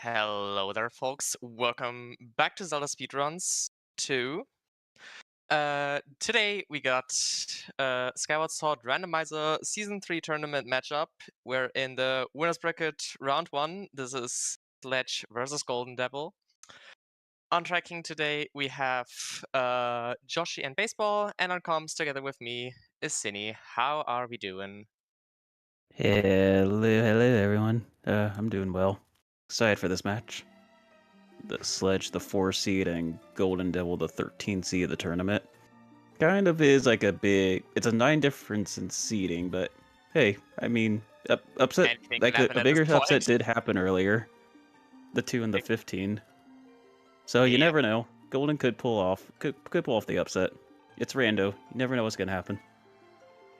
Hello there, folks. Welcome back to ZeldaSpeedRuns 2. Today we got Skyward Sword Randomizer Season 3 tournament matchup. We're in the winner's bracket round 1. This is Sledge versus GoldenDevil. On tracking today we have Joshi and Baseball, and on comms together with me is Cine. How are we doing? Hello everyone. I'm doing well. Excited for this match. The Sledge, the 4 seed, and GoldenDevil, the 13 seed of the tournament. Kind of is like it's a 9 difference in seeding, but hey, I mean, upset, Anything like can a happen at bigger this point. upset did happen earlier. The 2 and the 15. So you Yep. never know. Golden could pull off the upset. It's rando. You never know what's gonna happen.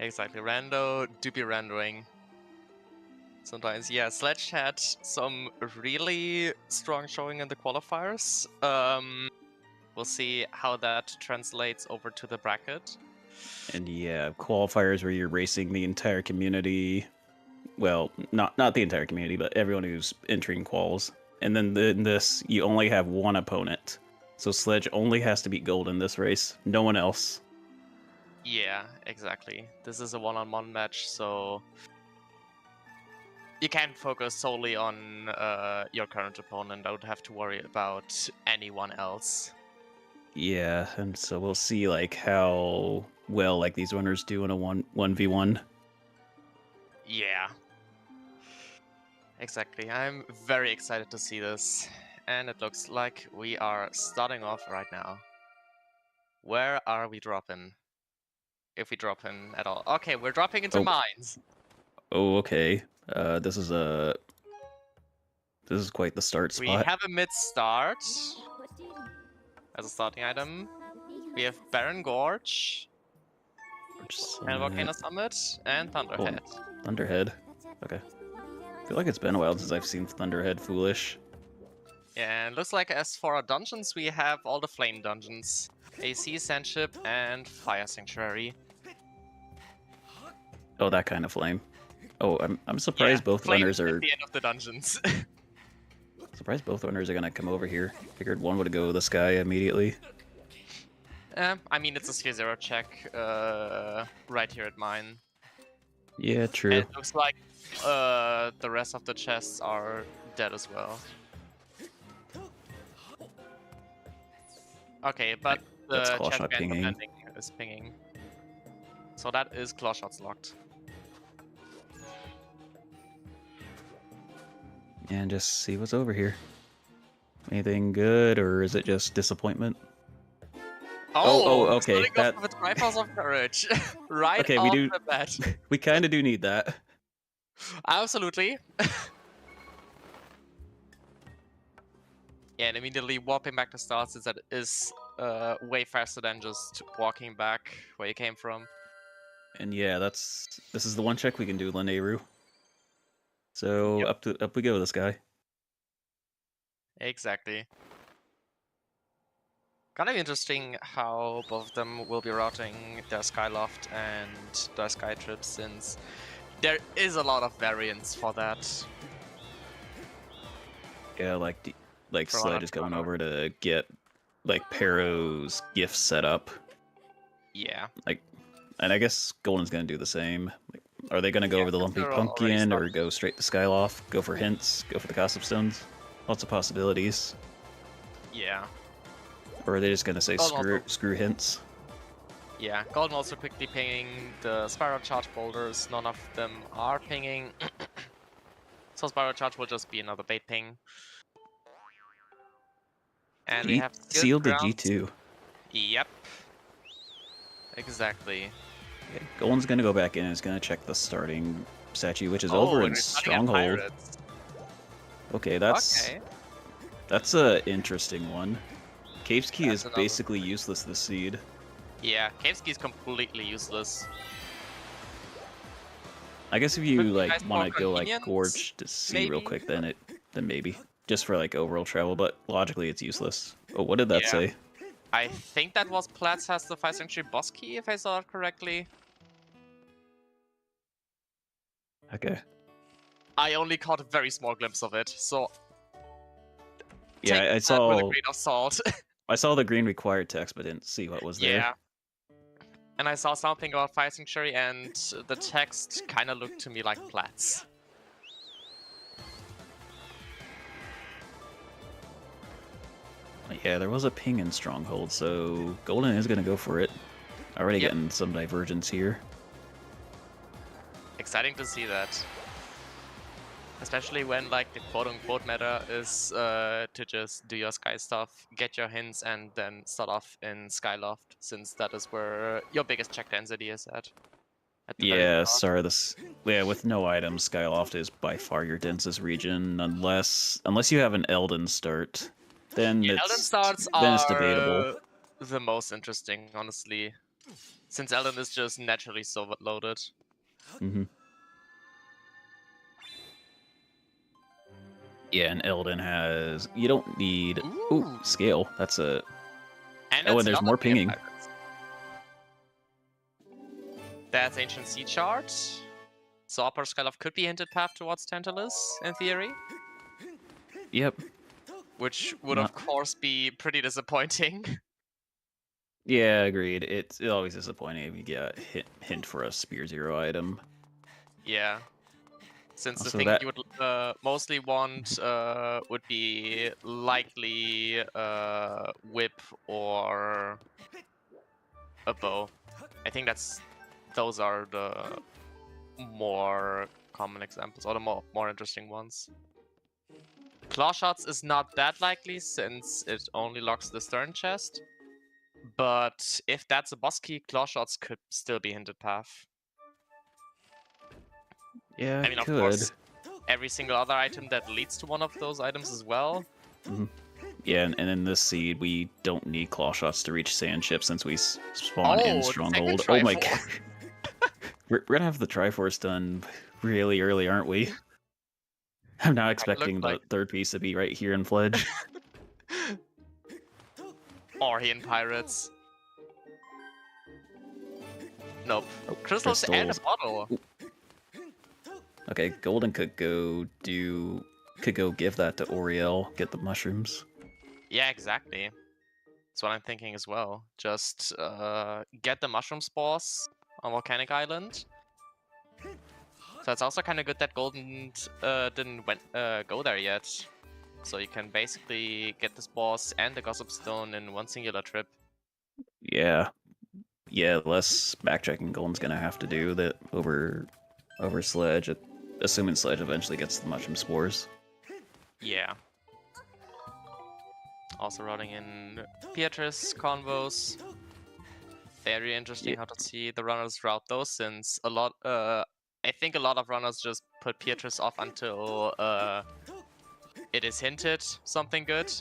Exactly. Rando do be randoing. Sometimes, yeah. Sledge had some really strong showing in the qualifiers. We'll see how that translates over to the bracket. And yeah, qualifiers where you're racing the entire community. Well, not the entire community, but everyone who's entering quals. And then in this, you only have one opponent. So Sledge only has to beat Gold in this race. No one else. Yeah, exactly. This is a one-on-one match, so you can't focus solely on your current opponent. Don't have to worry about anyone else. Yeah, and so we'll see like how well like these winners do in a 1v1. Yeah. Exactly. I'm very excited to see this. And it looks like we are starting off right now. Where are we dropping? If we drop in at all. Okay, we're dropping into mines. Oh, okay. This is quite the start spot. We have a mid-start as a starting item. We have Barren Gorge, and Volcano Summit, and Thunderhead. Oh, Thunderhead. Okay. I feel like it's been a while since I've seen Thunderhead Foolish. Yeah, and looks like as for our dungeons, we have all the flame dungeons. AC Sandship and Fire Sanctuary. Oh, that kind of flame. Oh, I'm surprised both runners are at the end of the dungeons. Surprised both runners are gonna come over here. Figured one would go to the sky immediately. I mean, it's a Sphere Zero check right here at mine. Yeah, true. And it looks like the rest of the chests are dead as well. Okay, but the chest pinging is pinging. So that is claw shots locked. And just see what's over here. Anything good, or is it just disappointment? Oh, okay. That with Rifles of Courage, right okay, off the bat. We kind of do need that. Absolutely. Yeah, and immediately warping back to start, since that is way faster than just walking back where you came from. And yeah, this is the one check we can do, Laneru. So yep. up we go with this guy. Exactly. Kind of interesting how both of them will be routing their Skyloft and their Skytrip, since there is a lot of variance for that. Yeah, like Sledge is going over to get like Paro's gift set up. Yeah. And I guess Golden's gonna do the same. Like, are they gonna go over the Lumpy Pumpkin or go straight to Skyloft? Go for hints? Go for the Gossip Stones? Lots of possibilities. Yeah. Or are they just gonna say screw hints? Yeah, Golden also quickly pinging the Spiral Charge boulders. None of them are pinging. So Spiral Charge will just be another bait ping. And we have sealed the G2. Yep. Exactly. Yeah, Golden's gonna go back in and is gonna check the starting statue, which is over in Stronghold. Okay, that's a interesting one. Cave's Key is basically useless this seed. Yeah, Cave's Key is completely useless. I guess if you like want to go like Gorge to see real quick, then maybe just for like overall travel. But logically, it's useless. Oh, what did that say? I think that was Platz has the 5th Century boss key, if I saw it correctly. Okay. I only caught a very small glimpse of it, so Yeah, take I that with a saw grain of salt. I saw the green required text, but didn't see what was there. Yeah. And I saw something about Fire Sanctuary, and the text kind of looked to me like plats. Yeah, there was a ping in Stronghold, so Golden is gonna go for it. Already Yep. getting some divergence here. Exciting to see that. Especially when, like, the quote-unquote meta is to just do your Sky stuff, get your hints, and then start off in Skyloft, since that is where your biggest check density is at the very Yeah, start. sorry, yeah, with no items, Skyloft is by far your densest region, unless you have an Elden start. Then Yeah, Elden starts it's debatable. are the most interesting, honestly, since Elden is just naturally so loaded. Mm-hmm. Yeah, and Elden has you don't need scale. That's a And and it's there's not more a pinging. That's Ancient Sea Chart. So Upper Skyloft could be hinted path towards Tantalus, in theory. Yep. Which would, of course, be pretty disappointing. Yeah, agreed. It's always disappointing if you get a hint for a Spear Zero item. Yeah. Since Also the thing you would mostly want would be likely whip or a bow. I think those are the more common examples, or the more interesting ones. Claw shots is not that likely since it only locks the stern chest. But if that's a boss key, claw shots could still be hinted path. Yeah, I mean, of course, every single other item that leads to one of those items as well. Mm-hmm. Yeah, and in this seed, we don't need claw shots to reach sand ship since we spawn in Stronghold. Oh my god. We're gonna have the Triforce done really early, aren't we? I'm now expecting the third piece to be right here in Fledge. Orhian Pirates. Nope. Oh, Crystals and a bottle. Ooh. Okay, Golden could go give that to Oriel, get the mushrooms. Yeah, exactly. That's what I'm thinking as well. Just get the mushroom spores on Volcanic Island. So it's also kind of good that Golden didn't go there yet. So you can basically get the spores and the Gossip Stone in one singular trip. Yeah. Yeah, less backtracking Golden's gonna have to do that over Sledge, assuming Sledge eventually gets the mushroom spores. Yeah. Also running in Beatrice convos. Very interesting how to see the runners route those, since a lot I think a lot of runners just put Beatrice off until it is hinted something good.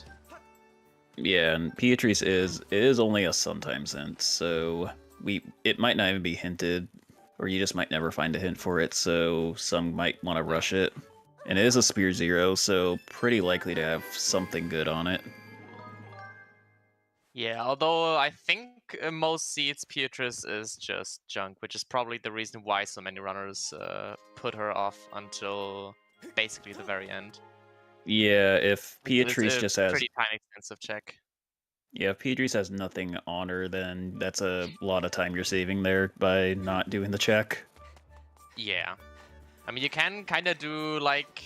Yeah, and Beatrice is only a sometimes hint, so it might not even be hinted, or you just might never find a hint for it, so some might want to rush it. And it is a Spear Zero, so pretty likely to have something good on it. Yeah, although I think in most seeds Beatrice is just junk, which is probably the reason why so many runners put her off until basically the very end. Yeah, if Beatrice just has pretty time expensive check. Yeah, if Beatrice has nothing on her, then that's a lot of time you're saving there by not doing the check. Yeah. I mean, you can kind of do, like,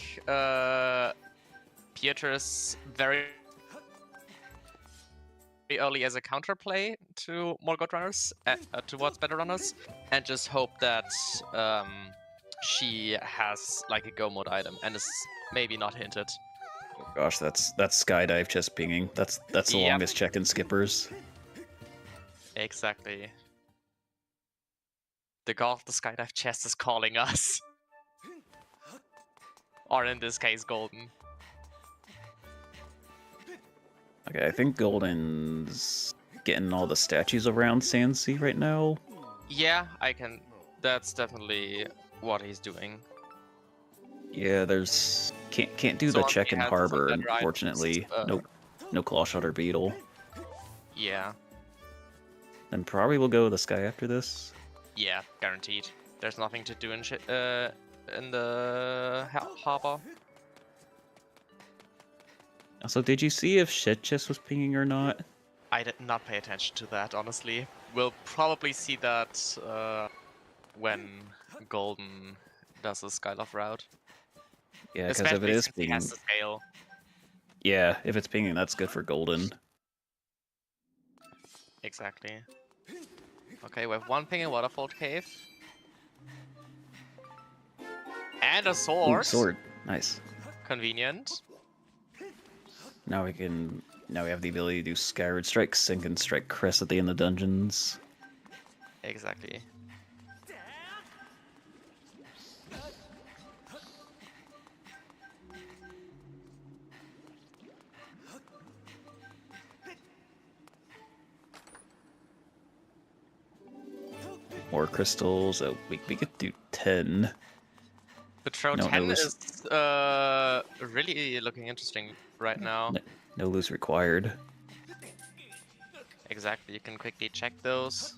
Beatrice very early as a counterplay to more good runners, towards better runners, and just hope that she has, like, a go mode item and is maybe not hinted. Oh gosh, that's skydive chest pinging. That's the longest check in skippers. Exactly. The god of the skydive chest is calling us. Or in this case, Golden. Okay, I think Golden's getting all the statues around Sandsea right now. Yeah, that's definitely what he's doing. Yeah, there's can't do the check in harbor, unfortunately. Nope, no claw shot or beetle. Yeah. Then probably we'll go with the sky after this. Yeah, guaranteed. There's nothing to do in the harbor. Also, did you see if Shetchis was pinging or not? I did not pay attention to that, honestly. We'll probably see that when Golden does a Skyloft route. Yeah, because if it Especially is since he has pinging, the scale. yeah, if it's pinging, that's good for Golden. Exactly. Okay, we have one ping in Waterfall Cave. And a sword. Ooh, sword. Nice. Convenient. Now we can. Now we have the ability to do Skyward Strike, Sink, and Strike Crest at the end of dungeons. Exactly. More crystals. Oh, we could do 10. Betrow No, 10 no is really looking interesting right now. No loose required. Exactly, you can quickly check those.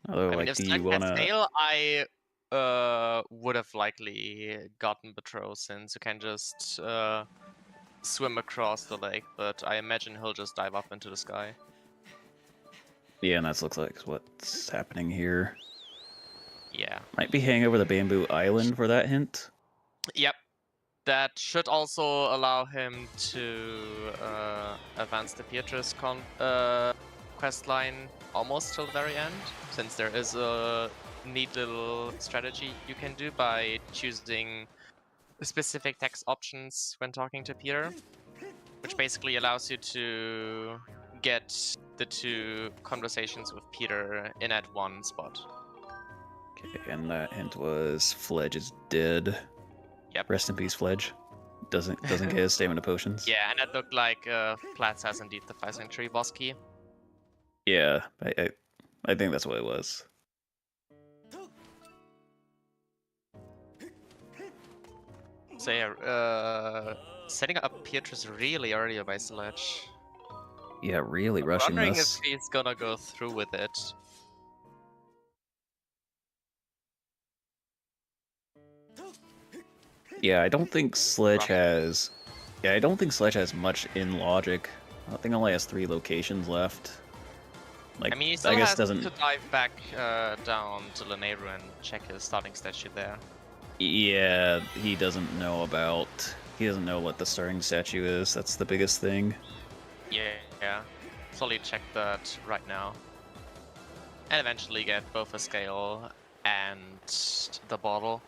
Although, I mean, like, if do Slack you had wanna? scale, I would have likely gotten Betrow, since you can just swim across the lake, but I imagine he'll just dive up into the sky. Yeah, and that looks like what's happening here. Yeah. Might be hanging over the bamboo island for that hint. Yep. That should also allow him to advance the Beatrice quest line almost till the very end, since there is a neat little strategy you can do by choosing specific text options when talking to Peter, which basically allows you to get the two conversations with Peter in at one spot. Okay, and that hint was Fledge is dead. Yep. Rest in peace, Fledge. Doesn't get his stamina potions. Yeah, and it looked like Platz has indeed the 5th Century boss key. Yeah, I think that's what it was. So yeah, setting up Beatrice really early by Sledge. Yeah, really I'm rushing wondering this. if he's gonna go through with it. Yeah, I don't think Sledge has. Yeah, I don't think Sledge has much in logic. I think it only has 3 locations left. Like, I mean, he still I guess has doesn't. to dive back down to Lanayru and check his starting statue there. Yeah, he doesn't know about. He doesn't know what the starting statue is. That's the biggest thing. Yeah. Slowly check that right now. And eventually get both a scale and the bottle.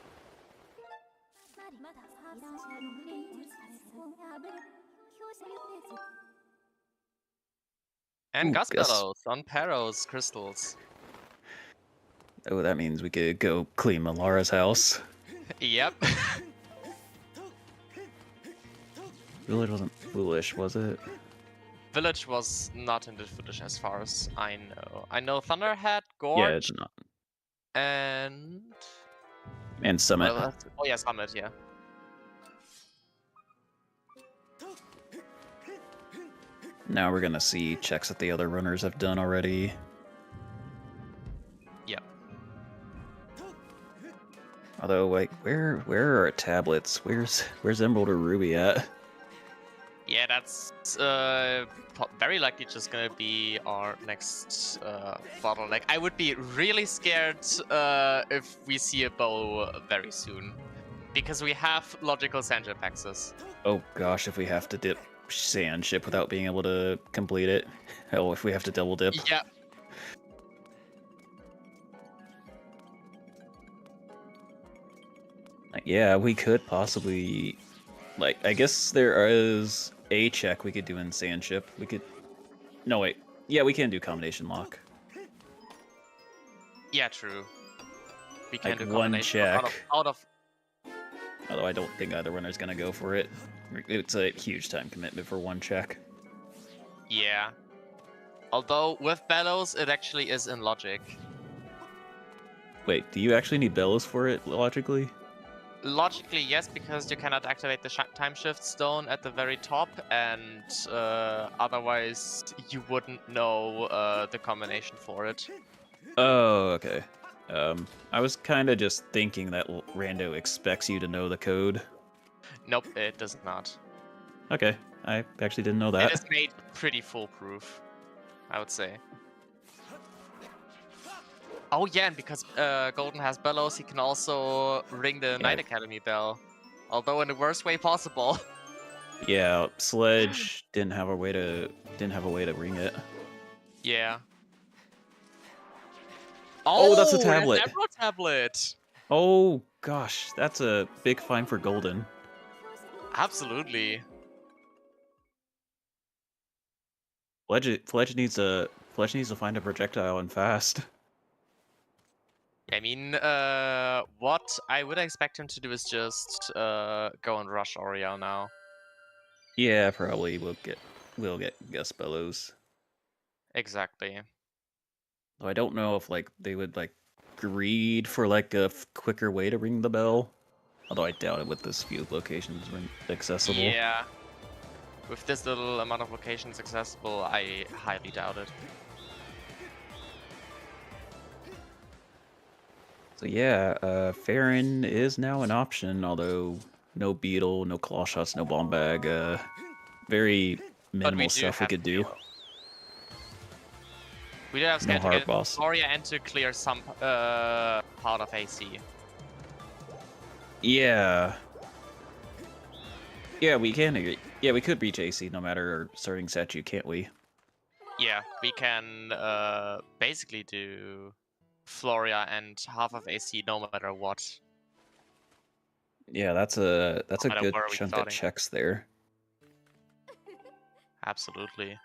And Ooh, Gust Bellows on Pero's crystals. Oh, that means we could go clean Malara's house. Yep. Village wasn't foolish, was it? Village was not in the footage as far as I know. I know Thunderhead, Gorge, Yeah, it's not. and Summit. oh yeah, Summit, yeah. Now we're gonna see checks that the other runners have done already. Yep. Although, like, where are our tablets? Where's Emerald or Ruby at? Yeah, that's very likely just gonna be our next bottleneck. I would be really scared if we see a bow very soon, because we have logical sandship access. Oh gosh, if we have to dip sand ship without being able to complete it. Hell, if we have to double dip. Yeah. Yeah, we could possibly, like, I guess there is a check we could do in sand ship. We could, no wait, yeah, we can do combination lock. Yeah, true. We can Like do one check. out of. Although I don't think either runner's gonna go for it. It's a huge time commitment for one check. Yeah. Although with Bellows, it actually is in logic. Wait, do you actually need Bellows for it, logically? Logically, yes, because you cannot activate the time shift stone at the very top, and otherwise you wouldn't know the combination for it. Oh, okay. I was kind of just thinking that Rando expects you to know the code. Nope, it does not. Okay, I actually didn't know It that. is made pretty foolproof, I would say. Oh yeah, and because Golden has bellows, he can also ring the Yeah, Knight Academy bell. Although in the worst way possible. yeah, Sledge didn't have a way to ring it. Yeah. Oh, that's a Oh, that's tablet. Emerald Tablet! Oh gosh, that's a big find for Golden. Absolutely. Fledge needs to find a projectile and fast. I mean, what I would expect him to do is just go and rush Oriel now. Yeah, probably we'll get Gus Bellows. Exactly. Though I don't know if like they would like greed for like a quicker way to ring the bell. Although I doubt it with this few locations accessible. Yeah. With this little amount of locations accessible, I highly doubt it. So yeah, Farron is now an option, although no beetle, no claw shots, no bomb bag. Very minimal stuff we could do. We do have No Scan to hard get boss. Gloria and to clear some part of AC. Yeah. Yeah, we can agree. Yeah, we could reach AC no matter our starting statue, can't we? Yeah, we can basically do Floria and half of AC no matter what. Yeah, that's a good where are we chunk starting? of checks there. Absolutely.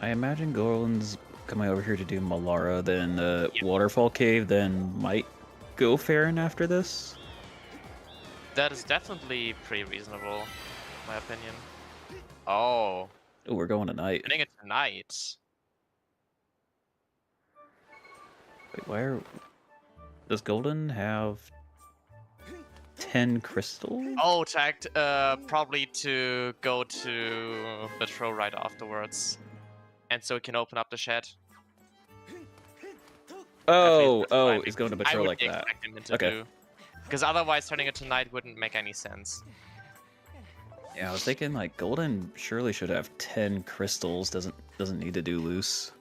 I imagine Goran's coming over here to do Malara, then Waterfall Cave, then might go Farron after this. That is definitely pretty reasonable, in my opinion. Oh. Oh, we're going tonight. Doing it tonight. Wait, does Golden have 10 crystals? Oh, tagged, probably to go to Metro right afterwards. And so we can open up the shed. Oh, he's going to Patrol like that. Okay. Because otherwise turning it tonight wouldn't make any sense. Yeah, I was thinking like Golden surely should have 10 crystals, doesn't need to do loose.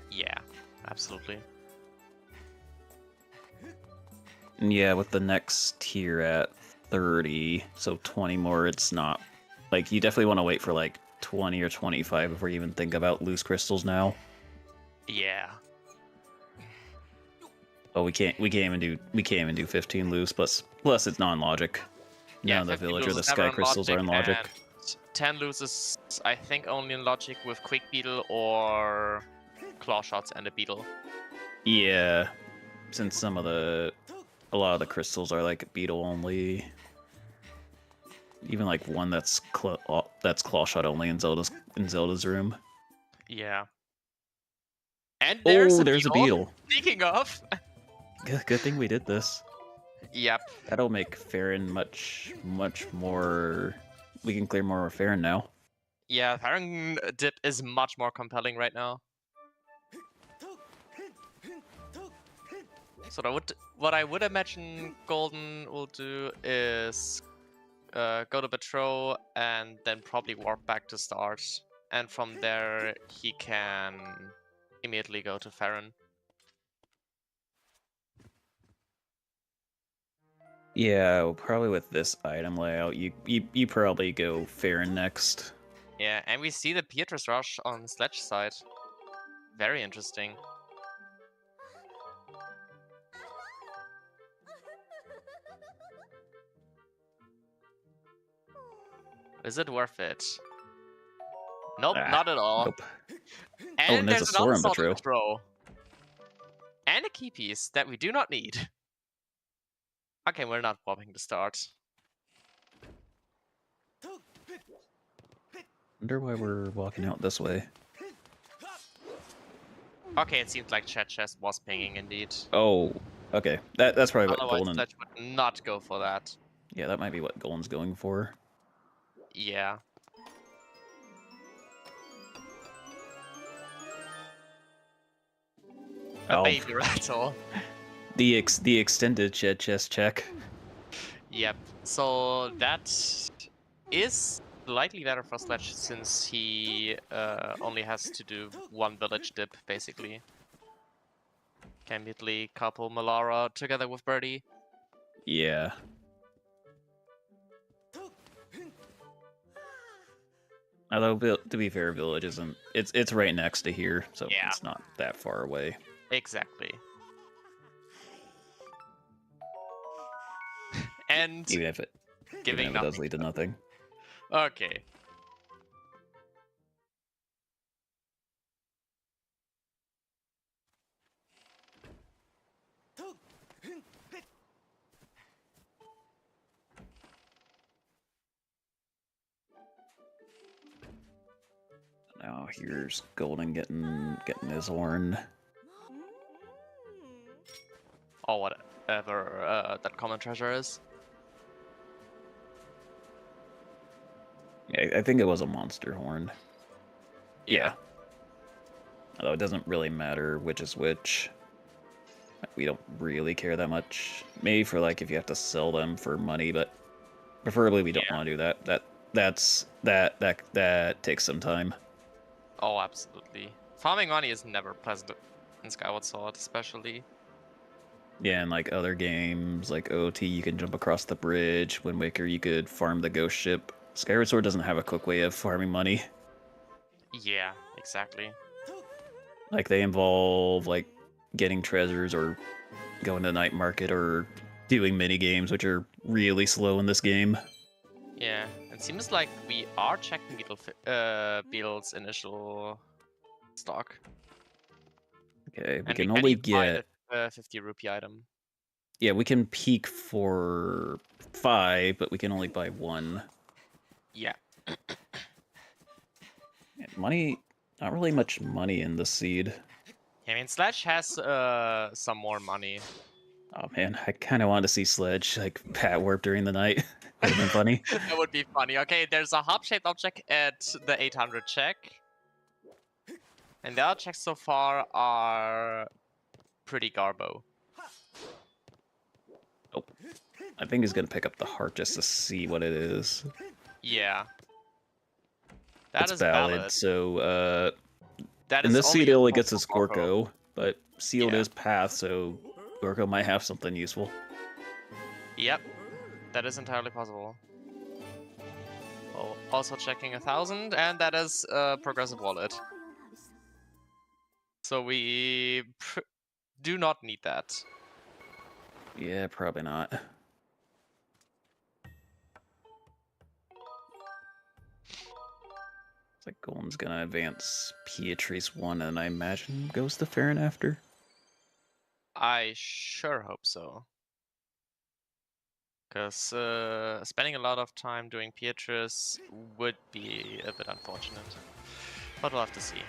Yeah, absolutely. And yeah, with the next tier at 30, so 20 more, it's not like you definitely want to wait for like 20 or 25 before you even think about loose crystals now. Yeah. Oh, we can't even do 15 loose, plus it's non-logic. Yeah, None of the village or the sky crystals are in logic. 10 loose is, I think, only in logic with Quick Beetle or Claw Shots and a Beetle. Yeah, since a lot of the crystals are like beetle only. Even like one that's claw shot only in Zelda's room. Yeah. And there's a beetle. Speaking of. Good thing we did this. Yep. That'll make Farron much more. We can clear more of Farron now. Yeah, Farron dip is much more compelling right now. So what I would imagine Golden will do is go to Patrol and then probably warp back to start. And from there he can immediately go to Farron. Yeah, well, probably with this item layout, you probably go Farron next. Yeah, and we see the Beatrice Rush on Sledge side. Very interesting. Is it worth it? Nope, not at all. Nope. And there's there's a another Sora Sword Patrol. And a key piece that we do not need. Okay, we're not warping to start. Wonder why we're walking out this way. Okay, it seems like chat chest was pinging indeed. Oh, okay. That's probably what Otherwise, Golden. Sledge would not go for that. Yeah, that might be what Golden's going for. Yeah. A baby rattle. The extended chest check. Yep. So that is slightly better for Sledge since he only has to do one village dip basically. Can immediately couple Malara together with Birdie. Yeah. Although to be fair, village isn't. It's right next to here, so Yeah. it's not that far away. Exactly. And Even if it does lead to nothing. Okay. Now here's Golden getting his horn. Or whatever that common treasure is. Yeah, I think it was a monster horn. Yeah. Although it doesn't really matter which is which. We don't really care that much. Maybe for like if you have to sell them for money, but preferably we don't want to do that. That takes some time. Oh, absolutely. Farming money is never pleasant in Skyward Sword, especially. Yeah, and like other games, like OT, you can jump across the bridge. Wind Waker, you could farm the ghost ship. Skyward Sword doesn't have a quick way of farming money. Yeah, exactly. Like they involve like getting treasures or going to night market or doing mini games, which are really slow in this game. Yeah, it seems like we are checking Beetle's initial stock. Okay, we And can we only even get buy the 50 rupee item. Yeah, we can peak for 5, but we can only buy 1. Yeah. Money, not really much money in the seed. I mean, Sledge has some more money. Oh man, I kind of wanted to see Sledge like Pat warp during the night. Would have been funny. That would be funny. Okay, there's a hub-shaped object at the 800 check. And the other checks so far are pretty garbo. Oh, I think he's gonna pick up the heart just to see what it is. Yeah. That is valid. So that in is this only seed it only gets a his Gorko, but sealed Yeah. is path, so Gorko might have something useful. Yep, that is entirely possible. Oh, also checking 1,000, and that is a progressive wallet. So we do not need that. Yeah, probably not. It's like Golden's gonna advance Beatrice 1, and I imagine goes to Farron after. I sure hope so. Because spending a lot of time doing Beatrice would be a bit unfortunate. But we'll have to see.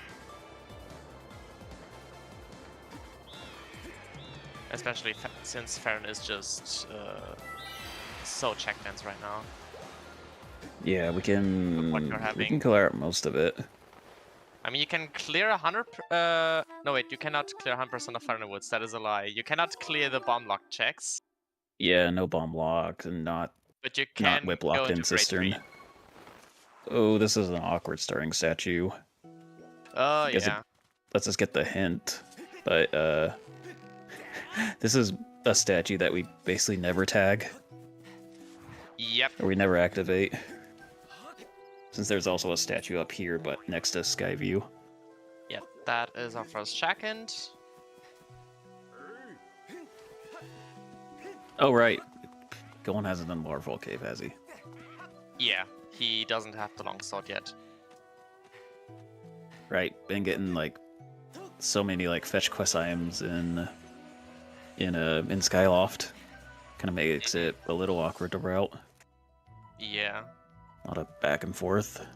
Especially since Farron is just so check dense right now. Yeah, we can clear out most of it. I mean, you can clear 100. No, wait, you cannot clear 100% of Farron Woods. That is a lie. You cannot clear the bomb lock checks. Yeah, no bomb lock and not. But you can whip locked in cistern. Oh, this is an awkward starting statue. Oh yeah. Let's just get the hint, but this is a statue that we basically never tag. Yep. Or we never activate. Since there's also a statue up here, but next to Skyview. Yep, that is our first check-in. Oh, right. Golden hasn't done Waterfall Cave, has he? Yeah, he doesn't have the longsword yet. Right, been getting like so many like fetch quest items in Skyloft. Kind of makes it a little awkward to route. Yeah. A lot of back and forth.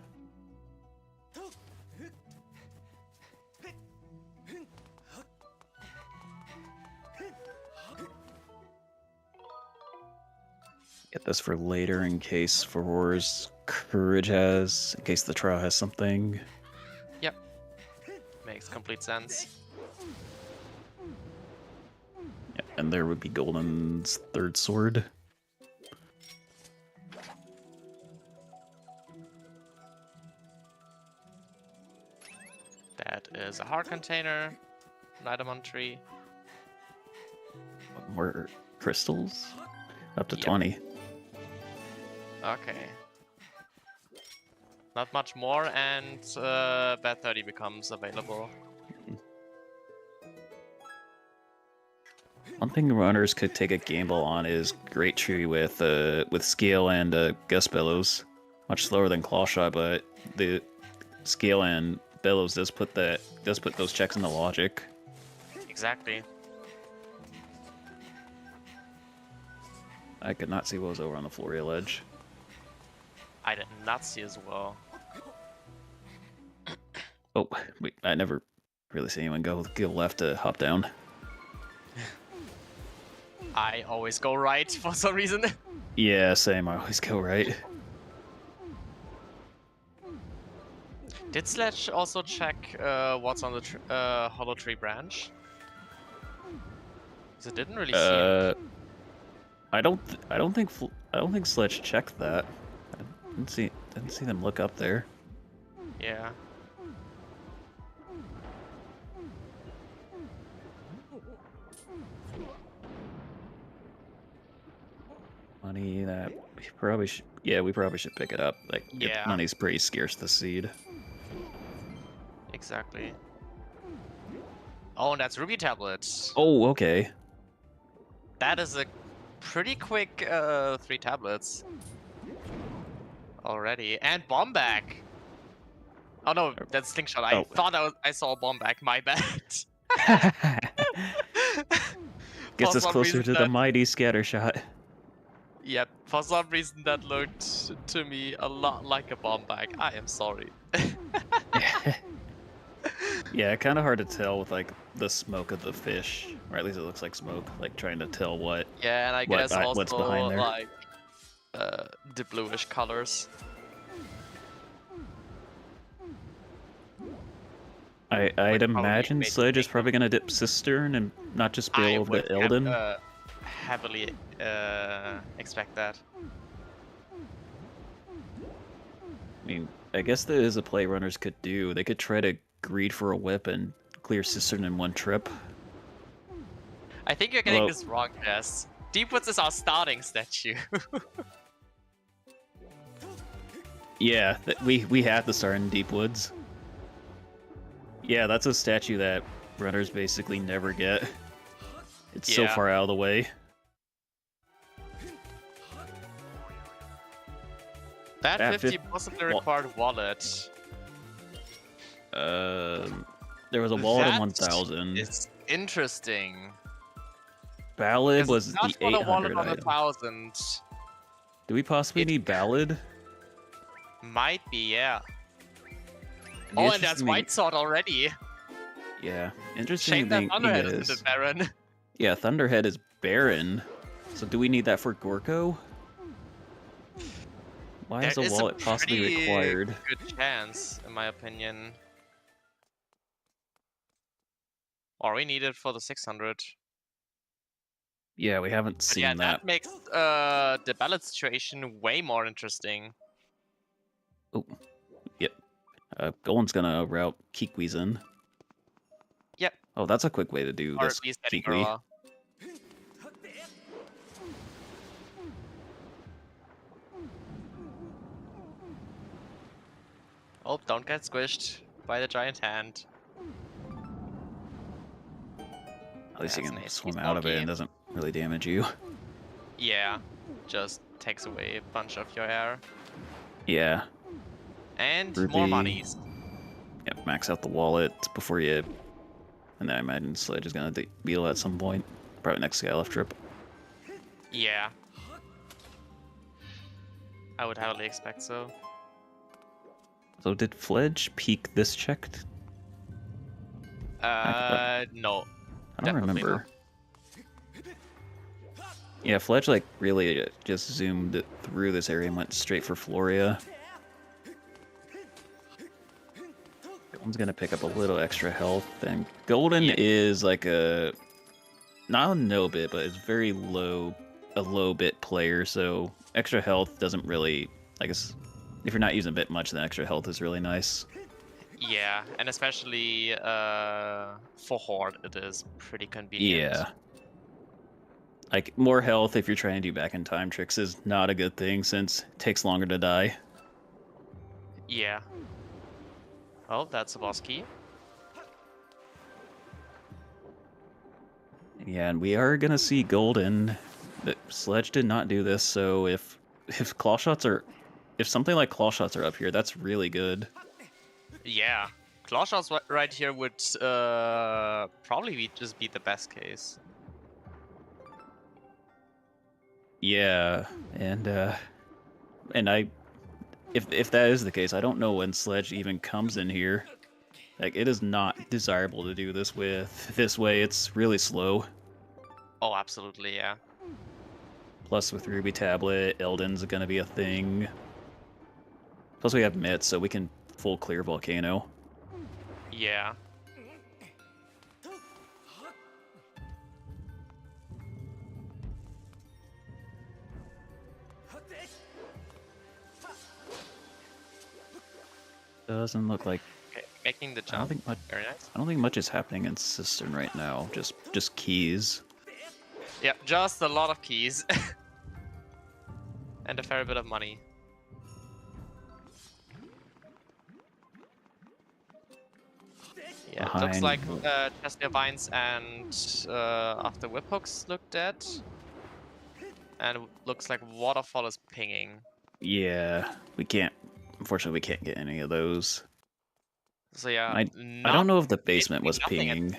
Get this for later in case For's Courage has, in case the trial has something. Yep. Makes complete sense. And there would be Golden's third sword. That is a heart container. An item on tree. More crystals? Up to Yep. 20. Okay. Not much more, and bad 30 becomes available. One thing runners could take a gamble on is Great Tree with scale and gust bellows. Much slower than claw shot, but the scale and bellows does put those checks into logic. Exactly. I could not see what was over on the Floria ledge. I did not see as well. Oh, wait, I never really see anyone go left to hop down. I always go right for some reason. Yeah, same. I always go right. Did Sledge also check what's on the Hollow Tree branch? Because it didn't really see him. I don't think Sledge checked that. I didn't see them look up there. Yeah. Money that we probably should. Yeah, we probably should pick it up. Like, Yeah. money's pretty scarce this seed. Exactly. Oh, and that's Ruby tablets. Oh, okay. That is a pretty quick 3 tablets already, and bomb back. Oh no, that's slingshot. I thought I saw a bomb back. My bad. Gets us closer to the mighty scatter shot. Yep, for some reason that looked to me a lot like a bomb bag. I am sorry. Yeah, kind of hard to tell with like the smoke of the fish, or at least it looks like smoke. Like trying to tell what. Yeah, and I guess also what's behind there. like the bluish colors. I'd imagine Sledge is probably gonna dip Cistern and not just build the Elden. I would heavily expect that. I mean, I guess there is a play runners could do. They could try to greed for a whip and clear Cistern in one trip. I think you're getting this wrong, Jess. Deepwoods is our starting statue. Yeah, we have to start in Deepwoods. Yeah, that's a statue that runners basically never get. It's so far out of the way. That 50 possibly required wallet. There was a wallet in 1000. It's interesting. Ballad was the 800 on item. 1000. Do we possibly need Ballad? Might be, yeah. Oh, and that's White Sword already. Yeah, interesting Shame that thing Thunderhead is... isn't Baron. Yeah, Thunderhead is Baron. So do we need that for Gorko? Why is a wallet possibly required? Good chance, in my opinion. Or we need it for the 600. Yeah, we haven't seen that. That makes the ballot situation way more interesting. Oh, yep. Golan's gonna route Kiwi's in. Yep. Oh, that's a quick way to do this Kiwi. Oh, don't get squished by the giant hand. At least you can swim out of it and doesn't really damage you. Yeah, just takes away a bunch of your air. Yeah. And Ruby. More monies. Yep, max out the wallet before you... And then I imagine Sledge is gonna deal at some point. Probably next Skylift trip. Yeah. I would heavily expect so. So did Fledge peak this check? No. I don't remember. Yeah, Fledge like really just zoomed through this area and went straight for Floria. Golden's gonna pick up a little extra health, and Golden is like a not a no bit, but it's very low, a low bit player. So extra health doesn't really, I guess, if you're not using bit much, then extra health is really nice. Yeah, and especially for Horde, it is pretty convenient. Yeah. Like, more health if you're trying to do back in time tricks is not a good thing since it takes longer to die. Yeah. Well, that's a boss key. Yeah, and we are gonna see Golden. The Sledge did not do this, so if claw shots are, if something like claw shots are up here, that's really good. Yeah. Claw shots right here would probably just be the best case. Yeah, and if that is the case, I don't know when Sledge even comes in here. Like, it is not desirable to do this with this way. It's really slow. Oh, absolutely, yeah. Plus, with Ruby Tablet, Elden's gonna be a thing. Plus, we have Mitt, so we can full clear Volcano. Yeah. Doesn't look like. Okay, making the I don't jump. think much. Very nice. I don't think much is happening in Cistern right now. Just keys. Yeah, just a lot of keys. And a fair bit of money. Yeah, it looks like Chesnir Vines and after whip hooks look dead. And it looks like Waterfall is pinging. Yeah, we can't. Unfortunately, we can't get any of those. So yeah, I don't know if the basement was pinging.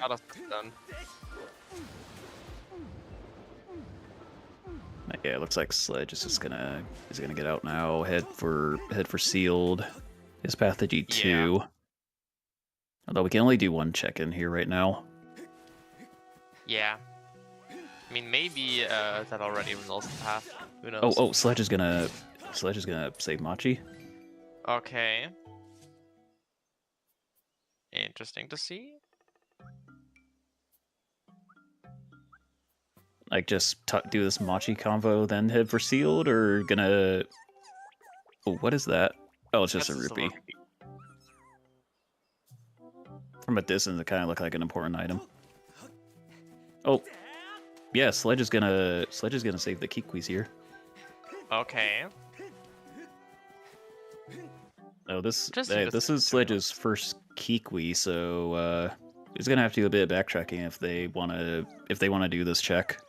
Yeah, it looks like Sledge is just gonna get out now. Head for sealed. His path to G2. Yeah. Although we can only do one check-in here right now. Yeah. I mean, maybe that already resolves the path. Who knows? Oh, Sledge is gonna save Machi. Okay. Interesting to see. Like, just do this Machi convo, then head for sealed, or gonna... Oh, what is that? Oh, it's just a rupee. From a distance, it kind of looked like an important item. Oh, yeah, Sledge is gonna save the Kikwis here. Okay. Oh, this is Sledge's first Kikwi, so he's gonna have to do a bit of backtracking if they wanna do this check.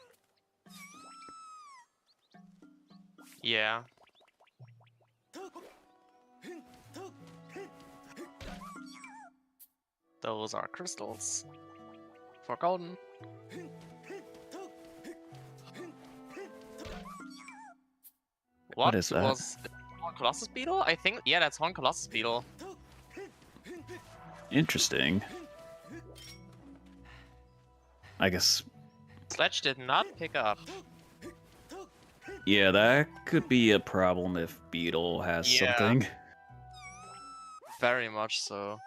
Yeah. Those are crystals for golden. What is that? Was Horn Colossus Beetle? I think, yeah, that's Horn Colossus Beetle. Interesting. I guess. Sledge did not pick up. Yeah, that could be a problem if Beetle has something. Very much so.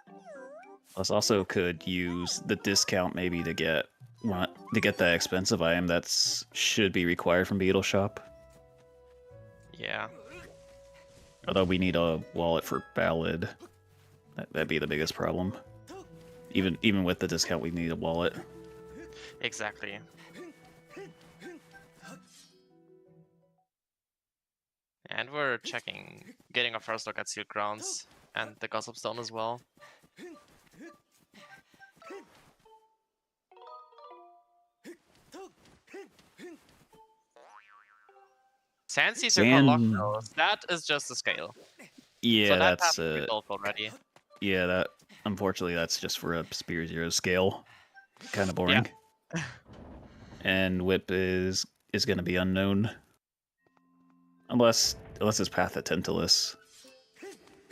Plus, also could use the discount maybe to get that expensive item that's should be required from Beetle Shop. Yeah. Although we need a wallet for Ballad. That'd be the biggest problem. Even with the discount, we need a wallet. Exactly. And we're getting a first look at Sealed Grounds and the Gossip Stone as well. Sand Seeds are locked though. That is just a scale. Yeah, so that's already. Yeah, that unfortunately that's just for a Spear Zero scale. Kind of boring. Yeah. And Whip is going to be unknown. Unless it's Path of Tantalus.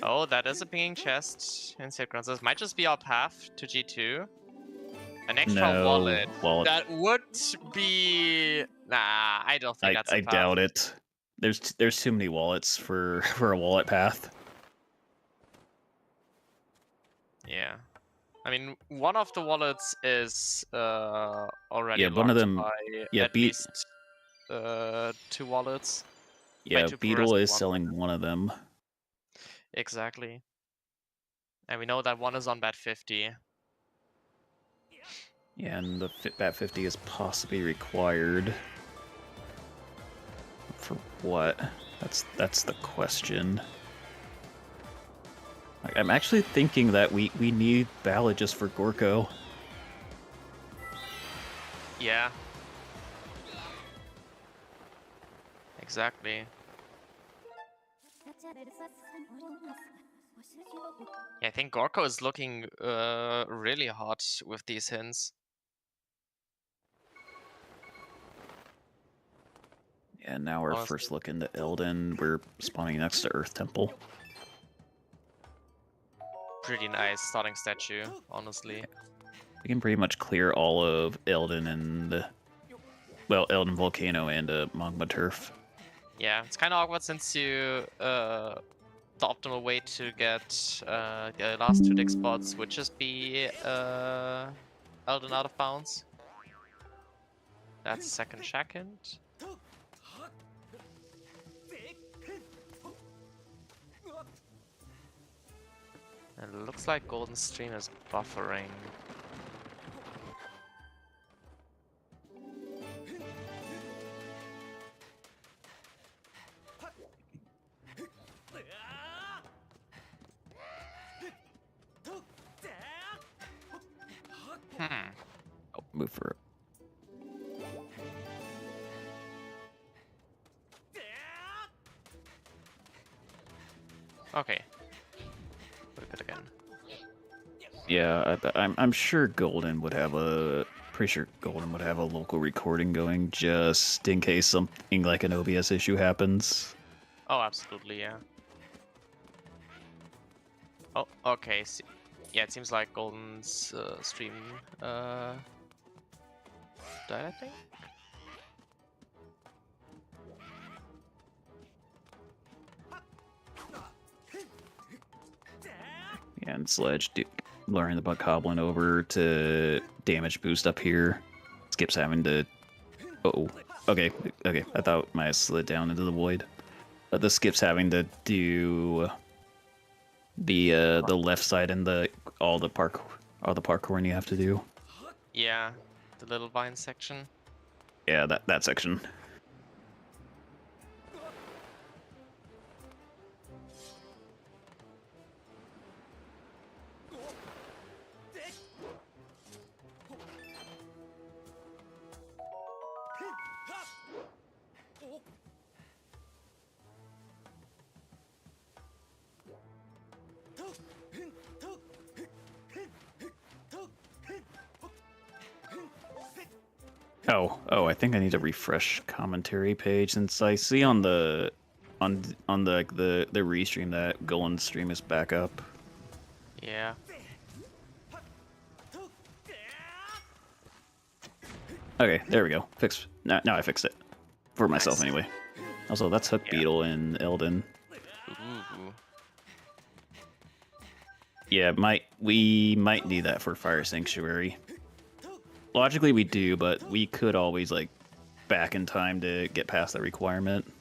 Oh, that is a pinging chest in Sealed Grounds. This might just be our path to G2. An extra wallet. That would be... Nah, I don't think that's a path. I doubt it. There's too many wallets for a wallet path. Yeah. I mean, one of the wallets is already Yeah, one of locked them. by Yeah, at least 2 wallets. Yeah, 2 Beetle fluorescent is ones. selling one of them. Exactly. And we know that one is on bet 50. Yeah, and the bat 50 is possibly required. For what? That's the question. I'm actually thinking that we need Ballad just for Gorko. Yeah. Exactly. Yeah, I think Gorko is looking really hot with these hints. Yeah, now our Honestly. first look into Eldin. We're spawning next to Earth Temple. Pretty nice starting statue, honestly. We can pretty much clear all of Eldin and, well, Eldin Volcano and Magma Turf. Yeah, it's kind of awkward since you the optimal way to get the last 2 dig spots would just be Elden out of bounds. That's second second. And it looks like Golden Stream is buffering. Oh, move for it. Okay. Look at it again. Yeah, I'm sure Golden would have a. Pretty sure Golden would have a local recording going just in case something like an OBS issue happens. Oh, absolutely, yeah. Oh, okay. Yeah, it seems like Golden's stream died, I think. Yeah, and Sledge luring the Bokoblin over to damage boost up here. Skips having to. Oh, okay. I thought it might have slid down into the void, but the Skip's having to do the left side and all the parkouring you have to do. Yeah, the little vine section. Yeah, that section. Oh, I think I need to refresh commentary page since I see on the restream that Golden stream is back up. Yeah. Okay, there we go. Now I fixed it for myself Nice. anyway. Also, that's Hook Beetle and Eldin. Ooh. Yeah, we might do that for Fire Sanctuary. Logically, we do, but we could always like back in time to get past that requirement.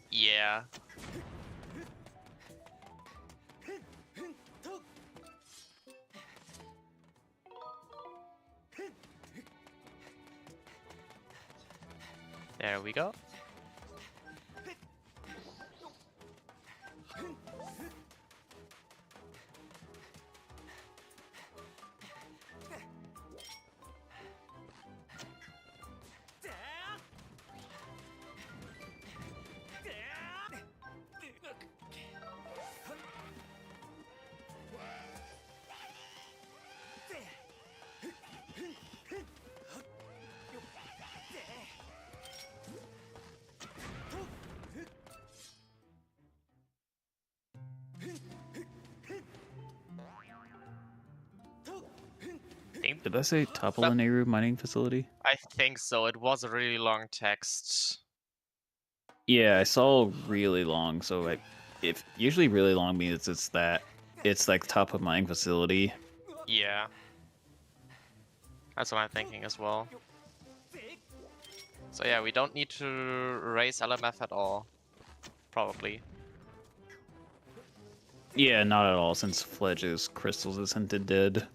Yeah. There we go. Did I say Topolaneru mining facility? I think so. It was a really long text. Yeah, I saw really long. So if usually really long means it's like top of mining facility. Yeah. That's what I'm thinking as well. So yeah, we don't need to raise LMF at all. Probably. Yeah, not at all, since Fledge's crystals is hinted dead.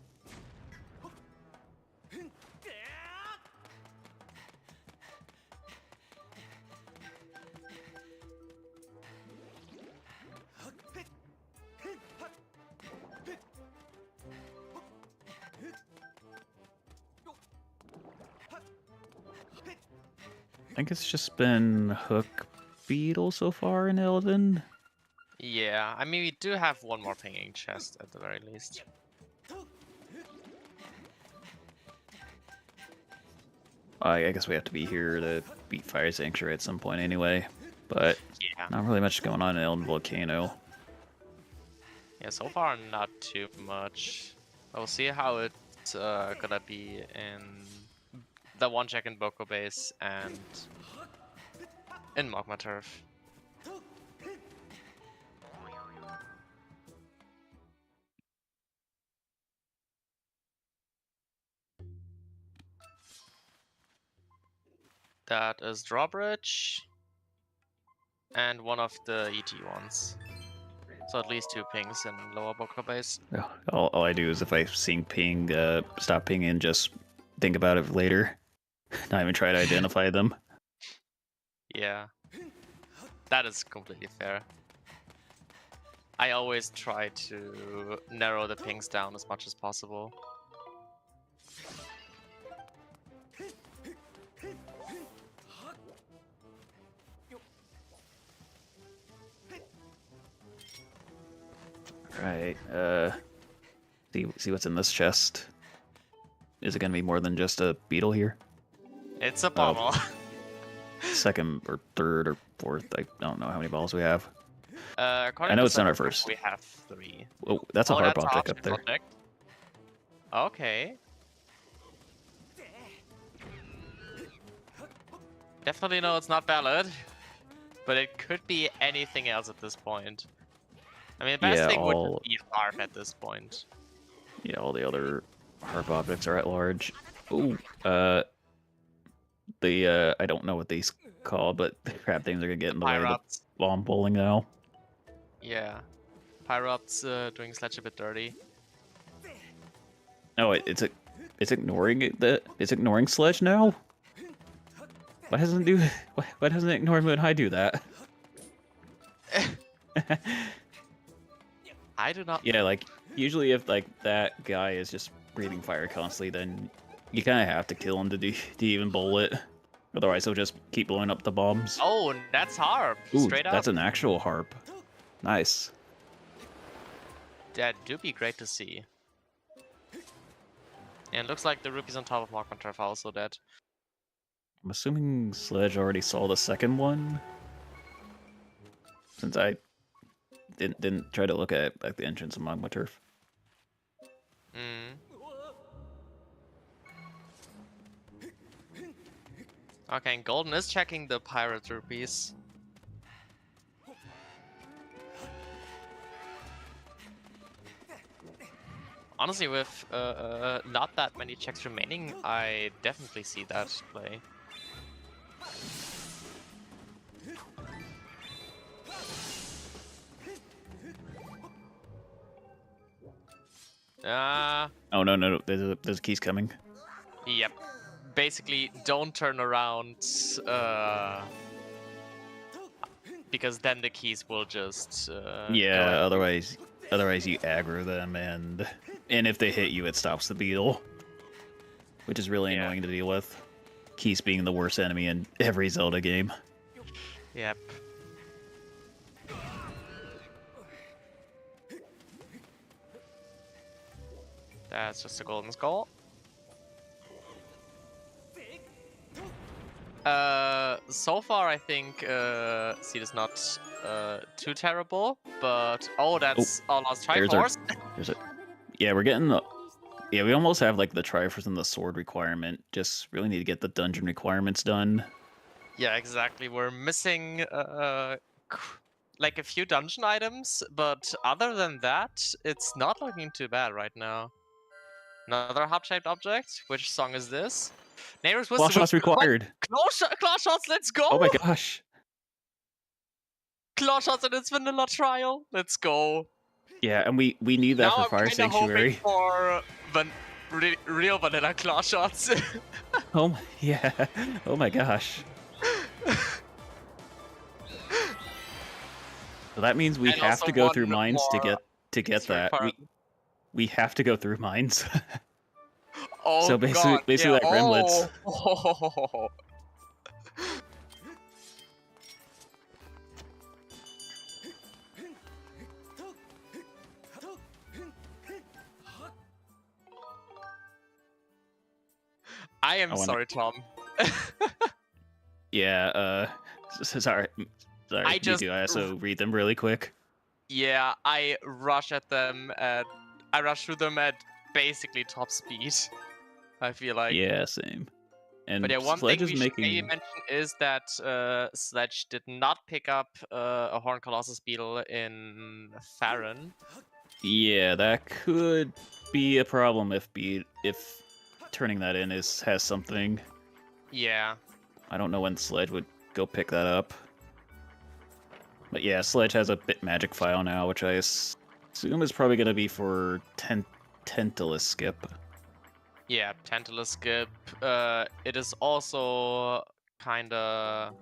I think it's just been Hook Beetle so far in Elden. Yeah, I mean, we do have one more pinging chest at the very least. I guess we have to be here to beat Fire Sanctuary at some point anyway, but Yeah. not really much going on in Elden Volcano. Yeah, so far not too much. We'll see how it's gonna be in the one check in Boko base and in Magma Turf. That is Drawbridge and one of the ET ones. So at least 2 pings in lower Boko base. All I do is if I see ping, stop pinging and just think about it later. Not even try to identify them. Yeah. That is completely fair. I always try to narrow the pings down as much as possible. Right. See what's in this chest. Is it gonna be more than just a beetle here? It's a bottle. Second or third or fourth. I don't know how many balls we have. I know it's not our first. We have 3. Oh, that's a harp object up there. Object. Okay. Definitely know it's not valid, but it could be anything else at this point. I mean, the best thing would be harp at this point. Yeah, all the other harp objects are at large. Ooh, I don't know what these call, but the crab things are gonna get in the way of the bomb bowling now. Yeah. Pyrops doing Sledge a bit dirty. No, it's ignoring it. It's ignoring Sledge now. Why doesn't it ignore when I do that? I do not. Yeah, like usually if like that guy is just breathing fire constantly, then you kind of have to kill him to even bowl it. Otherwise, he'll just keep blowing up the bombs. Oh, that's harp. Ooh, straight up. That's an actual harp. Nice. That do be great to see. And it looks like the rupees on top of Magma Turf are also dead. I'm assuming Sledge already saw the second one, since I didn't try to look at the entrance of Magma Turf. Okay, and Golden is checking the pirate rupees. Honestly, with not that many checks remaining, I definitely see that play. Oh no! There's keys coming. Yep. Basically, don't turn around, because then the keys will just. Yeah. Otherwise you aggro them, and if they hit you, it stops the beetle, which is really annoying to deal with. Keys being the worst enemy in every Zelda game. Yep. That's just a golden skull. So far I think Seed is not too terrible, but that's our last Triforce. There's it. Yeah, we're getting the. Yeah, we almost have like the Triforce and the sword requirement. Just really need to get the dungeon requirements done. Yeah, exactly. We're missing like a few dungeon items, but other than that, it's not looking too bad right now. Another hub-shaped object. Which song is this? Neighbors with Claw shots required. Claw shots, let's go! Oh my gosh. Claw shots in its vanilla trial. Let's go. Yeah, and we need that Now for I'm Fire kinda hoping Sanctuary. for real vanilla claw shots. Oh yeah. Oh my gosh. So that means we And have also to go one through mines to more get that. part. We have to go through mines. Oh So god, basically yeah. like Gremlins. Oh. I am sorry, Tom. Yeah, sorry. Sorry, I just- I also read them really quick. Yeah, I rush through them at basically top speed. I feel like. Yeah, same. And But yeah, one Sledge thing is we should maybe making... mention is that Sledge did not pick up a Horn Colossus Beetle in Farron. Yeah, that could be a problem if turning that in has something. Yeah. I don't know when Sledge would go pick that up. But yeah, Sledge has a bit magic file now, which I assume is probably going to be for Tantalus Skip. Yeah, Tantalus Skip. It is also kinda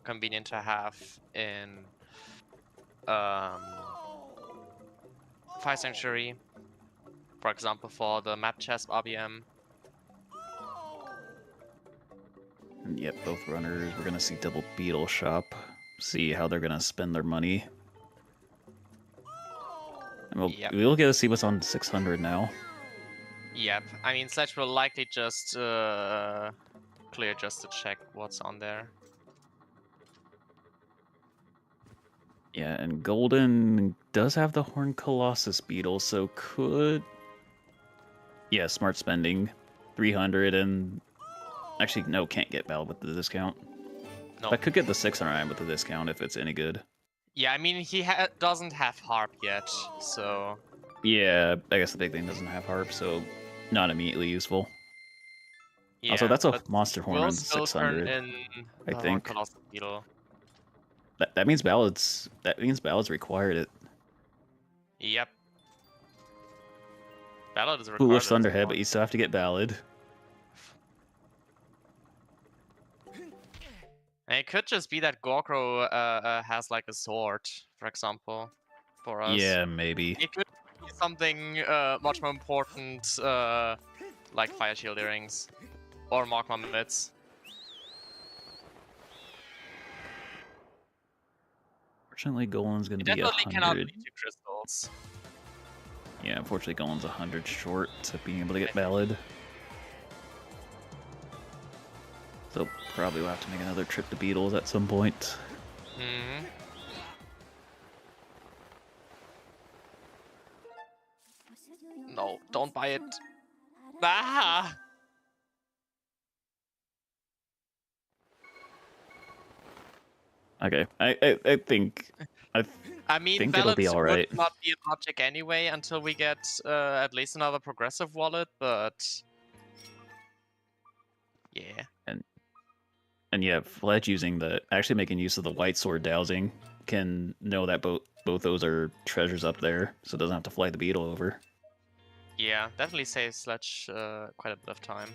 convenient to have in Fire Sanctuary. For example, for the map chest RBM. And yep, both runners. We're going to see double Beetle Shop. See how they're going to spend their money. And we'll get to see what's on 600 now. Yep. I mean, Sledge will likely just clear just to check what's on there. Yeah, and Golden does have the Horn Colossus Beetle, so could... Yeah, smart spending. 300 and... Actually, no, can't get Ballad with the discount. No. But I could get the 609 with the discount if it's any good. Yeah, I mean, he doesn't have Harp yet, so... Yeah, I guess the big thing doesn't have Harp, so not immediately useful. Yeah, also, that's a Monster Horn on still 600, turn in I think. Colossus Beetle. That means Ballad's required it. Yep. Ballad is required. Foolish Thunderhead, but you still have to get Ballad. And it could just be that Gorkro has like a sword, for example, for us. Yeah, maybe. It could be something much more important, like Fire Shield Earrings or Magma Mitts. Fortunately, Golan's going to be Definitely cannot 100. be 2 crystals. Yeah, unfortunately, Golan's 100 short to being able to get Ballad. So probably we'll have to make another trip to Beetles at some point. Mm-hmm. No, don't buy it. Ah! Okay, I think I mean, think it'll be Ballads all right. would not be an object anyway until we get at least another progressive wallet, but yeah. And yeah, Fledge actually making use of the white sword dowsing can know that both those are treasures up there, so it doesn't have to fly the beetle over. Yeah, definitely saves Sledge quite a bit of time.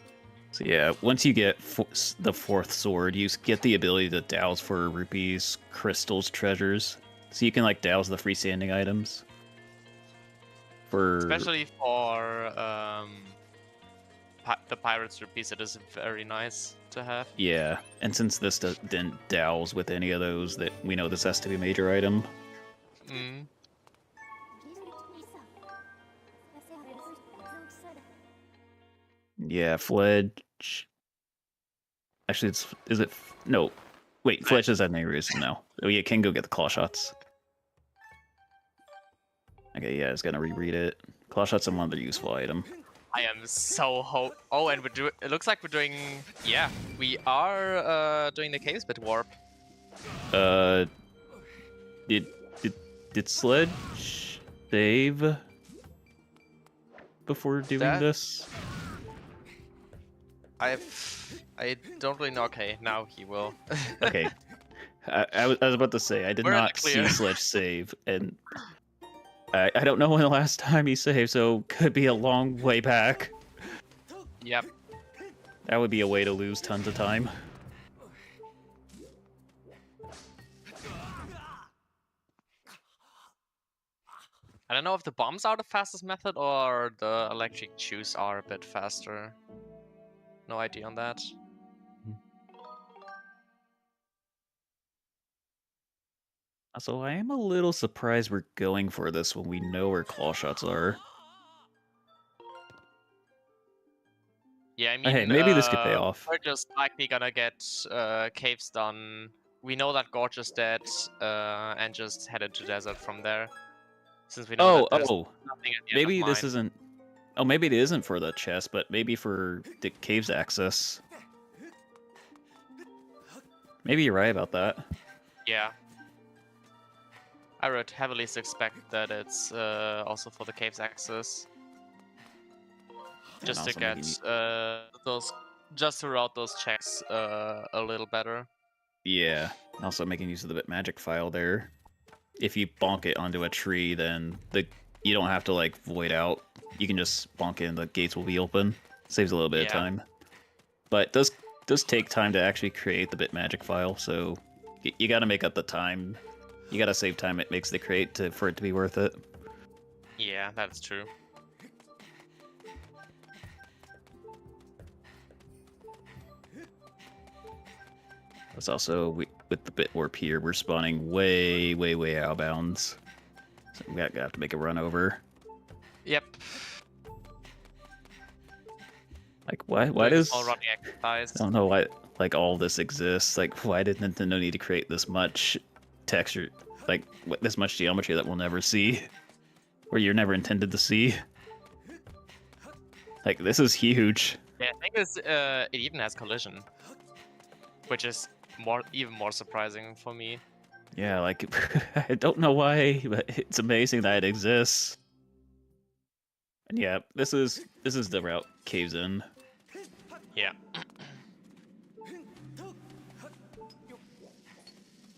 So yeah, once you get the 4th sword, you get the ability to douse for rupees, crystals, treasures. So you can like douse the freestanding items. Especially for the Pirates rupees, it is very nice to have. Yeah, and since this didn't douse with any of those, that we know this has to be a major item. Mm. Yeah, Fledge. Actually, no. Wait, Fledge does have Nehru's now. Oh yeah, can go get the claw shots. Okay, yeah, it's gonna reread it. Claw shots are one other useful item. I am so Oh, and it looks like we're doing. Yeah, we are doing the Caves Bit Warp. Did Sledge save? before doing That- this? I don't really know. Okay, now he will. Okay. I was about to say, I did We're in the not see clear. Sledge save, and I don't know when the last time he saved, so could be a long way back. Yep. That would be a way to lose tons of time. I don't know if the bombs are the fastest method or the electric shoes are a bit faster. No idea on that. So I am a little surprised we're going for this when we know where claw shots are. Yeah, I mean, Hey, maybe this could pay off. we're just likely gonna get caves done. We know that Gorge is dead, and just headed to desert from there. Since we know that there's nothing at the end Maybe of this mine. isn't... Oh, maybe it isn't for the chest, but maybe for the caves access. Maybe you're right about that. Yeah. I would heavily suspect that it's also for the caves access. Just to also get making just to route those checks a little better. Yeah, also making use of the bit magic file there. If you bonk it onto a tree, then you don't have to like void out. You can just bonk it and the gates will be open. Saves a little bit of time. But it does take time to actually create the bit magic file, so you got to make up the time. You got to save time it makes the create for it to be worth it. Yeah, that's true. It's also with the bit warp here, we're spawning way out of bounds. So we have to make a run over. Yep. Like why Doing does small running exercise. I don't know why like all this exists. Like why did Nintendo need to create this much texture, like this much geometry that we'll never see, or you're never intended to see? Like this is huge. Yeah, I think it even has collision, which is even more surprising for me. Yeah, like I don't know why, but it's amazing that it exists. And yeah, this is the route caves in. Yeah.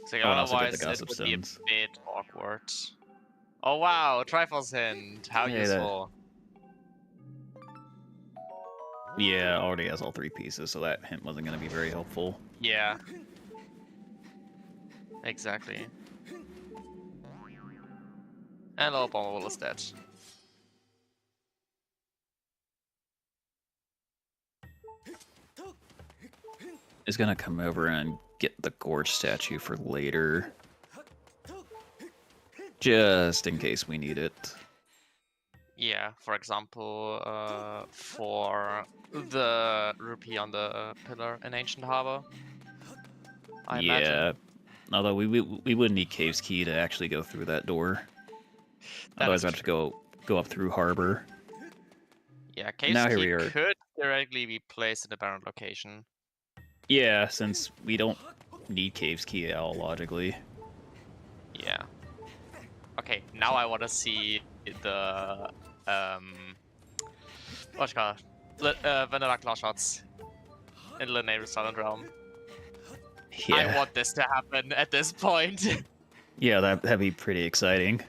So Oh, and also get the otherwise, it gossip would be a stones. bit awkward. Oh wow, Triforce hint. How Hey, useful. Yeah, already has all 3 pieces, so that hint wasn't going to be very helpful. Yeah. Exactly. And Low Bomber is dead. Is going to come over and get the Gorge statue for later. Just in case we need it. Yeah, for example, for the rupee on the pillar in Ancient Harbor. I imagine. Although we would need Cave's Key to actually go through that door. Otherwise, we have to go up through Harbor. Yeah, Cave's now Key here we are. could theoretically be placed in a barren location. Yeah, since we don't need Cave's Key at all, logically. Yeah. Okay, now I want to see the what's it called? Vanilla Claw Shots in Linear Silent Realm. Yeah. I want this to happen at this point. Yeah, that'd be pretty exciting.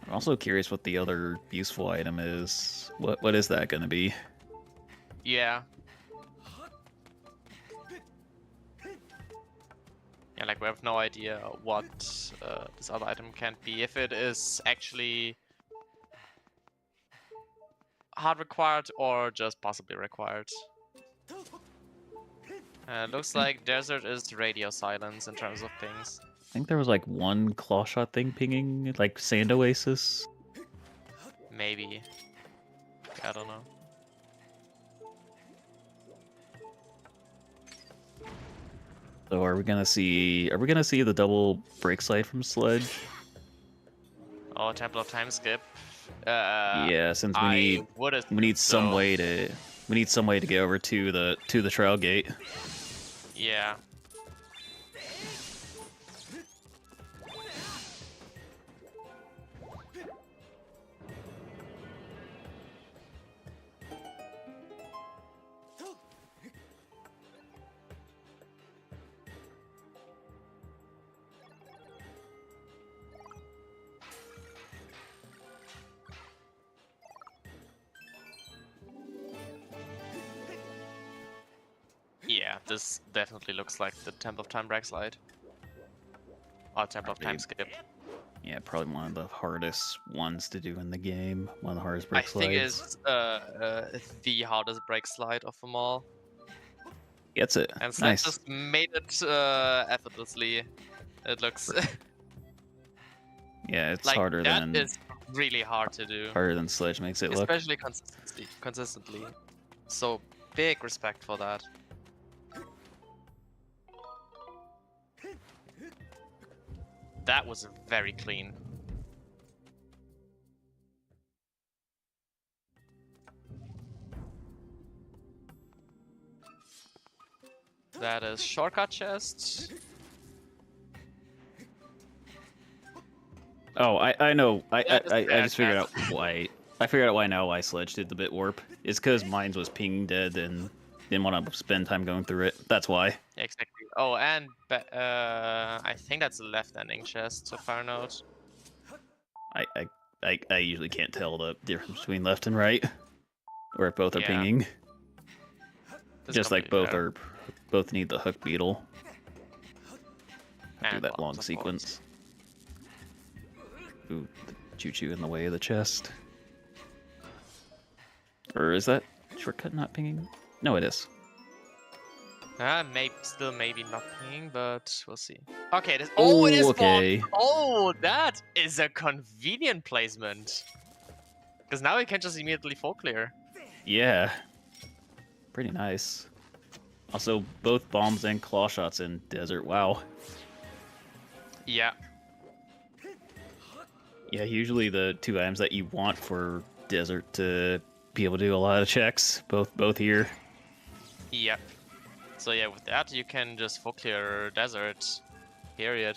I'm also curious what the other useful item is. What is that going to be? Yeah. Yeah, like we have no idea what this other item can be. If it is actually hard required or just possibly required. Looks like desert is radio silence in terms of pings. I think there was like one claw shot thing pinging, like Sand Oasis. Maybe. I don't know. So are we gonna see the double break slide from Sledge? Oh, Temple of Time skip. Yeah, since we need some way to get over to the trial gate. Yeah. this definitely looks like the Temple of Time break slide. Or Temple of Time skip. Yeah, probably one of the hardest ones to do in the game. One of the hardest I break think slides. it's the hardest break slide of them all. Gets it. And Sled Nice. just made it effortlessly. It looks Yeah, it's like harder that than is really hard to do. harder than Sledge makes it look. Especially consistently. So big respect for that. That was very clean. That is shortcut chest. Oh, I know. I fair just figured out chest. why. I figured out why now why Sledge did the bit warp. It's because mine was pinging dead and didn't want to spend time going through it. That's why. Yeah, exactly. Oh, and I think that's a left ending chest, so far note. I usually can't tell the difference between left and right, or if both are Yeah. pinging. That's Just like completely both need the hook beetle. fair. Do And that long bombs, of sequence. Ooh, the choo-choo in the way of the chest. Or is that shortcut not pinging? No, it is. Maybe not pinging, but we'll see. Okay, it is. Oh, it is okay. bombed. Oh, that is a convenient placement. Because now we can just immediately full clear. Yeah. Pretty nice. Also, both bombs and claw shots in desert. Wow. Yeah. Yeah, usually the two items that you want for desert to be able to do a lot of checks, both here. Yep. So yeah, with that you can just full clear desert. Period.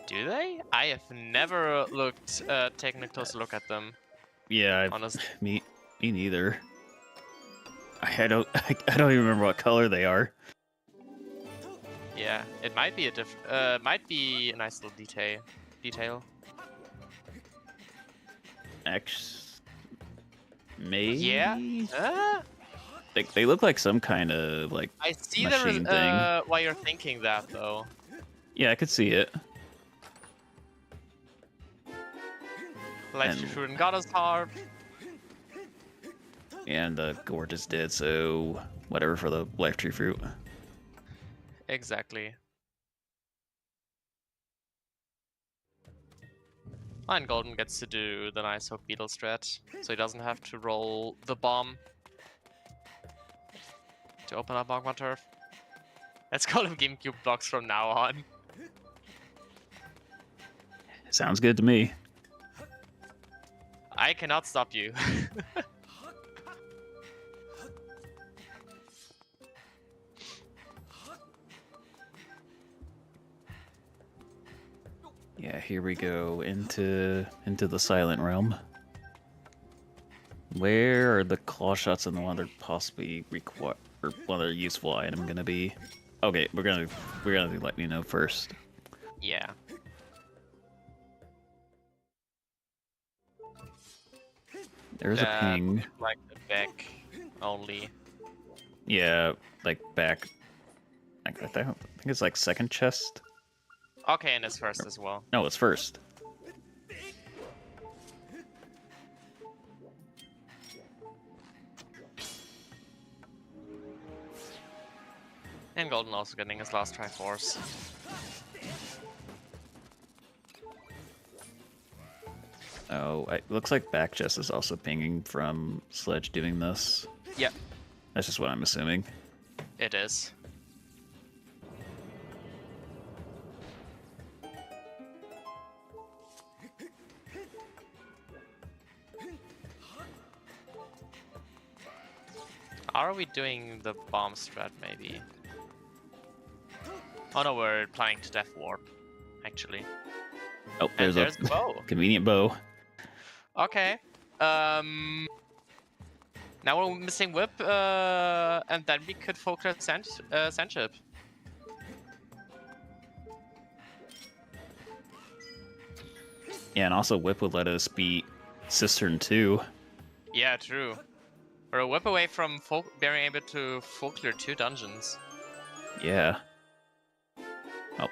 Do they? I have never taken a closer look at them. Yeah, Honestly. me neither. I don't even remember what color they are. Yeah, it might be might be a nice little detail. Actually, maybe. Yeah. They look like some kind of like I see machine thing. why you're thinking that though. Yeah, I could see it. Like And- shooting Goddess Harp. And the gourd is dead, so whatever for the life tree fruit. Exactly. And Golden gets to do the nice hook beetle strat, so he doesn't have to roll the bomb to open up Magma Turf. Let's call him GameCube blocks from now on. Sounds good to me. I cannot stop you. Yeah, here we go into the Silent Realm. Where are the claw shots and the one that possibly require or one other useful item gonna be? Okay, we're gonna let me know first. Yeah. There's a ping. Like the back only. Yeah, like back. I think it's like second chest. Okay, and it's first as well. No, it's first. And Golden also getting his last Triforce. Oh, it looks like back chest is also pinging from Sledge doing this. Yep, That's just what I'm assuming. it is. Are we doing the bomb strat maybe? Oh no, we're planning to Death Warp, actually. Oh, And there's there's a the bow. convenient bow. Okay. Now we're missing whip, and then we could focus sand chip. Yeah, and also whip would let us beat Cistern too. Yeah, true. We're a whip away from being able to full clear 2 dungeons. Yeah. Oh,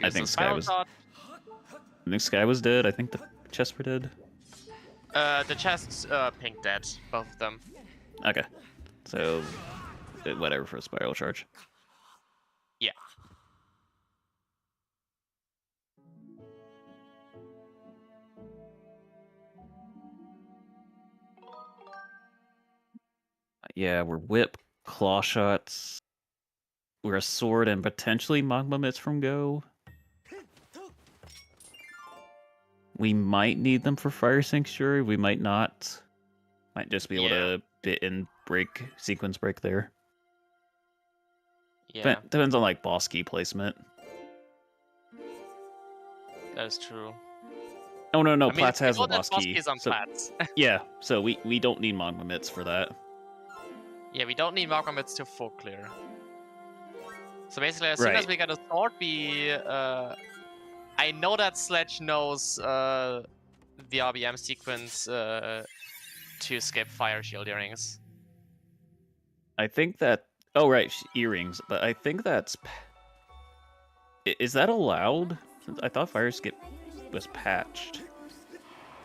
I think Sky was. Shot. I think Sky was dead. I think the chests were dead. The chests, pink dead, both of them. Okay, so whatever for a spiral charge. Yeah. Yeah, we're whip, claw shots. We're a sword and potentially magma mitts from Go. We might need them for Fire Sanctuary. We might not. Might just be able to bit and break, sequence break there. Yeah. Depends on like boss key placement. That is true. Oh no, I mean, Platts has the boss key. On Platts. Yeah, so we don't need magma mitts for that. Yeah, we don't need magma mitts to full clear. So basically, as soon as we get a sword, I know that Sledge knows the RBM sequence to skip fire shield earrings. I think that... Oh, right, earrings. But I think that's... Is that allowed? I thought fire skip was patched.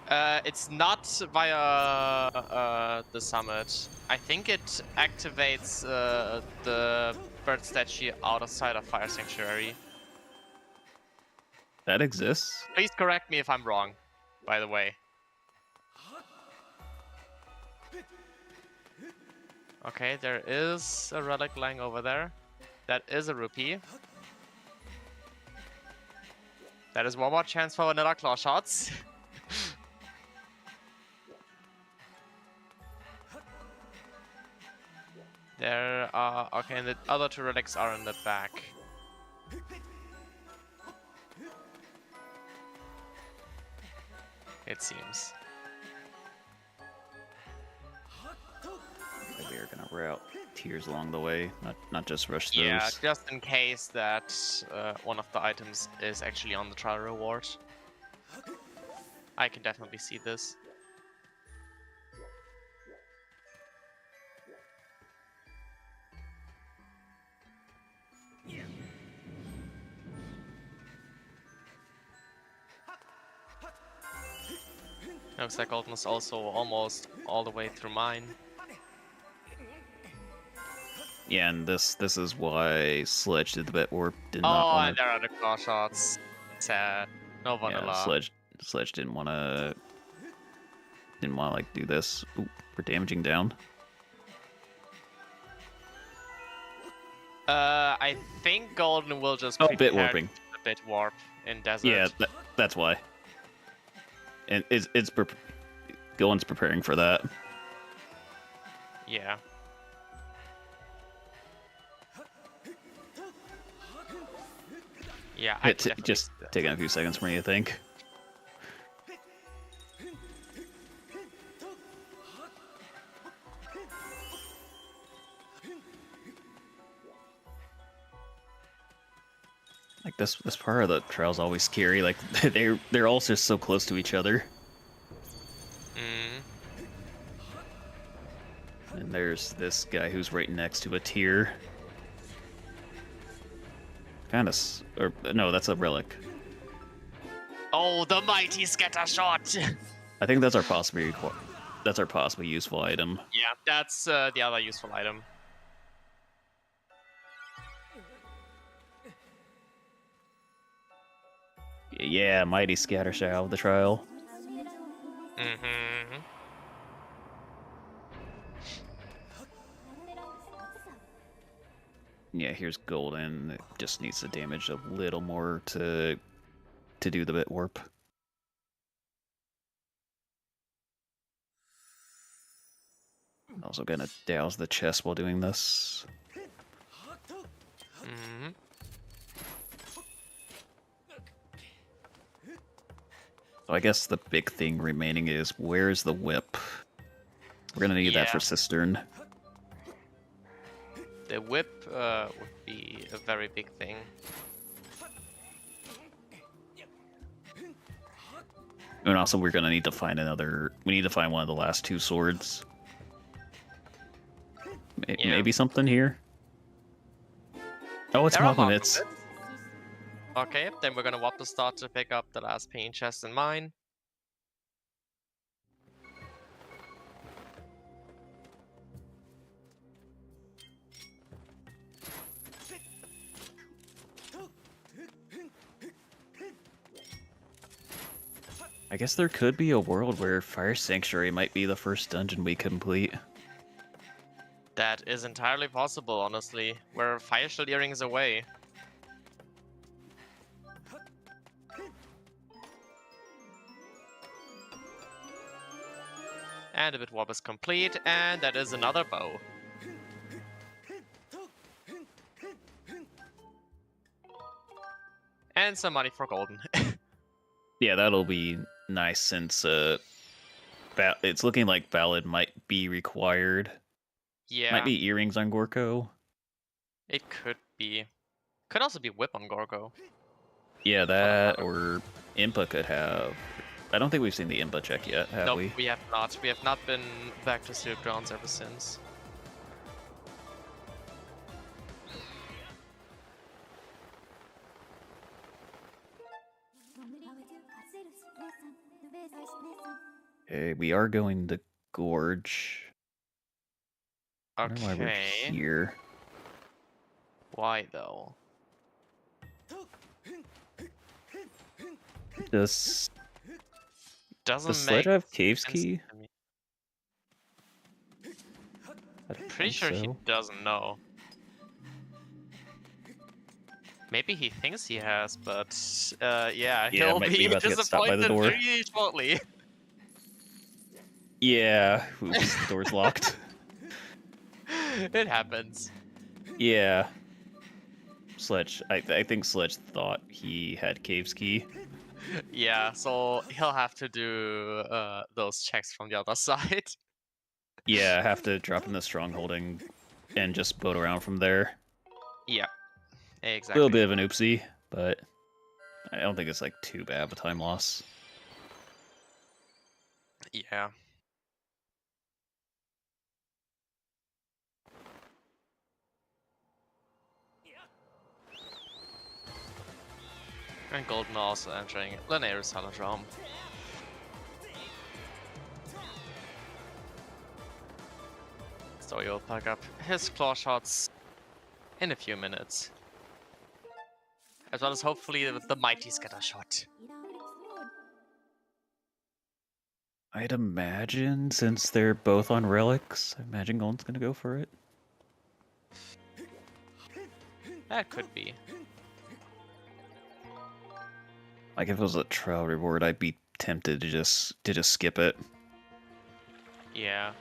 It's not via the summit. I think it activates the bird statue outside of Fire Sanctuary. That exists? Please correct me if I'm wrong, by the way. Okay, there is a relic lying over there. That is a rupee. That is one more chance for vanilla claw shots. There are... Okay, and the other 2 relics are in the back. It seems. We are gonna route tiers along the way, not just rush those. Yeah, just in case that one of the items is actually on the trial reward. I can definitely see this. Looks like Golden is also almost all the way through mine. Yeah, and this is why Sledge did the bit warp. Did not Oh, want and there are the claw shots. Sad. No vanilla. Yeah, Sledge didn't want to like do this. Ooh, we're damaging down. I think Golden will just bit warping. A bit warp in desert. Yeah, that's why. And Golan's preparing for that. Yeah. Yeah, I just taking a few seconds for me, I think. Like this part of the trial's always scary. Like they're all just so close to each other. And there's this guy who's right next to a tier. Or no, that's a relic. Oh, the mighty scatter shot! I think that's our possibly useful item. Yeah, that's the other useful item. Yeah, mighty scatter shot of the trial. Mm-hmm. Yeah, here's Golden. It just needs to damage a little more to do the bit warp. Also gonna douse the chest while doing this. So I guess the big thing remaining is where's the whip? We're gonna need that for Cistern. The whip would be a very big thing. And also we're gonna need to find another... We need to find one of the last two swords. Maybe something here? Oh, it's Magnets. Okay, then we're gonna warp the start to pick up the last paint chest in mine. I guess there could be a world where Fire Sanctuary might be the first dungeon we complete. That is entirely possible, honestly. We're Fire Shield Earrings away. And a bit warp is complete, and that is another bow. And some money for golden. Yeah, that'll be nice since it's looking like Ballad might be required. Yeah. Might be earrings on Gorko. It could be. Could also be whip on Gorko. Yeah, that or Impa could have. I don't think we've seen the Impa check yet, have we? Nope, we have not. We have not been back to Speedrun ever since. Okay, we are going to Gorge. Okay. I don't know why we're here. Why though? Does Doesn't Sledge make have Cave's sense Key? to me. I don't Pretty think sure he so. doesn't know. Maybe he thinks he has, but yeah, he'll might be be about to get stopped by the disappointed door. very shortly. Yeah, oops, the door's locked. It happens. Yeah. Sledge, I think Sledge thought he had Cave's Key. Yeah, so he'll have to do those checks from the other side. Yeah, have to drop in the stronghold and just boat around from there. Yeah, exactly. A little bit of an oopsie, but I don't think it's like too bad of a time loss. Yeah. And Golden also entering Linear's Halodrome. So you'll pick up his claw shots in a few minutes. As well as hopefully the mighty scatter shot. I'd imagine, since they're both on relics, I imagine Golden's gonna go for it. That could be. Like if it was a trial reward, I'd be tempted to just skip it. Yeah.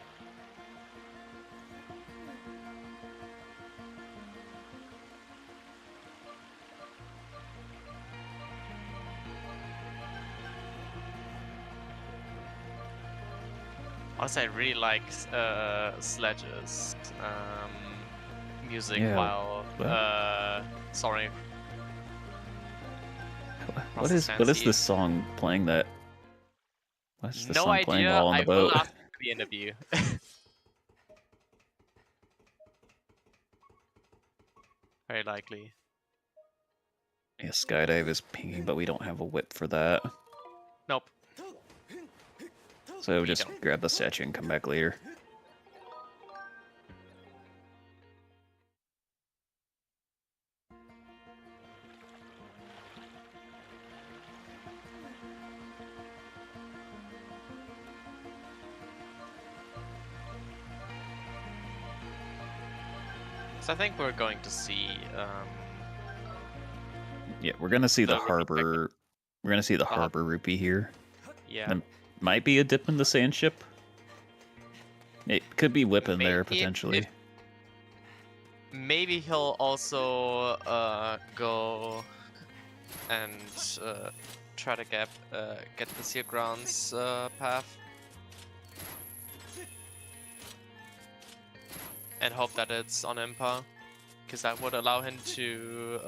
Also, I really like Sledge's music while sorry. What is this song playing that? What's the song playing while on the boat? Will ask the interview. Very likely. Yeah, Skydive is pinging, but we don't have a whip for that. Nope. So just grab the statue and come back later. So I think we're going to see. Yeah, we're gonna see the harbor. We're gonna see the harbor rupee here. Yeah. There might be a dip in the sand ship. It could be whip in there potentially. Maybe he'll also go and try to get the Sealed Grounds path. And hope that it's on Impa, because that would allow him to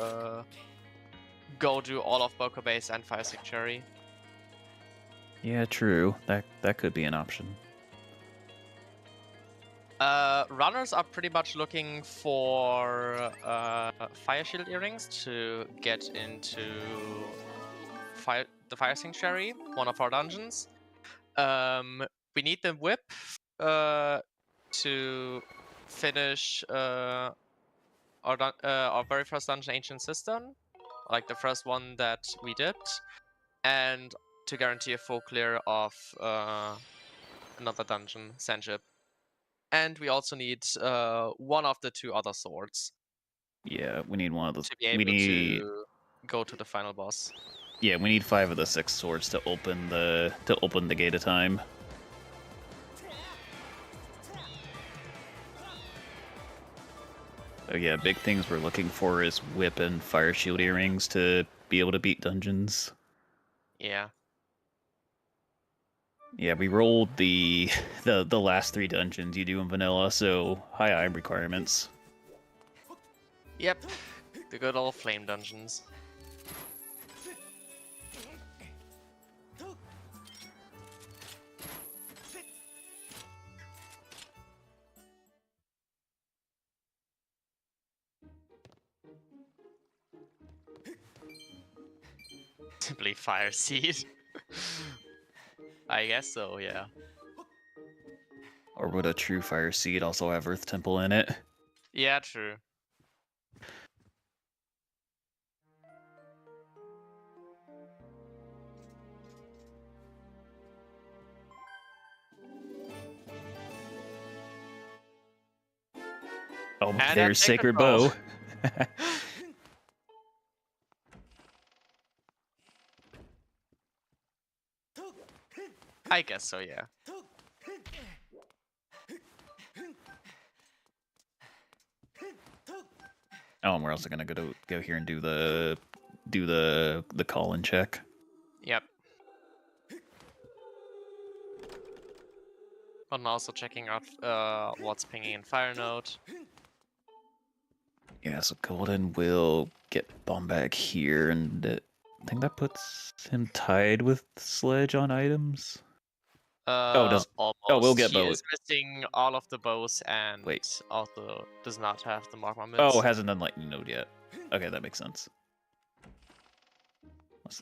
go do all of Boko Base and Fire Sanctuary. Yeah, true. That could be an option. Runners are pretty much looking for Fire Shield Earrings to get into the Fire Sanctuary, one of our dungeons. We need the Whip to finish our very first dungeon, Ancient Cistern, like the first one that we did, and to guarantee a full clear of another dungeon, Sandship. And we also need one of the 2 other swords. Yeah, we need one of those. To be able to go to the final boss. Yeah, we need 5 of the 6 swords to open the Gate of Time. Oh yeah, big things we're looking for is Whip and Fire Shield Earrings to be able to beat dungeons. Yeah. Yeah, we rolled the last 3 dungeons you do in vanilla, so high item requirements. Yep, the good old flame dungeons. Simply Fire Seed. I guess so, yeah. Or would a true Fire Seed also have Earth Temple in it? Yeah, true. Oh, and there's Sacred Bow. I guess so, yeah. Oh, and we're also gonna go here and do the call-in check. Yep. I'm also checking out what's pinging in Fire Node. Yeah, so Golden will get Bombag here, and I think that puts him tied with Sledge on items. Almost. we'll get He both. is missing all of the bows and Wait. also does not have the Magma Mitts. Oh, hasn't done Lightning Node yet. Okay, that makes sense.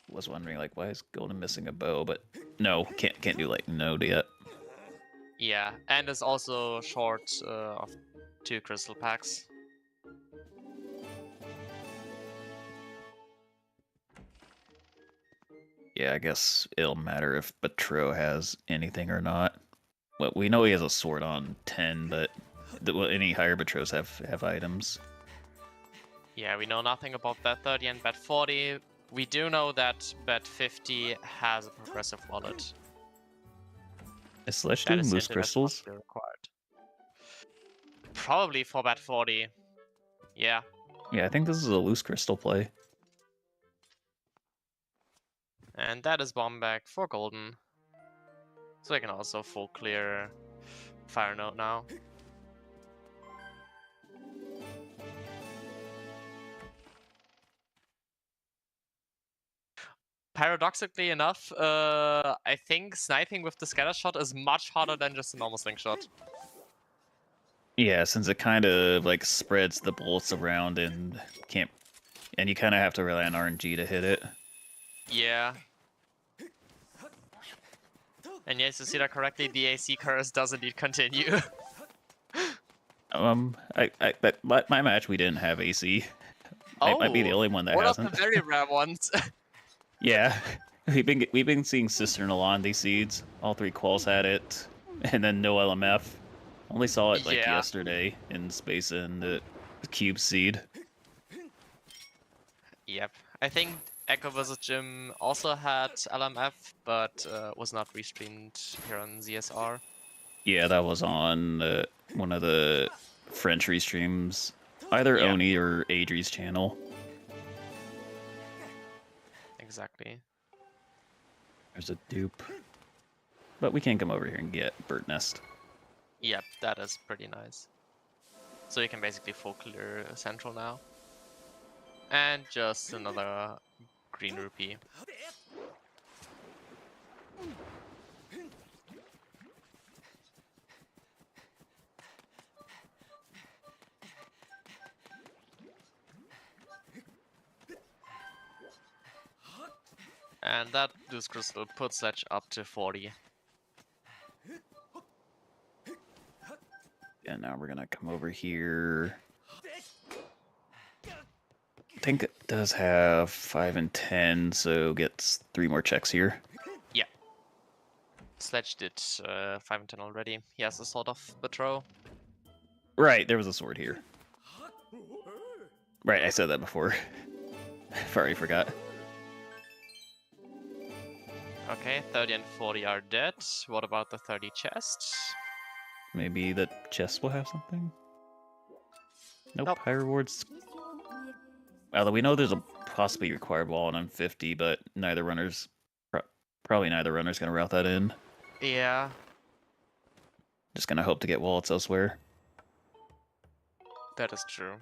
Was wondering like why is Golden missing a bow, but no, can't do Lightning Node yet. Yeah, and is also short of 2 crystal packs. Yeah, I guess it'll matter if Batro has anything or not. Well, we know he has a sword on 10, but any higher Batros have items. Yeah, we know nothing about Bet 30 and Bet 40. We do know that Bet 50 has a progressive wallet. Is Sledge doing loose crystals? Required. Probably for Bet 40. Yeah. Yeah, I think this is a loose crystal play. And that is Bombag for Golden. So I can also full clear Fire Node now. Paradoxically enough, I think sniping with the scatter shot is much harder than just a normal slingshot. Yeah, since it kind of like spreads the bullets around and you kind of have to rely on RNG to hit it. Yeah. And yes, to see that correctly, the AC curse does indeed continue. My match we didn't have AC. I might be the only one that hasn't. One of the very rare ones. Yeah, we've been seeing Cistern a lot on these seeds. All 3 quals had it, and then no LMF. Only saw it like yesterday in Space and the Cube seed. Yep, I think Echo vs Jim also had LMF, but was not restreamed here on ZSR. Yeah, that was on one of the French restreams, either Oni or Adri's channel. Exactly. There's a dupe. But we can come over here and get bird nest. Yep, that is pretty nice. So you can basically full clear central now. And just another green rupee. And that loose crystal puts Sledge up to 40. And now we're gonna come over here. I think it does have 5 and 10, so gets 3 more checks here. Yeah. Sledge did 5 and 10 already. He has a sort of betrow. Right, there was a sword here. Right, I said that before. I already forgot. Okay, 30 and 40 are dead. What about the 30 chest? Maybe the chest will have something? Nope. High rewards. Although we know there's a possibly required wall on M50, but neither runner's... Probably neither runner's gonna route that in. Yeah. Just gonna hope to get wallets elsewhere. That is true.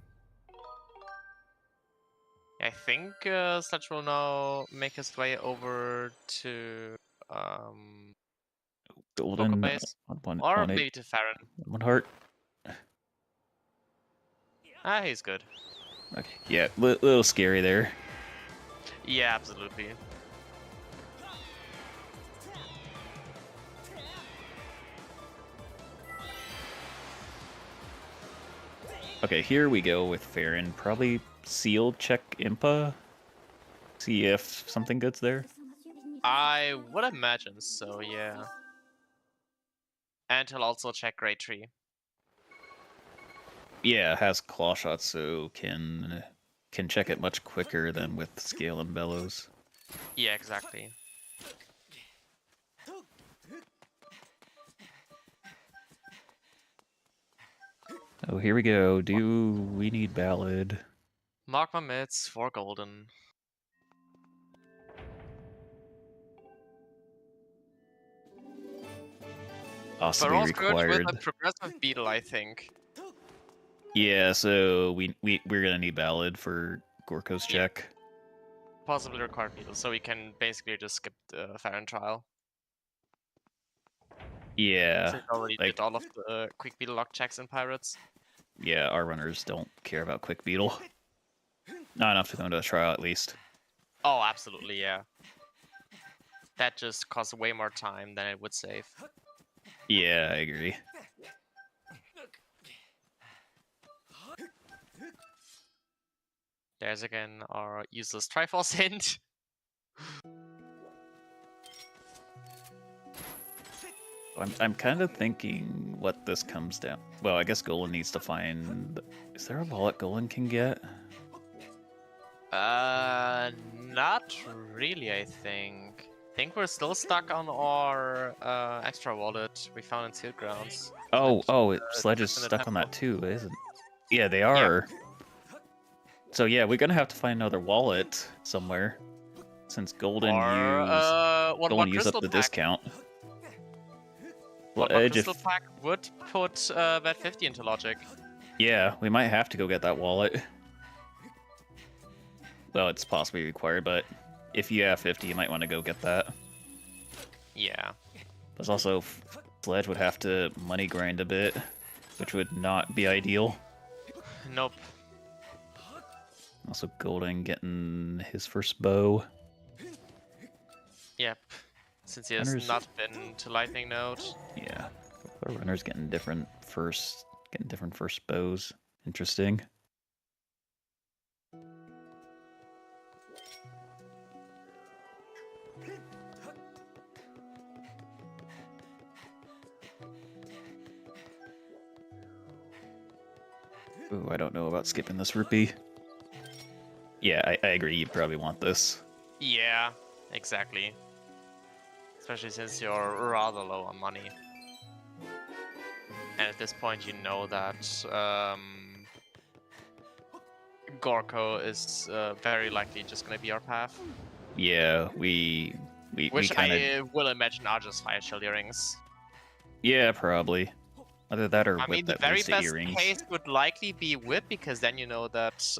I think Sledge will now make his way over to Golden base. One Or maybe to Farron. 1 heart. Ah, he's good. Okay, yeah, little scary there. Yeah, absolutely. Okay, here we go with Farron. Probably seal check Impa. See if something good's there. I would imagine so, yeah. And he'll also check Great Tree. Yeah, has claw shots, so can check it much quicker than with scale and bellows. Yeah, exactly. Oh, here we go. Do we need ballad? Mark my mids for golden. Possibly But also good required. with a progressive beetle, I think. Yeah, so we're gonna need ballad for Gorko's check. Possibly required beetle, so we can basically just skip the Farron trial. Yeah. Since we already did all of the quick beetle lock checks in Pirates. Yeah, our runners don't care about quick beetle. Not enough to go into a trial, at least. Oh, absolutely, yeah. That just costs way more time than it would save. Yeah, I agree. There's again our useless Triforce hint. I'm kind of thinking what this comes down. Well, I guess Golan needs to find. Is there a wallet Golan can get? Not really, I think. I think we're still stuck on our extra wallet we found in Sealed Grounds. Sledge is stuck on that too, isn't it? Yeah, they are. Yeah. So yeah, we're gonna have to find another wallet somewhere, since Golden used up the discount. Well, crystal pack would put that 50 into logic. Yeah, we might have to go get that wallet. Well, it's possibly required, but if you have 50, you might want to go get that. Yeah. Plus also, Sledge would have to money grind a bit, which would not be ideal. Nope. Also, Golden getting his first bow. Yep. Since he has not been to Lightning Node. Yeah. Our runners getting different first bows. Interesting. Ooh, I don't know about skipping this rupee. Yeah, I agree. You probably want this. Yeah, exactly. Especially since you're rather low on money. And at this point, you know that Gorko is very likely just going to be our path. Yeah, we We Which kind of I will imagine are just fire shield earrings. yeah, probably. Either that or I whip mean, the that very leads to best earrings. case would likely be whip, because then you know that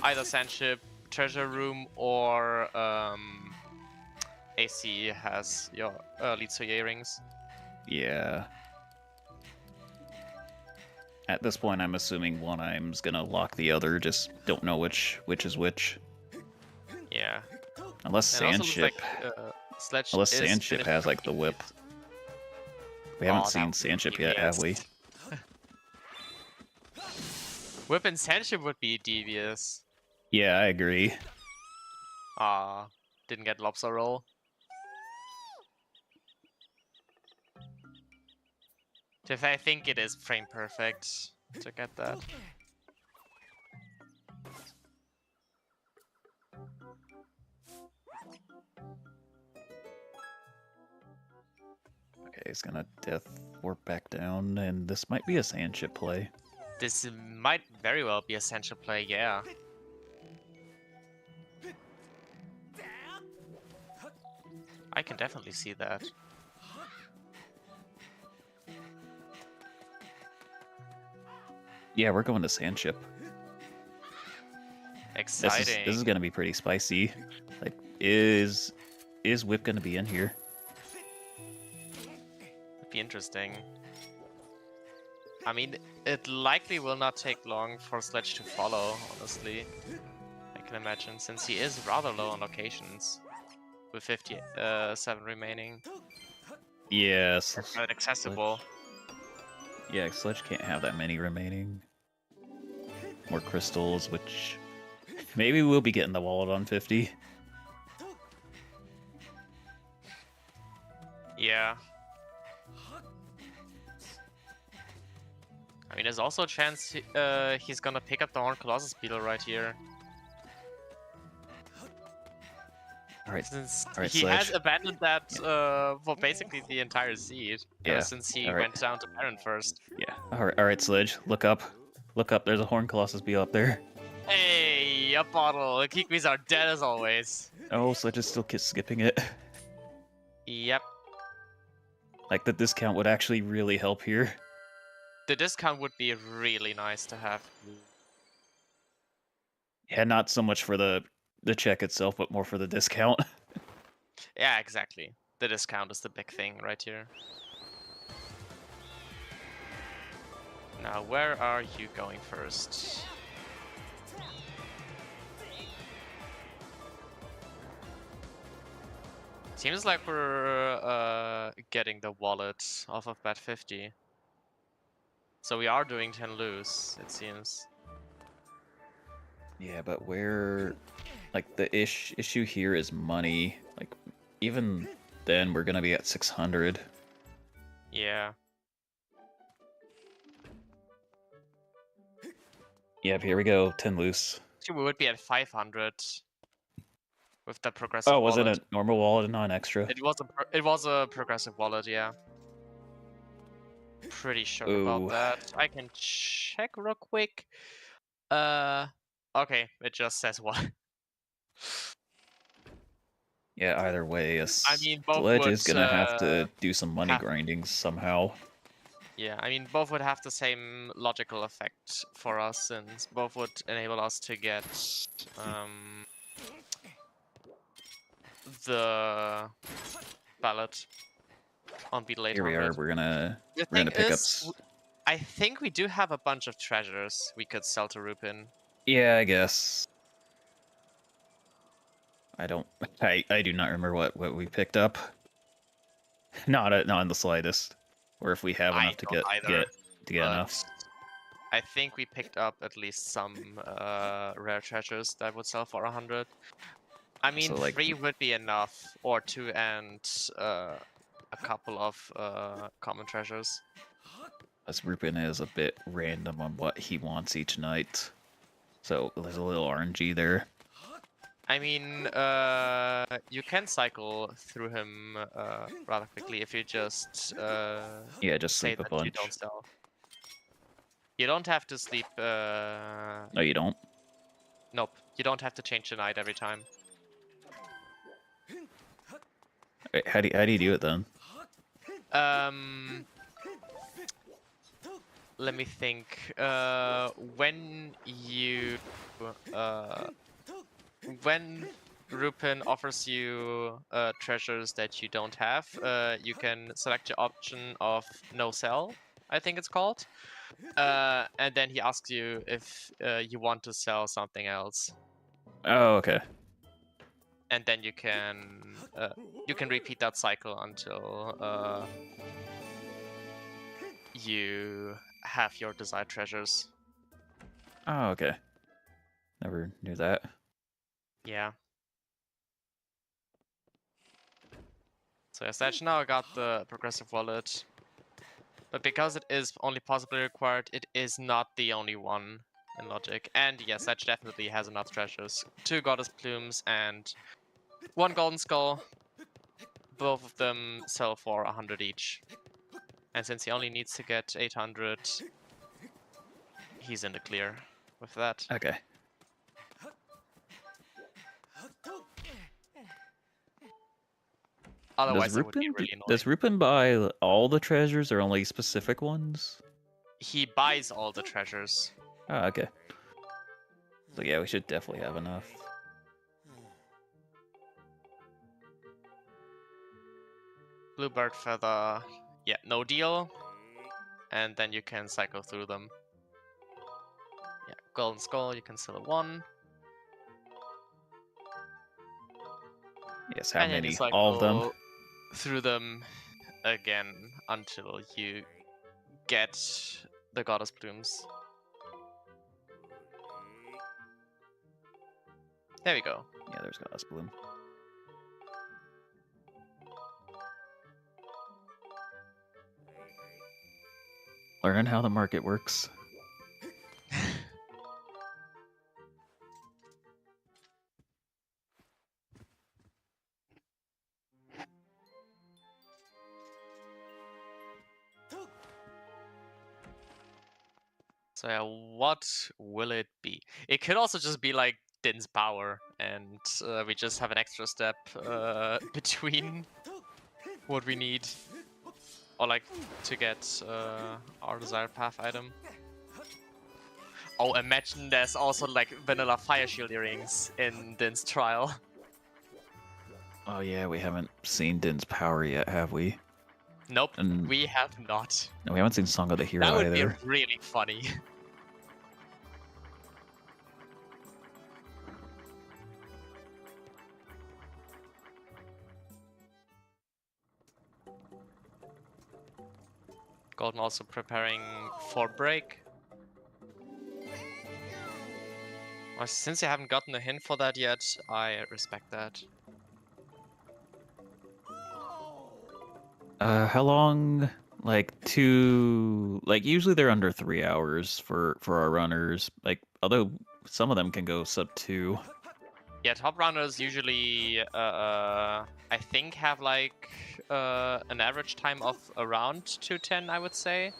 either sandship, treasure room, or AC has your leads to your earrings. Yeah. At this point, I'm assuming one Im's gonna lock the other. Just don't know which is which. Yeah. Unless And also looks like Sandship. Sledge Unless is Sandship finishing has like the whip. We haven't seen Sandship yet, have we? Whip and Sandship would be devious. Yeah, I agree. Didn't get lobster roll. I think it is frame perfect to get that. Okay, he's gonna death warp back down, and this might be a Sandship play. This might very well be a Sandship play, yeah. I can definitely see that. Yeah, we're going to Sandship. Exciting. This is gonna be pretty spicy. Like, is Whip gonna be in here? It'd be interesting. I mean, it likely will not take long for Sledge to follow, honestly. I can imagine, since he is rather low on locations. With 57 remaining. Yes. Not accessible. Yeah, Sledge can't have that many remaining. More crystals, which maybe we'll be getting the wallet on 50. Yeah. I mean, there's also a chance he's gonna pick up the Horn Colossus Beetle right here. Alright, Since Alright, he Sledge. has abandoned that for basically the entire seed. Yeah. Since he Alright. went down to Baron first. Yeah. Alright, Sledge. Look up. Look up. There's a Horn Colossus Beetle up there. Hey, a bottle. The Kikmis are dead as always. Oh, Sledge is still skipping it. Yep. Like, the discount would actually really help here. The discount would be really nice to have. Yeah, not so much for the check itself, but more for the discount. Yeah, exactly. The discount is the big thing right here. Now, where are you going first? Seems like we're getting the wallet off of bet 50. So we are doing 10 lose, it seems. Yeah, but where... Like, the issue here is money. Like, even then, we're gonna be at 600. Yeah. Yep, here we go. 10 loose. We would be at 500 with the progressive wallet. Oh, was it a normal wallet and not an extra? It was a progressive wallet, yeah. Pretty sure about that. I can check real quick. Okay, it just says what. Yeah, either way, I mean, both Sledge would, is gonna have to do some money grinding somehow. Yeah, I mean, both would have the same logical effect for us, since both would enable us to get the ballot on Beetle 800. Here we are. We're gonna pick up. I think we do have a bunch of treasures we could sell to Rupin. Yeah, I guess. I do not remember what we picked up. Not in the slightest. Or if we have enough to get enough. I think we picked up at least some rare treasures that would sell for 100. I mean, so, like, 3 would be enough, or 2 and a couple of common treasures. As Rupin is a bit random on what he wants each night, so there's a little RNG there. I mean, you can cycle through him rather quickly if you just just sleep a bunch. You don't sell. You don't have to sleep. No, you don't. Nope, you don't have to change the night every time. Wait, how do you do it then? Let me think. When Rupin offers you treasures that you don't have, you can select the option of no sell, I think it's called. And then he asks you if you want to sell something else. Oh, okay. And then you can repeat that cycle until you have your desired treasures. Oh, okay. Never knew that. Yeah. So as such, now I got the progressive wallet. But because it is only possibly required, it is not the only one in logic. And yes, Sedge definitely has enough treasures. 2 goddess plumes and 1 golden skull. Both of them sell for 100 each. And since he only needs to get 800, he's in the clear with that. Okay. Otherwise, it would be really annoying. Does Rupin buy all the treasures or only specific ones? He buys all the treasures. Oh, okay. So yeah, we should definitely have enough. Bluebird feather, yeah, no deal. And then you can cycle through them. Yeah, golden skull, you can sell 1. Yes, how and many? Then you all of them? through them again until you get the goddess plumes. There we go. Yeah, there's goddess bloom. Learning how the market works. So yeah, what will it be? It could also just be like Din's power, and we just have an extra step between what we need, or like to get our desired path item. Oh, imagine there's also like vanilla fire shield earrings in Din's trial. Oh yeah, we haven't seen Din's power yet, have we? Nope, we have not. No, we haven't seen Song of the Hero either. That would either. be really funny. Golden also preparing for break. Well, since you haven't gotten a hint for that yet, I respect that. How long? Like usually they're under 3 hours for our runners. Like, although some of them can go sub 2. Yeah, top runners usually, I think, have like an average time of around 2:10, I would say.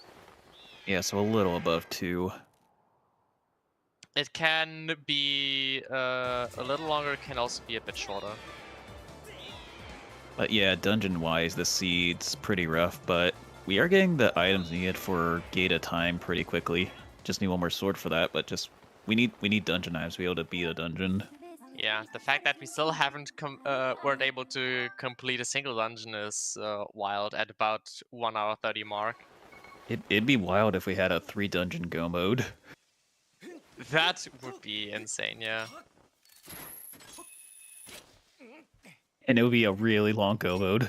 Yeah, so a little above 2. It can be a little longer, can also be a bit shorter. But yeah, dungeon-wise, the seed's pretty rough, but we are getting the items needed for Gate of Time pretty quickly. Just need one more sword for that, but just we need dungeon items to be able to beat a dungeon. Yeah, the fact that we still haven't weren't able to complete a single dungeon is wild at about 1 hour 30 mark. It'd be wild if we had a 3 dungeon go mode. That would be insane, yeah. And it would be a really long go mode.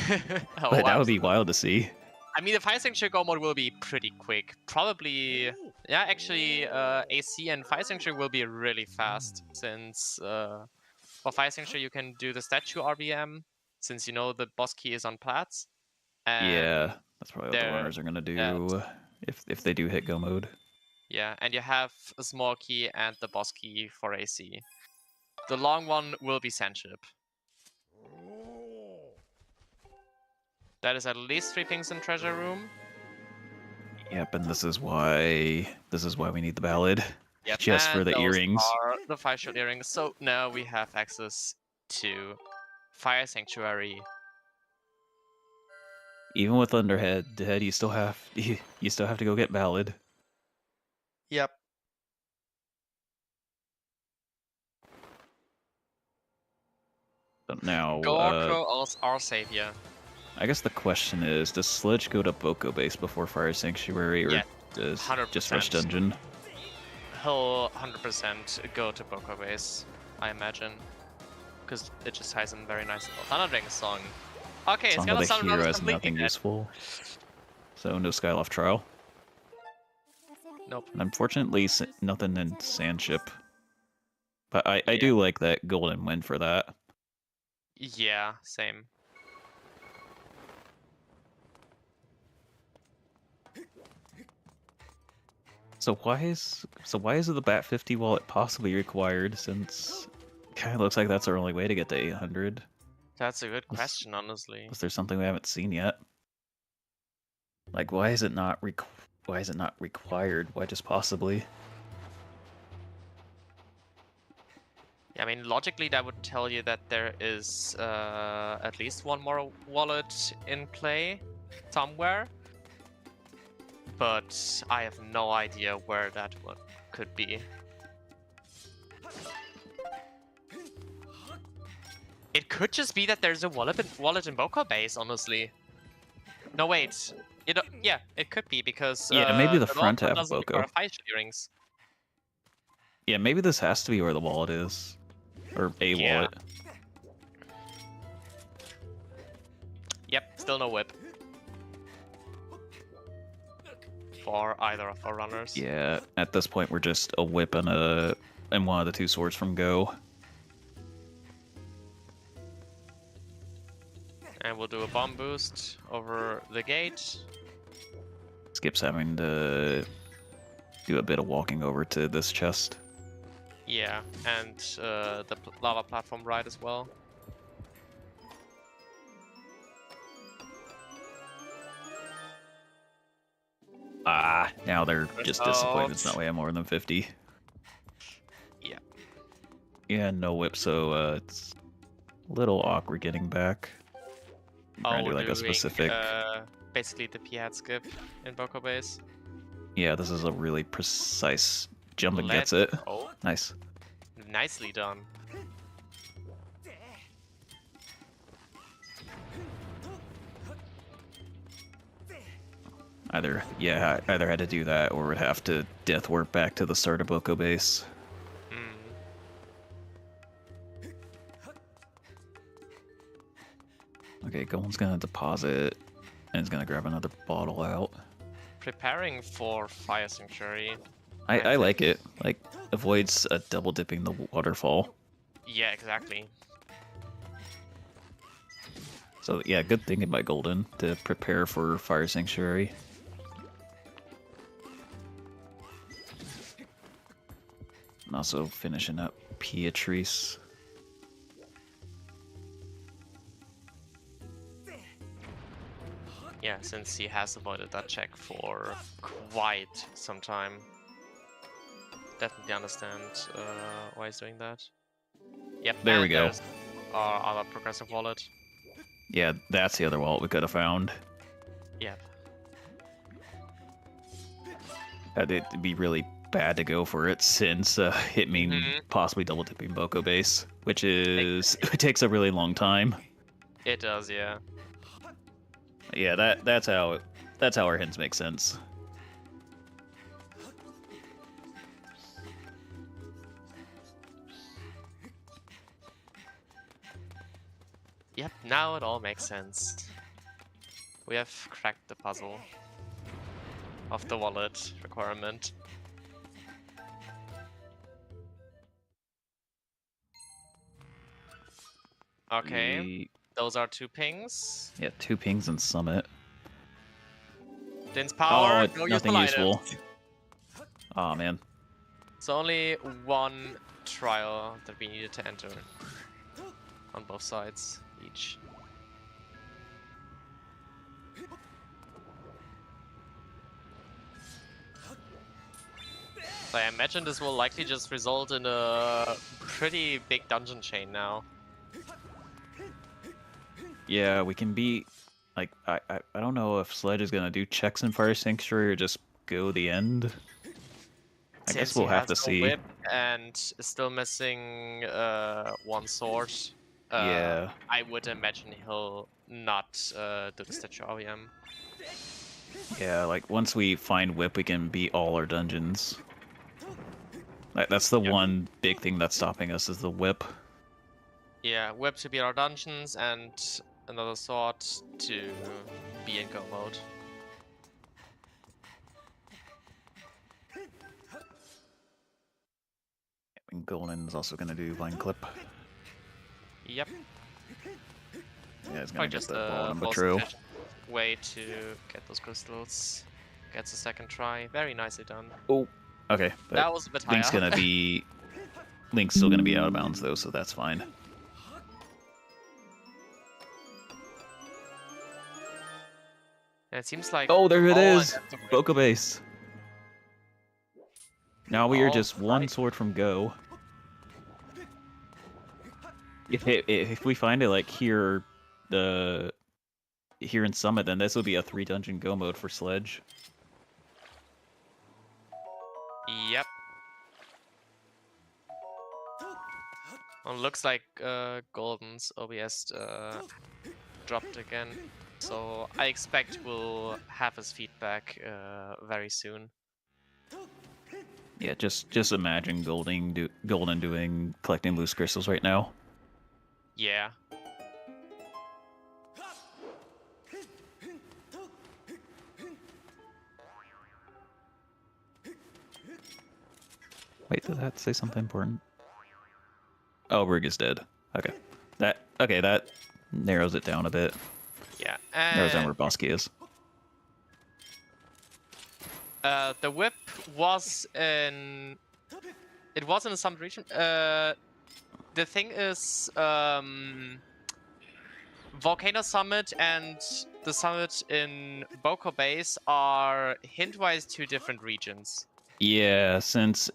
But that would be wild to see. I mean, the Fire Sanctuary go mode will be pretty quick. Probably, yeah, actually, AC and Fire Sanctuary will be really fast, since for Fire Sanctuary you can do the statue RBM, since you know the boss key is on plats. Yeah, that's probably what the runners are gonna do if they do hit go mode. Yeah, and you have a small key and the boss key for AC. The long one will be Sandship. That is at least 3 things in Treasure Room. Yep, and this is why we need the ballad. Yep, just for the earrings. Are the 5 shield earrings. So now we have access to Fire Sanctuary Even with Underhead, you still have you still have to go get Ballad. Yep. So now, Gorko our savior. I guess the question is, does Sledge go to Boko Base before Fire Sanctuary, or Yeah, does 100%. just Rush Dungeon? He'll 100% go to Boko Base, I imagine. Because it just ties him very nicely. Thunder Dragon song. Okay, it's Song gonna of the sound Hero another has completely nothing dead. useful. So no Skyloft Trial. Nope. And unfortunately, nothing in Sandship. But I Yeah. do like that Golden win for that. Yeah, same. So why is it the Bat 50 wallet possibly required, since it kind of looks like that's our only way to get to 800? That's a good question, honestly. Was there something we haven't seen yet? Like, why is it not required? Why just possibly? Yeah, I mean, logically that would tell you that there is at least one more wallet in play somewhere. But I have no idea where that one could be. It could just be that there's a wallet in Boko Base, honestly. No, wait. Yeah, it could be, because Yeah, maybe the the front North one half doesn't Boko. require 5 rings. Yeah, maybe this has to be where the wallet is. Or a Yeah. wallet. Yep, still no whip. For either of our runners. Yeah, at this point we're just a whip and one of the two swords from Go. And we'll do a bomb boost over the gate. Skip's having to do a bit of walking over to this chest. Yeah, and the lava platform ride as well. Ah, now they're just disappointments. Now we have more than 50. Yeah. Yeah, no whip, so it's a little awkward getting back. Oh, Do like a specific. Basically the P-hat skip in Boko Base. Yeah, this is a really precise jump and Let's gets it. go. Nice. Nicely done. Either had to do that, or would have to death warp back to the start of Boko Base. Okay, Golden's gonna deposit, and he's gonna grab another bottle out. Preparing for Fire Sanctuary. I like it. Like, avoids double dipping the waterfall. Yeah, exactly. So yeah, good thinking by Golden to prepare for Fire Sanctuary. And also finishing up Beatrice. Yeah, since he has avoided that check for quite some time. Definitely understand why he's doing that. Yep, There we go. Our other progressive wallet. Yeah, that's the other wallet we could have found. Yep. It'd be really bad to go for it, since it means possibly double dipping Boko Base, which is it takes a really long time. It does, yeah. Yeah, that's how our hints make sense. Yep, now it all makes sense. We have cracked the puzzle of the wallet requirement. Okay, those are 2 pings. Yeah, 2 pings and Summit. Din's power, no nothing useful. Oh man. It's only 1 trial that we needed to enter on both sides each. So I imagine this will likely just result in a pretty big dungeon chain now. Yeah, we can beat Like, I don't know if Sledge is gonna do checks in Fire Sanctuary or just go the end. I guess Since he we'll have has to no see. whip and is still missing one sword, Yeah. I would imagine he'll not do the Statue RVM. Yeah, like, once we find whip, we can beat all our dungeons. Like, that's the one big thing that's stopping us, is the whip. Yeah, whip to beat our dungeons and another sword to be in go mode. And Golden is also gonna do Vine Clip. Yep. Yeah, he's Probably gonna get just the ball the number most true. efficient way to get those crystals. Gets a second try. Very nicely done. Oh, okay. But That was a bit Link's higher. gonna be... Link's still gonna be out of bounds, though, so that's fine. And it seems like Oh, there it all is! Boko Base! Now we are just one sword from go. If we find it, like, here in Summit, then this will be a 3-dungeon go mode for Sledge. Yep. Well, looks like Golden's OBS dropped again, so I expect we'll have his feedback very soon. Yeah, just imagine Golden doing collecting loose crystals right now. Yeah. Wait, did that say something important? Oh, Rig is dead. Okay. That narrows it down a bit. Yeah. Narrows down where And Bosky is. the whip was in... It was in some region. The thing is, Volcano Summit and the summit in Boko Base are hint-wise 2 different regions. Yeah, since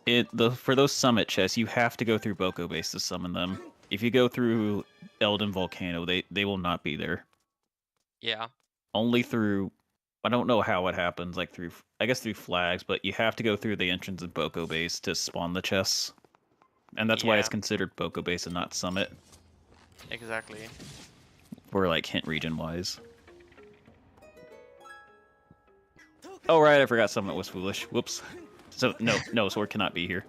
for those summit chests, you have to go through Boko Base to summon them. If you go through Elden Volcano, they will not be there. Yeah. Only through, I don't know how it happens, like through, I guess through flags, but you have to go through the entrance of Boko Base to spawn the chests. And that's why it's considered Boko Base and not Summit. Exactly. For like hint region wise. Oh right, I forgot Summit was foolish. Whoops. So no, sword cannot be here.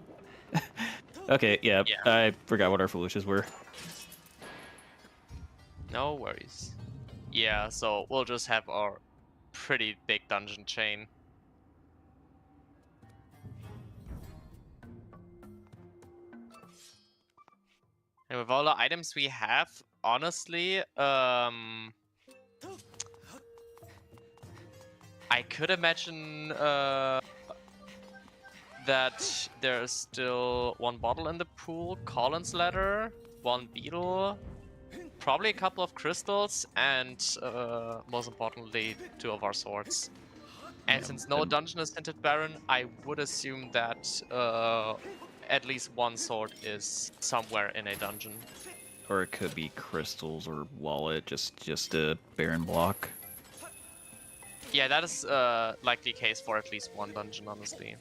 Okay, yeah, I forgot what our foolishes were. No worries. Yeah, so we'll just have our pretty big dungeon chain. And with all the items we have, honestly, I could imagine that there's still 1 bottle in the pool, Colin's ladder, 1 beetle, probably a couple of crystals, and most importantly, 2 of our swords. And since no dungeon is hinted Baron, I would assume that at least 1 sword is somewhere in a dungeon. Or it could be crystals or wallet, just a Baron block. Yeah, that is likely case for at least 1 dungeon, honestly.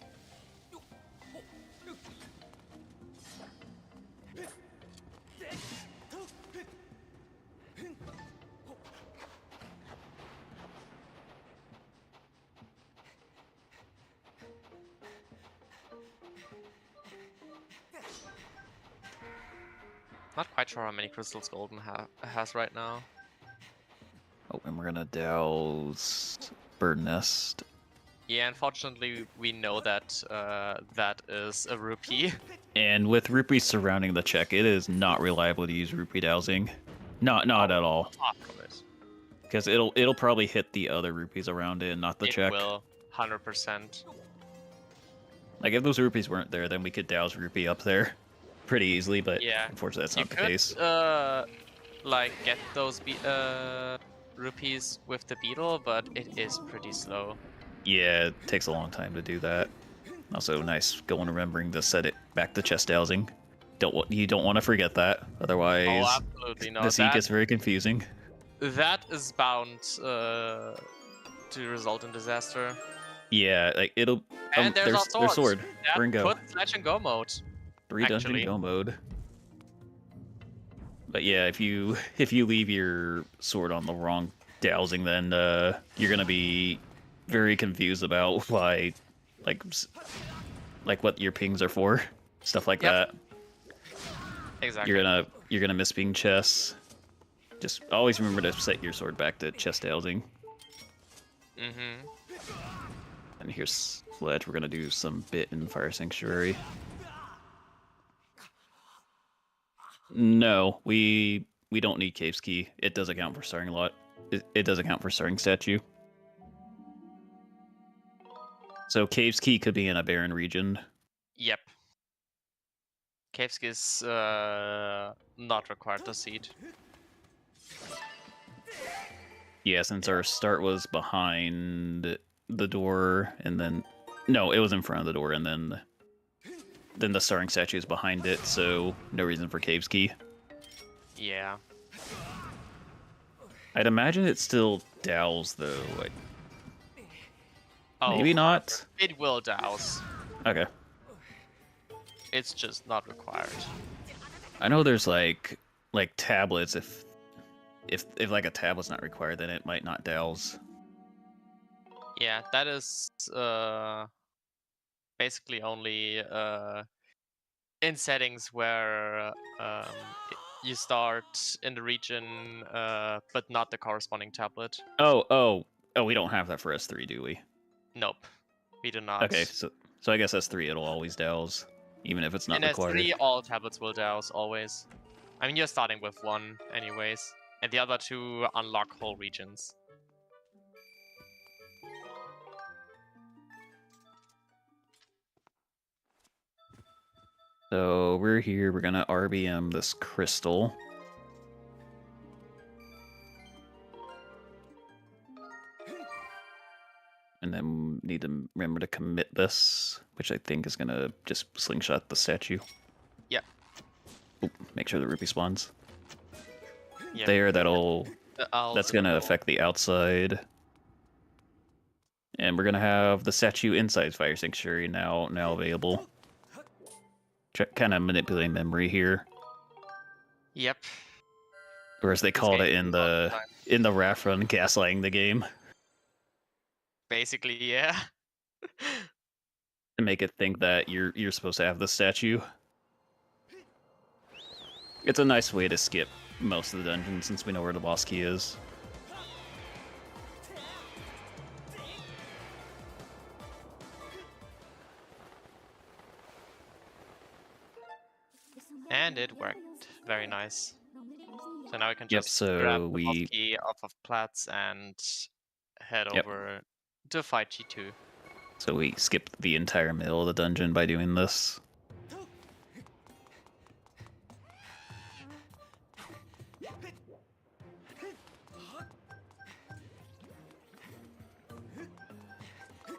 Not quite sure how many crystals Golden has right now. Oh, and we're gonna douse Bird Nest. Yeah, unfortunately, we know that that is a rupee. And with rupees surrounding the check, it is not reliable to use rupee dowsing. Not at all. Because it'll probably hit the other rupees around it, and not the check. It will, 100%. Like if those rupees weren't there, then we could douse rupee up there pretty easily. But yeah, unfortunately, that's not the case. Like get those rupees with the beetle, but it is pretty slow. Yeah, it takes a long time to do that. Also, nice going remembering to set it back to chest dowsing. You don't want to forget that, otherwise absolutely not. the seed gets very confusing. that is bound to result in disaster. Yeah, like it'll. And there's our their swords. sword. That We're in go. put sledge and go mode. 3 dungeon go mode. But yeah, if you leave your sword on the wrong dowsing, then you're gonna be very confused about why, like what your pings are for, stuff like that. Exactly. You're gonna miss ping chests. Just always remember to set your sword back to chest dowsing. Mm-hmm. And here's Sledge. We're gonna do some bit in Fire Sanctuary. No, we don't need Cave's Key. It does account for starting a lot. It does account for starting statue. So Cave's Key could be in a barren region. Yep. Cave's Key is not required to seed. Yeah, since our start was behind the door, and then no, it was in front of the door, and then the starting statue is behind it, so no reason for Cave's Key. Yeah. I'd imagine it still dows though. Like, oh, maybe not. It will douse. Okay. It's just not required. I know there's like tablets. If like a tablet's not required, then it might not douse. Yeah, that is basically only in settings where you start in the region, but not the corresponding tablet. Oh, we don't have that for S3, do we? Nope, we do not. Okay, so I guess S3 it'll always douse, even if it's not required. In S3, all tablets will douse always. I mean, you're starting with one anyways, and the other two unlock whole regions. So we're here, we're gonna RBM this crystal. And then need to remember to commit this, which I think is gonna just slingshot the statue. Yep. Oop, make sure the rupee spawns. Yep. There, that's gonna affect the outside. And we're gonna have the statue inside Fire Sanctuary now available. Kind of manipulating memory here. Yep. Or as they called it in the RAF run, gaslighting the game. Basically, yeah. To make it think that you're supposed to have the statue. It's a nice way to skip most of the dungeons since we know where the boss key is. And it worked. Very nice. So now we can just grab the boss key off of Platts and head over to fight G2. So we skipped the entire middle of the dungeon by doing this.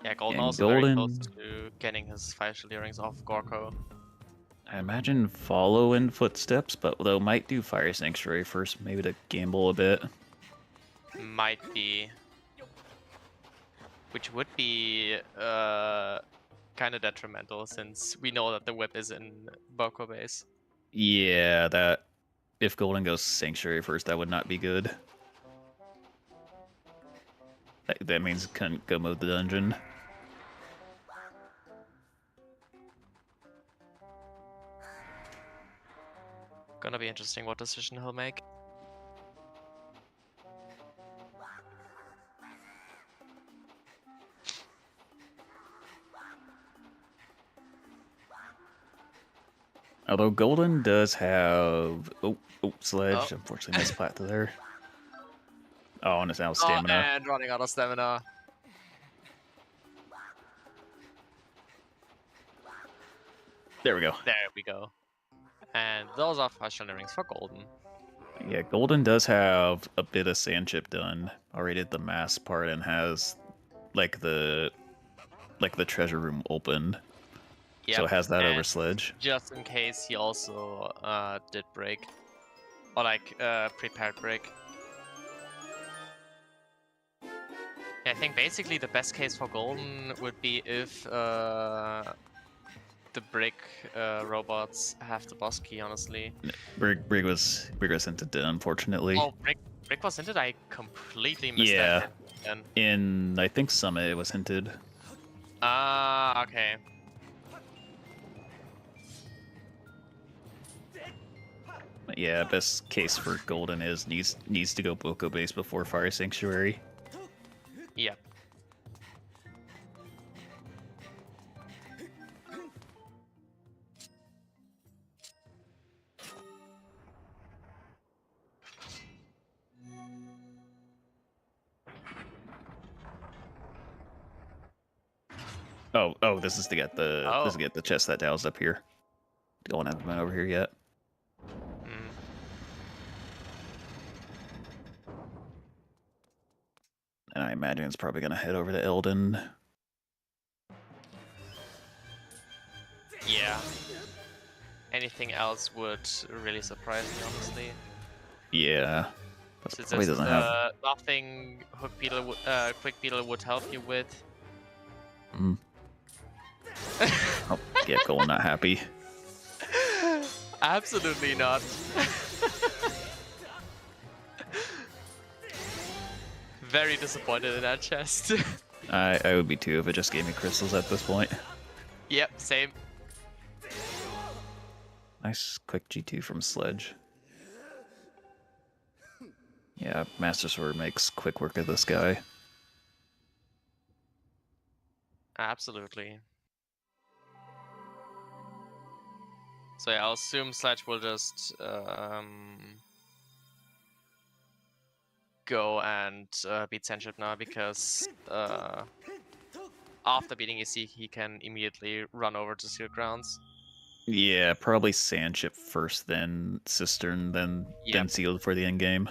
Yeah, Golden also very close to getting his facial earrings off Gorko. I imagine follow in footsteps, but though might do Fire Sanctuary first, maybe to gamble a bit. Might be. Which would be kind of detrimental since we know that the whip is in Boko base. Yeah, that if Golden goes Sanctuary first, that would not be good. That means couldn't go mode the dungeon. Gonna be interesting what decision he'll make. Although Golden does have Sledge, unfortunately missed plat to there. Oh, and it's now stamina. Oh, and running out of stamina. There we go. There we go. And those are facial earrings for Golden. Yeah, Golden does have a bit of sand chip done. Already did the mass part and has like the treasure room opened. Yep. So it has that over Sledge. Just in case, he also did break. Or like prepared break. Yeah, I think basically the best case for Golden would be if the brick robots have the boss key, honestly. Brig was hinted to, unfortunately. Oh, brick was hinted? I completely missed Yeah. that. Then. In, I think, Summit it was hinted. Ah, okay. Yeah, best case for Golden is needs to go Boko base before Fire Sanctuary. Yep. Oh, this is to get the this is to get the chest that Dow's up here. Golden hasn't been over here yet. Mm. And I imagine it's probably gonna head over to Elden. Yeah. Anything else would really surprise me, honestly. Yeah. But Since probably there's doesn't have nothing Quick Beetle would help you with. Oh, yeah, Golden not happy. Absolutely not. Very disappointed in that chest. I would be too if it just gave me crystals at this point. Yep, same. Nice quick G2 from Sledge. Yeah, Master Sword makes quick work of this guy. Absolutely. So yeah, I'll assume Sledge will just go and beat Sandship now, because after beating EC he can immediately run over to Sealed Grounds. Yeah, probably Sandship first, then Cistern, then Sealed for the end game.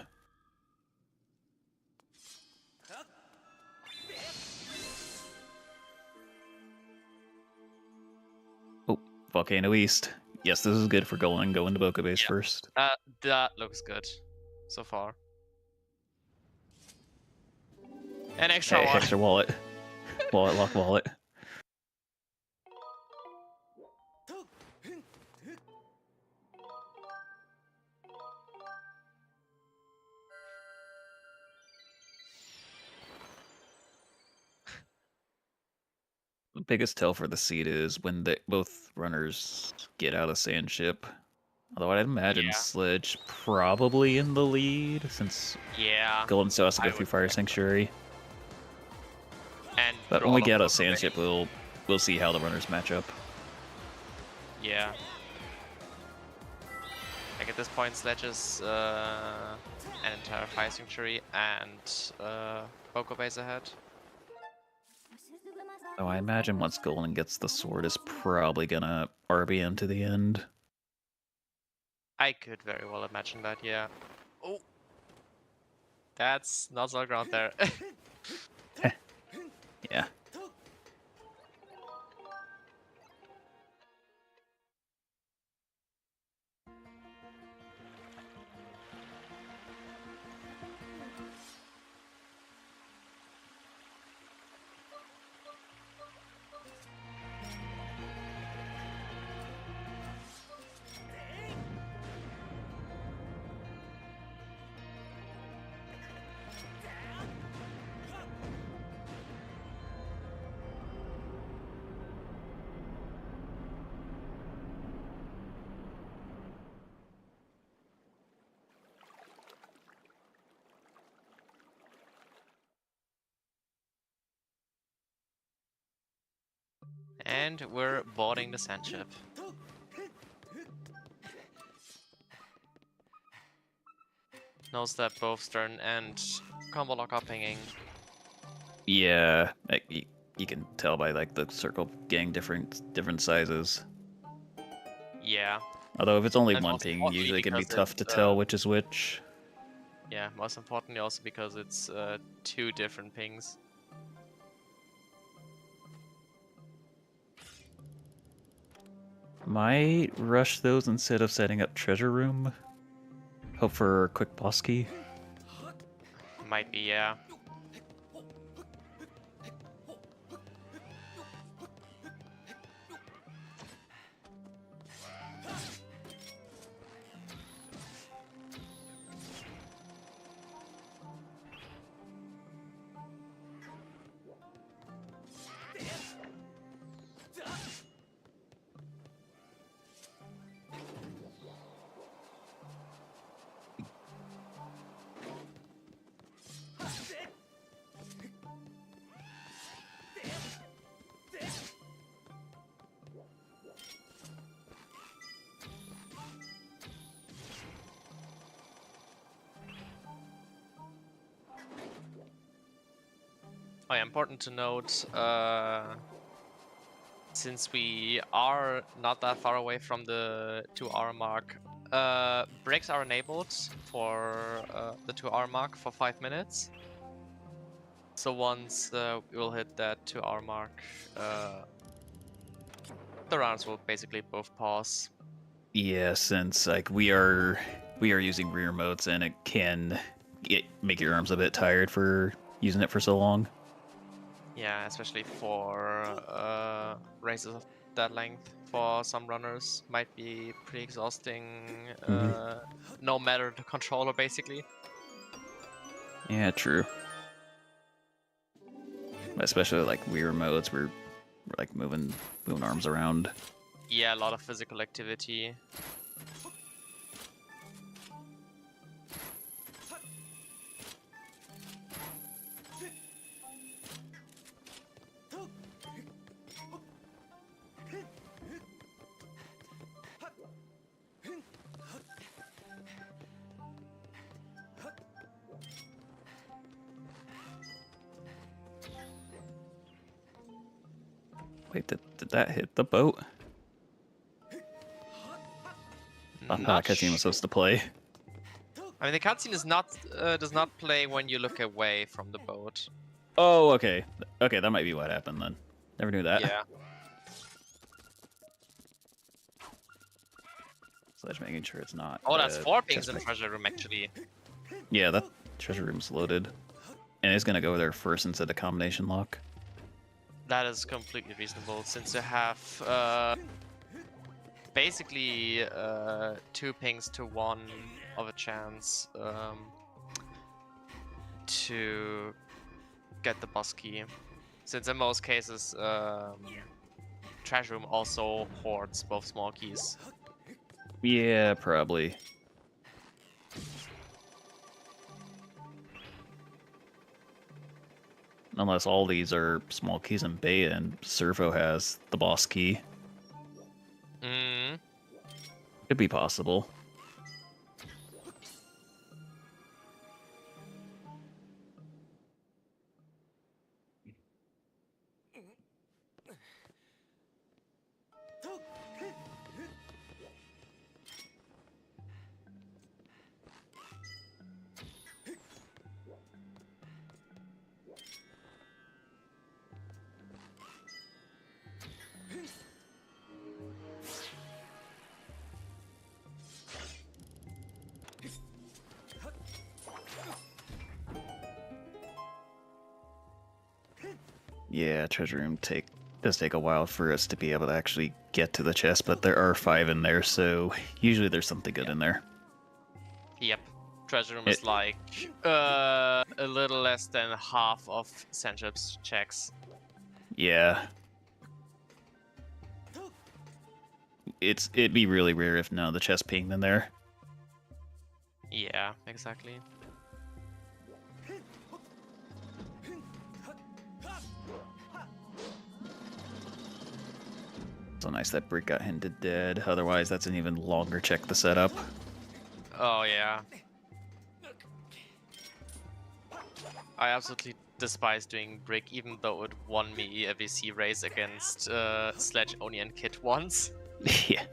Oh, Volcano East. Yes, this is good for Golden. Go into Boca base first. That looks good so far. An extra one. Extra wallet. Lock wallet. The biggest tell for the seed is when both runners get out of Sandship. Although I'd imagine Sledge probably in the lead, since Golden still has to go through Fire Sanctuary. But when we get out of Sandship, we'll see how the runners match up. Yeah. Like at this point, Sledge is an entire Fire Sanctuary and Boko base ahead. Oh, I imagine once Golden gets the sword, is probably gonna RBM to the end. I could very well imagine that, yeah. Oh! That's not so ground there. Yeah. And we're boarding the Sandship. Knows that both Stern and Combo Lock are pinging. Yeah, you can tell by like the circle getting different sizes. Yeah. Although if it's only one ping, usually it can be tough to tell which is which. Yeah, most importantly also because it's 2 different pings. Might rush those instead of setting up treasure room. Hope for a quick boss key. Might be, yeah. Oh, yeah, important to note, since we are not that far away from the 2-hour mark, breaks are enabled for the 2-hour mark for 5 minutes. So once we'll hit that 2-hour mark, the rounds will basically both pause. Yeah, since like we are using rear modes and it can make your arms a bit tired for using it for so long. Yeah, especially for races of that length. For some runners, might be pretty exhausting. No matter the controller, basically. Yeah, true. Especially like rear modes, we're like moving arms around. Yeah, a lot of physical activity. Wait, did that hit the boat? I thought that cutscene was supposed to play. I mean, the cutscene is not does not play when you look away from the boat. Oh, okay. Okay, that might be what happened then. Never knew that. Yeah. So just making sure it's not. Oh, that's 4 pings in treasure room, actually. Yeah, that treasure room's loaded. And it's gonna go there first instead of combination lock. That is completely reasonable, since you have basically 2 pings to 1 of a chance to get the boss key. Since in most cases, treasure room also hoards both small keys. Yeah, probably. Unless all these are small keys in beta and Servo has the boss key. Could be possible. Yeah, treasure room does take a while for us to be able to actually get to the chest, but there are 5 in there, so usually there's something good in there. Yep. Treasure room is like a little less than half of Sanjib's checks. Yeah. It'd be really rare if none of the chest pinged in there. Yeah, exactly. So nice that Brick got hinted dead. Otherwise, that's an even longer check to set up. Oh, yeah. I absolutely despise doing Brick, even though it won me a VC race against Sledge, Oni, and Kit once. Yeah.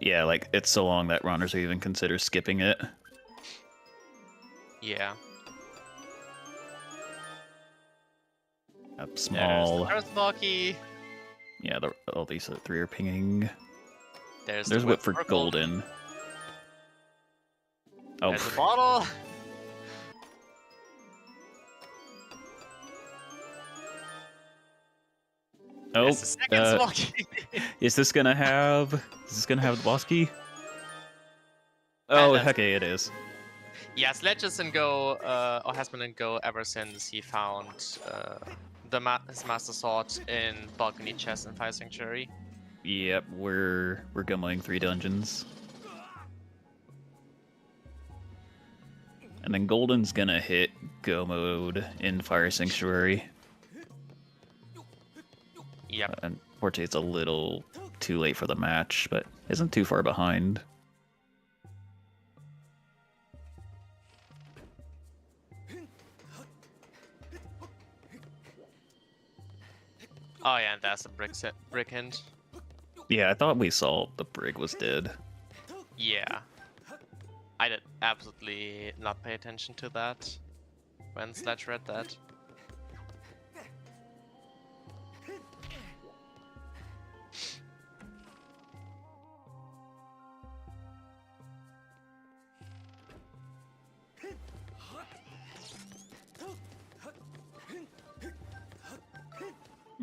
Yeah, like, it's so long that runners will even consider skipping it. Yeah. Up small. There's the first small key. Yeah, all these 3 are pinging. There's the whip for golden. Oh. There's the bottle. Oh, the second small key. Is this gonna have the boss key? Oh, okay, it is. Yeah, Sledge is in go, or has been in go ever since he found his Master Sword in Balcony Chest and Fire Sanctuary. Yep, we're going 3 dungeons. And then Golden's gonna hit go mode in Fire Sanctuary. Yep. Unfortunately, it's a little too late for the match, but isn't too far behind. Oh yeah, and there's the brick hint. Yeah, I thought we saw the brig was dead. Yeah. I did absolutely not pay attention to that when Sledge read that.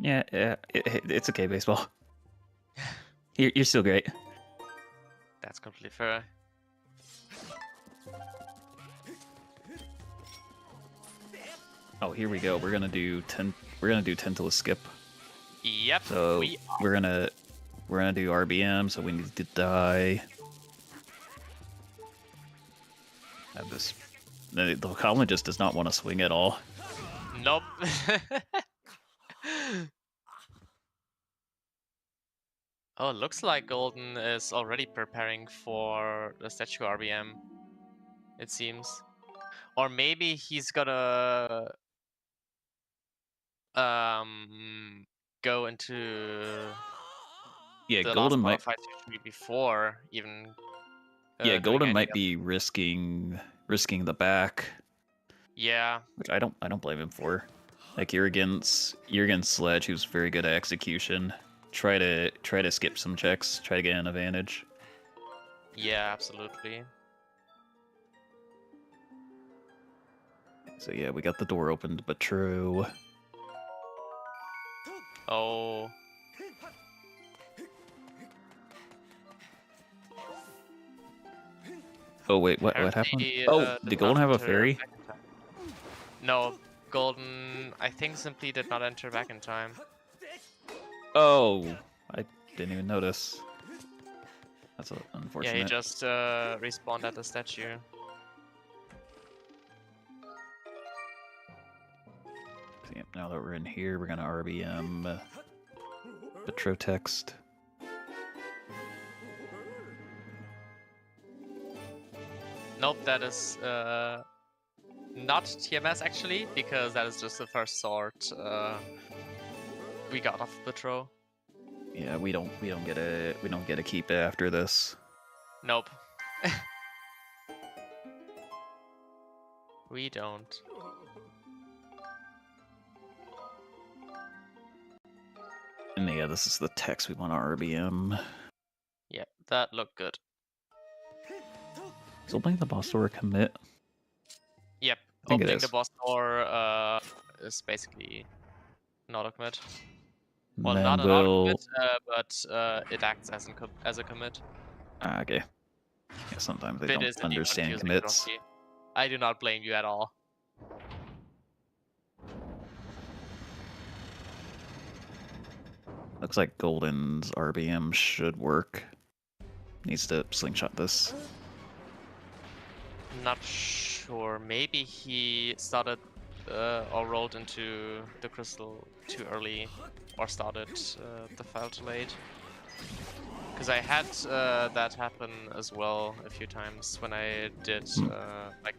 Yeah, it's okay, baseball. You're still great. That's completely fair. Oh, here we go. We're gonna do Tentalus skip. Yep. So we're gonna do RBM. So we need to die. And this the Goblin just does not want to swing at all. Nope. Oh, it looks like Golden is already preparing for the statue RBM. It seems, or maybe he's gonna go into Yeah, the Golden last might. fight before even. Yeah, Golden doing might be risking the back. Yeah. Which I don't blame him for. Like you're against Sledge, who's very good at execution. Try to skip some checks. Try to get an advantage. Yeah, absolutely. So yeah, we got the door opened, but true. Oh. Oh wait, what happened? Oh, did Golden have a fairy? No, Golden, I think, simply did not enter back in time. Oh, I didn't even notice. That's unfortunate. Yeah, he just respawned at the statue. So, yeah, now that we're in here, we're gonna RBM Petro text. Nope, that is not TMS actually, because that is just the first sword we got off Petro. Yeah, we don't get a keep it after this. Nope. We don't. And yeah, this is the text we want to RBM. Yep, that looked good. Is opening the boss door a commit? Yep, opening the boss door is basically not a commit. Well, not an auto commit, but it acts as a commit. Ah, okay. Yeah, sometimes they don't understand commits. I do not blame you at all. Looks like Golden's RBM should work. Needs to slingshot this. Not sure. Maybe he started or rolled into the crystal too early, or started the file too late. Because I had that happen as well a few times when I did like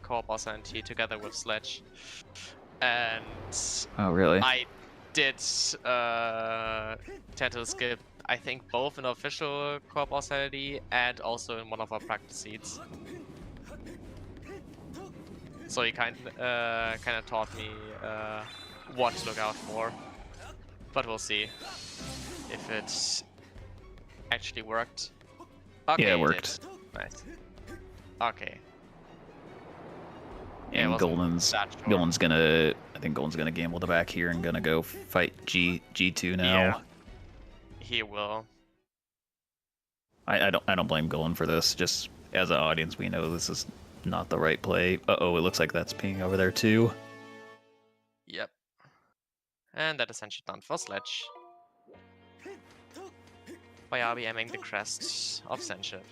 co-op SNT together with Sledge, and oh really? I did tend to skip. I think both in official co-op SNT and also in one of our practice seats. So he kind of taught me what to look out for, but we'll see if it actually worked. Okay, yeah, it worked. Nice. Okay. And yeah, Golden's gonna, I think Golden's gonna gamble the back here and gonna go fight G2 now. Yeah, he will. I don't blame Golden for this. Just as an audience, we know this is not the right play. Uh-oh, it looks like that's pinging over there too. Yep. And that is essentially done for Sledge. By RBMing the crest of Cenship.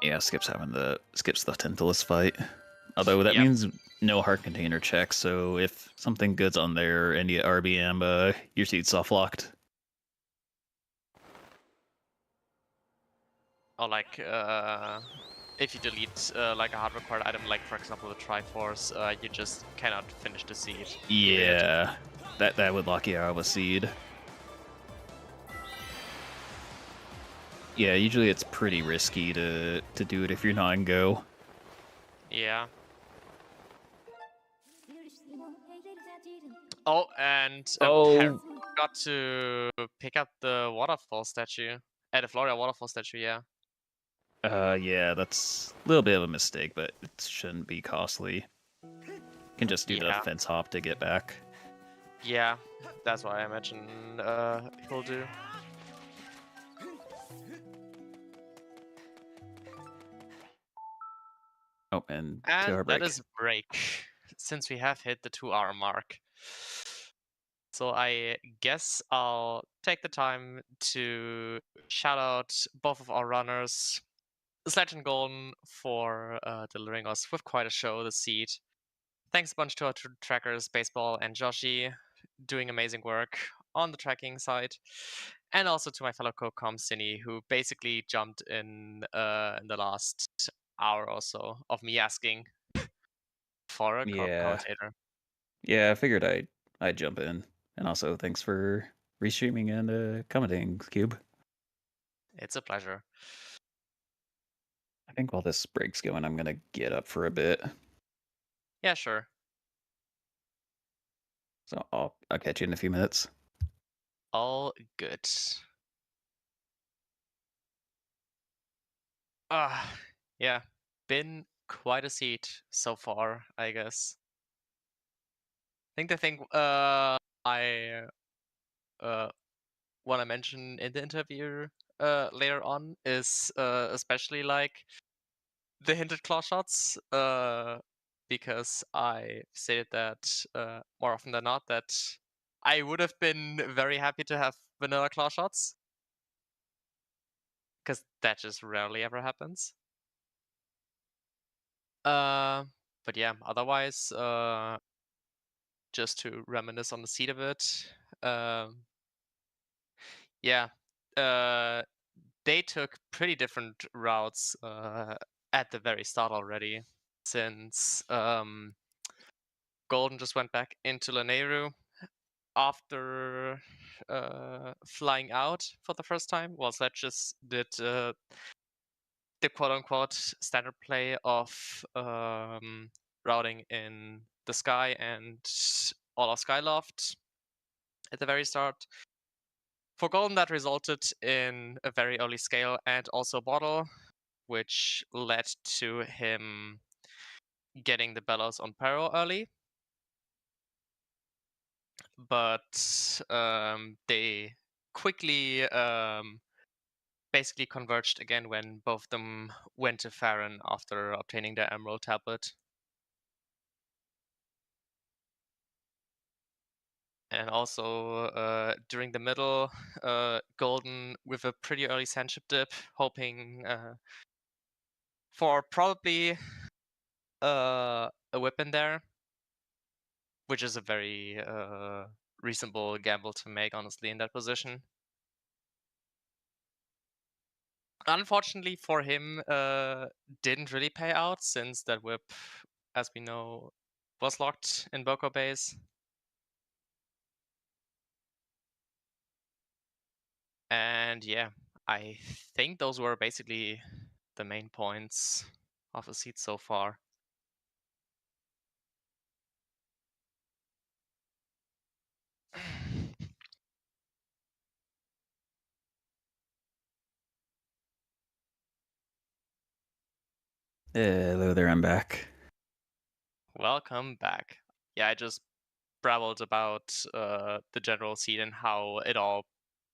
Yeah, skips the Tentalus fight. Although that means no heart container check, so if something good's on there and you RBM, your seat's soft locked. Or like if you delete like a hard required item, like for example the Triforce, you just cannot finish the seed. Yeah, that would lock you out of a seed. Yeah, usually it's pretty risky to do it if you're not in go. Yeah. Oh, and got to pick up the waterfall statue. The Florida waterfall statue, yeah. Yeah, that's a little bit of a mistake, but it shouldn't be costly. You can just do the fence hop to get back. Yeah, that's what I imagine he'll do. Oh, and 2-hour that break. is break, since we have hit the 2-hour mark. So I guess I'll take the time to shout out both of our runners, Sledge and Golden, for delivering us with quite a show this seed. Thanks a bunch to our trackers, Baseball and Joshi, doing amazing work on the tracking side. And also to my fellow co-com, Cindy, who basically jumped in the last hour or so of me asking for a commentator. Yeah, I figured I'd jump in. And also, thanks for restreaming and commenting, Cube. It's a pleasure. I think while this break's going, I'm gonna get up for a bit. Yeah, sure. So I'll catch you in a few minutes. All good. Yeah, been quite a seat so far, I guess. I think the thing I want to mention in the interview later on is especially like the hinted claw shots, because I stated that more often than not that I would have been very happy to have vanilla claw shots, because that just rarely ever happens. But yeah, otherwise, just to reminisce on the seed a bit, yeah, they took pretty different routes at the very start already, since Golden just went back into Lanayru after flying out for the first time, while Sledge just did the quote-unquote standard play of routing in the sky and all of Skyloft at the very start. For Golden, that resulted in a very early scale and also bottle, which led to him getting the bellows on Peril early. But they quickly basically converged again when both of them went to Farron after obtaining their Emerald Tablet. And also during the middle, Golden with a pretty early Sandship dip, hoping for probably a whip in there, which is a very reasonable gamble to make, honestly, in that position. Unfortunately for him, didn't really pay out, since that whip, as we know, was locked in Boko base. And yeah, I think those were basically the main points of the seed so far. Hello there, I'm back. Welcome back. Yeah, I just babbled about the general seed and how it all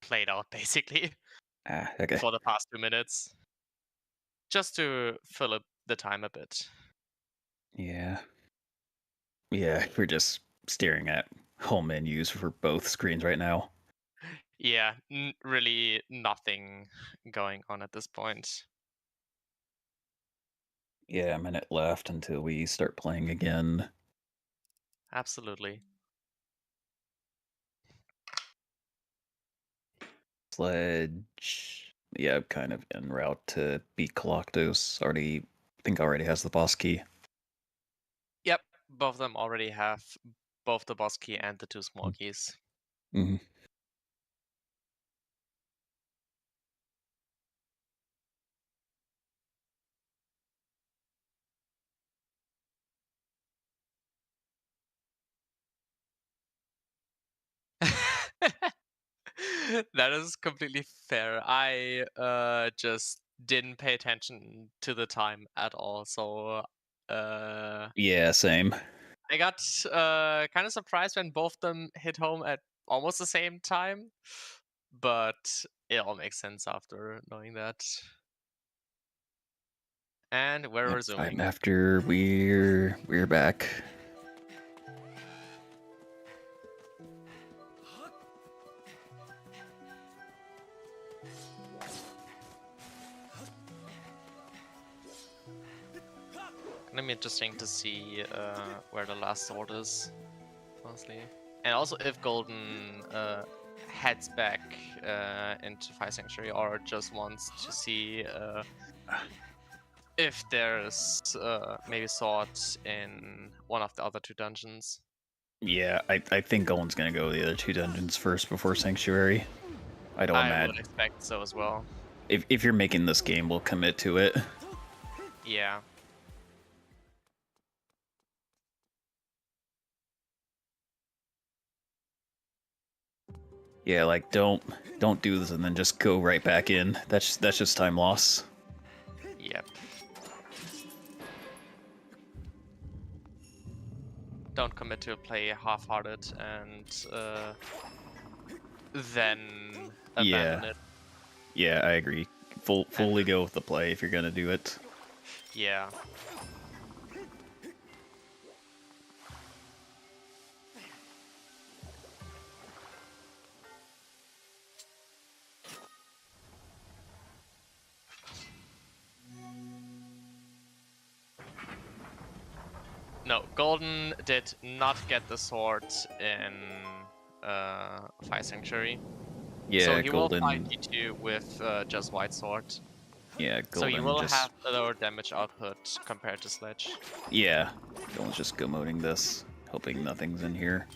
played out, basically, Okay. for the past 2 minutes, just to fill up the time a bit. Yeah, we're just staring at home menus for both screens right now. Yeah, really nothing going on at this point. Yeah, a minute left until we start playing again. Absolutely. Sledge. Yeah, I'm kind of en route to beat Coloctos. I think already has the boss key. Yep, both of them already have both the boss key and the 2 small keys. Mm-hmm. That is completely fair. I just didn't pay attention to the time at all, so Yeah, same. I got kind of surprised when both of them hit home at almost the same time, but it all makes sense after knowing that. And we're Yep, resuming. time after we're back. Gonna be interesting to see where the last sword is, honestly. And also if Golden heads back into Fire Sanctuary or just wants to see if there's maybe swords in one of the other 2 dungeons. Yeah, I think Golan's gonna go the other 2 dungeons first before Sanctuary. I don't I imagine. would expect so as well. If you're making this game, we'll commit to it. Yeah. Yeah, like don't do this and then just go right back in. That's just time loss. Yep. Don't commit to a play half-hearted and then abandon it. Yeah, I agree. Fully go with the play if you're gonna do it. Yeah. No, Golden did not get the sword in Fire Sanctuary. Yeah, so he Golden. will fight D2 with just white sword. Yeah, Golden. So you will just... have a lower damage output compared to Sledge. Yeah, Golden's just go-moding this, hoping nothing's in here.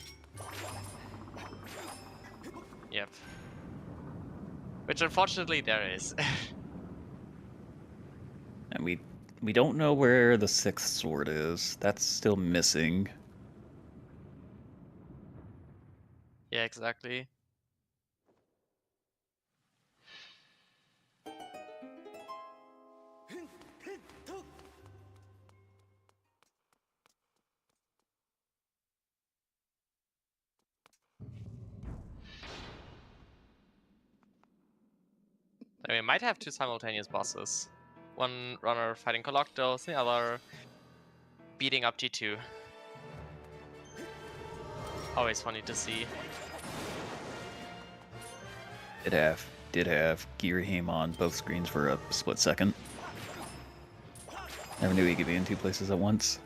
Yep. Which unfortunately there is. And we don't know where the 6th sword is. That's still missing. Yeah, exactly. We might have 2 simultaneous bosses. One runner fighting Coloctos, the other beating up G2. Always funny to see. Did have Girahim on both screens for a split second. Never knew he could be in 2 places at once.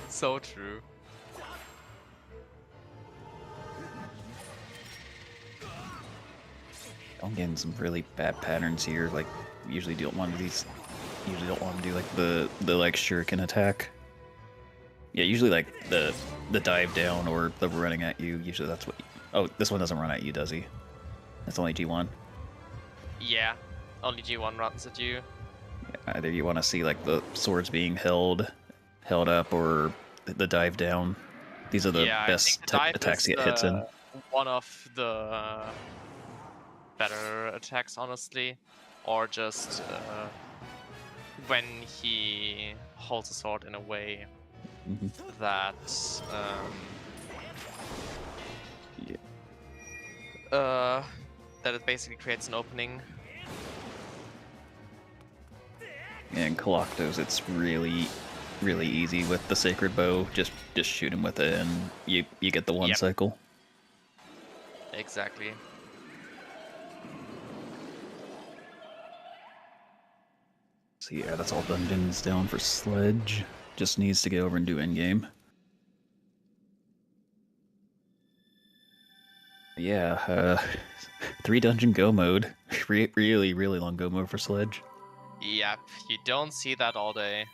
So true. I'm getting some really bad patterns here. Like, usually don't want to do like the like shuriken attack. Yeah, usually like the dive down or the running at you. Usually that's what. Oh, this one doesn't run at you, does he? That's only G1. Yeah, only G1 runs at you. Yeah, either you want to see like the swords being held up, or the dive down. These are the best attacks to get hits in. One of the better attacks, honestly, or just when he holds a sword in a way that that it basically creates an opening. And Coloctos, it's really easy with the Sacred Bow. Just shoot him with it, and you get the one cycle. Exactly. So yeah, that's all dungeons down for Sledge. Just needs to get over and do endgame. Yeah, 3 dungeon go mode. Really, really long go mode for Sledge. Yep, you don't see that all day.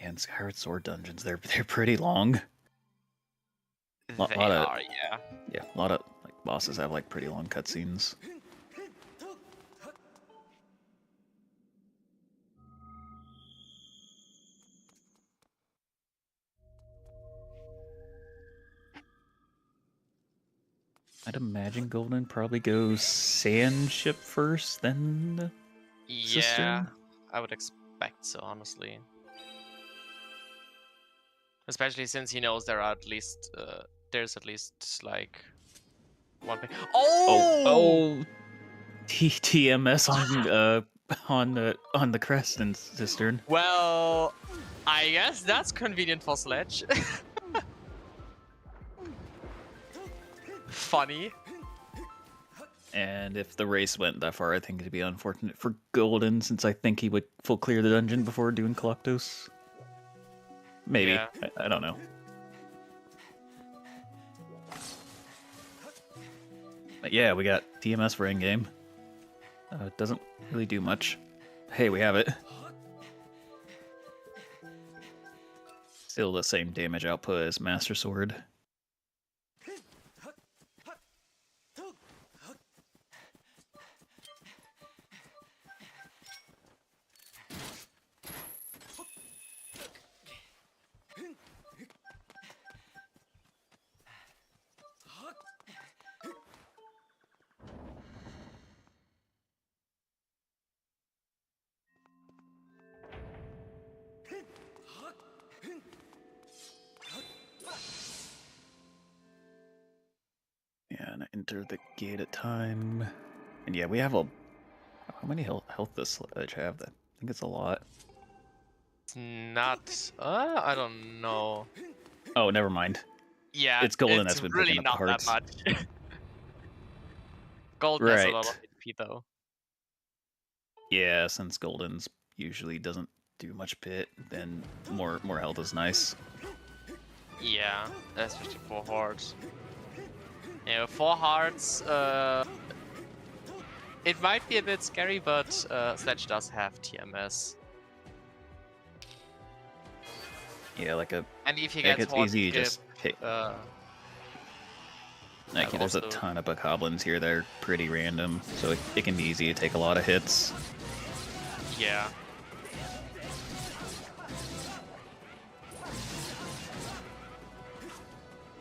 And Skyward Sword dungeons, they're pretty long. They are, yeah. Yeah, a lot of like bosses have like pretty long cutscenes. I'd imagine Golden probably goes Sand Ship first, then the Cistern? I would expect so, honestly. Especially since he knows there are at least there's at least like one thing. Oh! TMS on the crest and Cistern. Well, I guess that's convenient for Sledge. Funny. And if the race went that far, I think it'd be unfortunate for Golden, since I think he would full clear the dungeon before doing Coloctos. Maybe. Yeah. I don't know. But yeah, we got TMS for endgame. It doesn't really do much. Hey, we have it. Still the same damage output as Master Sword. Yeah, and enter the gate at time. And yeah, we have a... How many health does Sledge have? I think it's a lot. It's not... I don't know. Oh, never mind. Yeah, it's Golden it's that's been really picking up not the hearts. that much. Golden has a lot of HP though. Yeah, since Golden's usually doesn't do much bit, then more health is nice. Yeah, especially 4 hearts. Yeah, 4 hearts, it might be a bit scary, but Sledge does have TMS. Yeah, like a... And if he like gets it's easy to skip, just pick. like there's a ton of bokoblins here that are pretty random, so it can be easy to take a lot of hits. Yeah.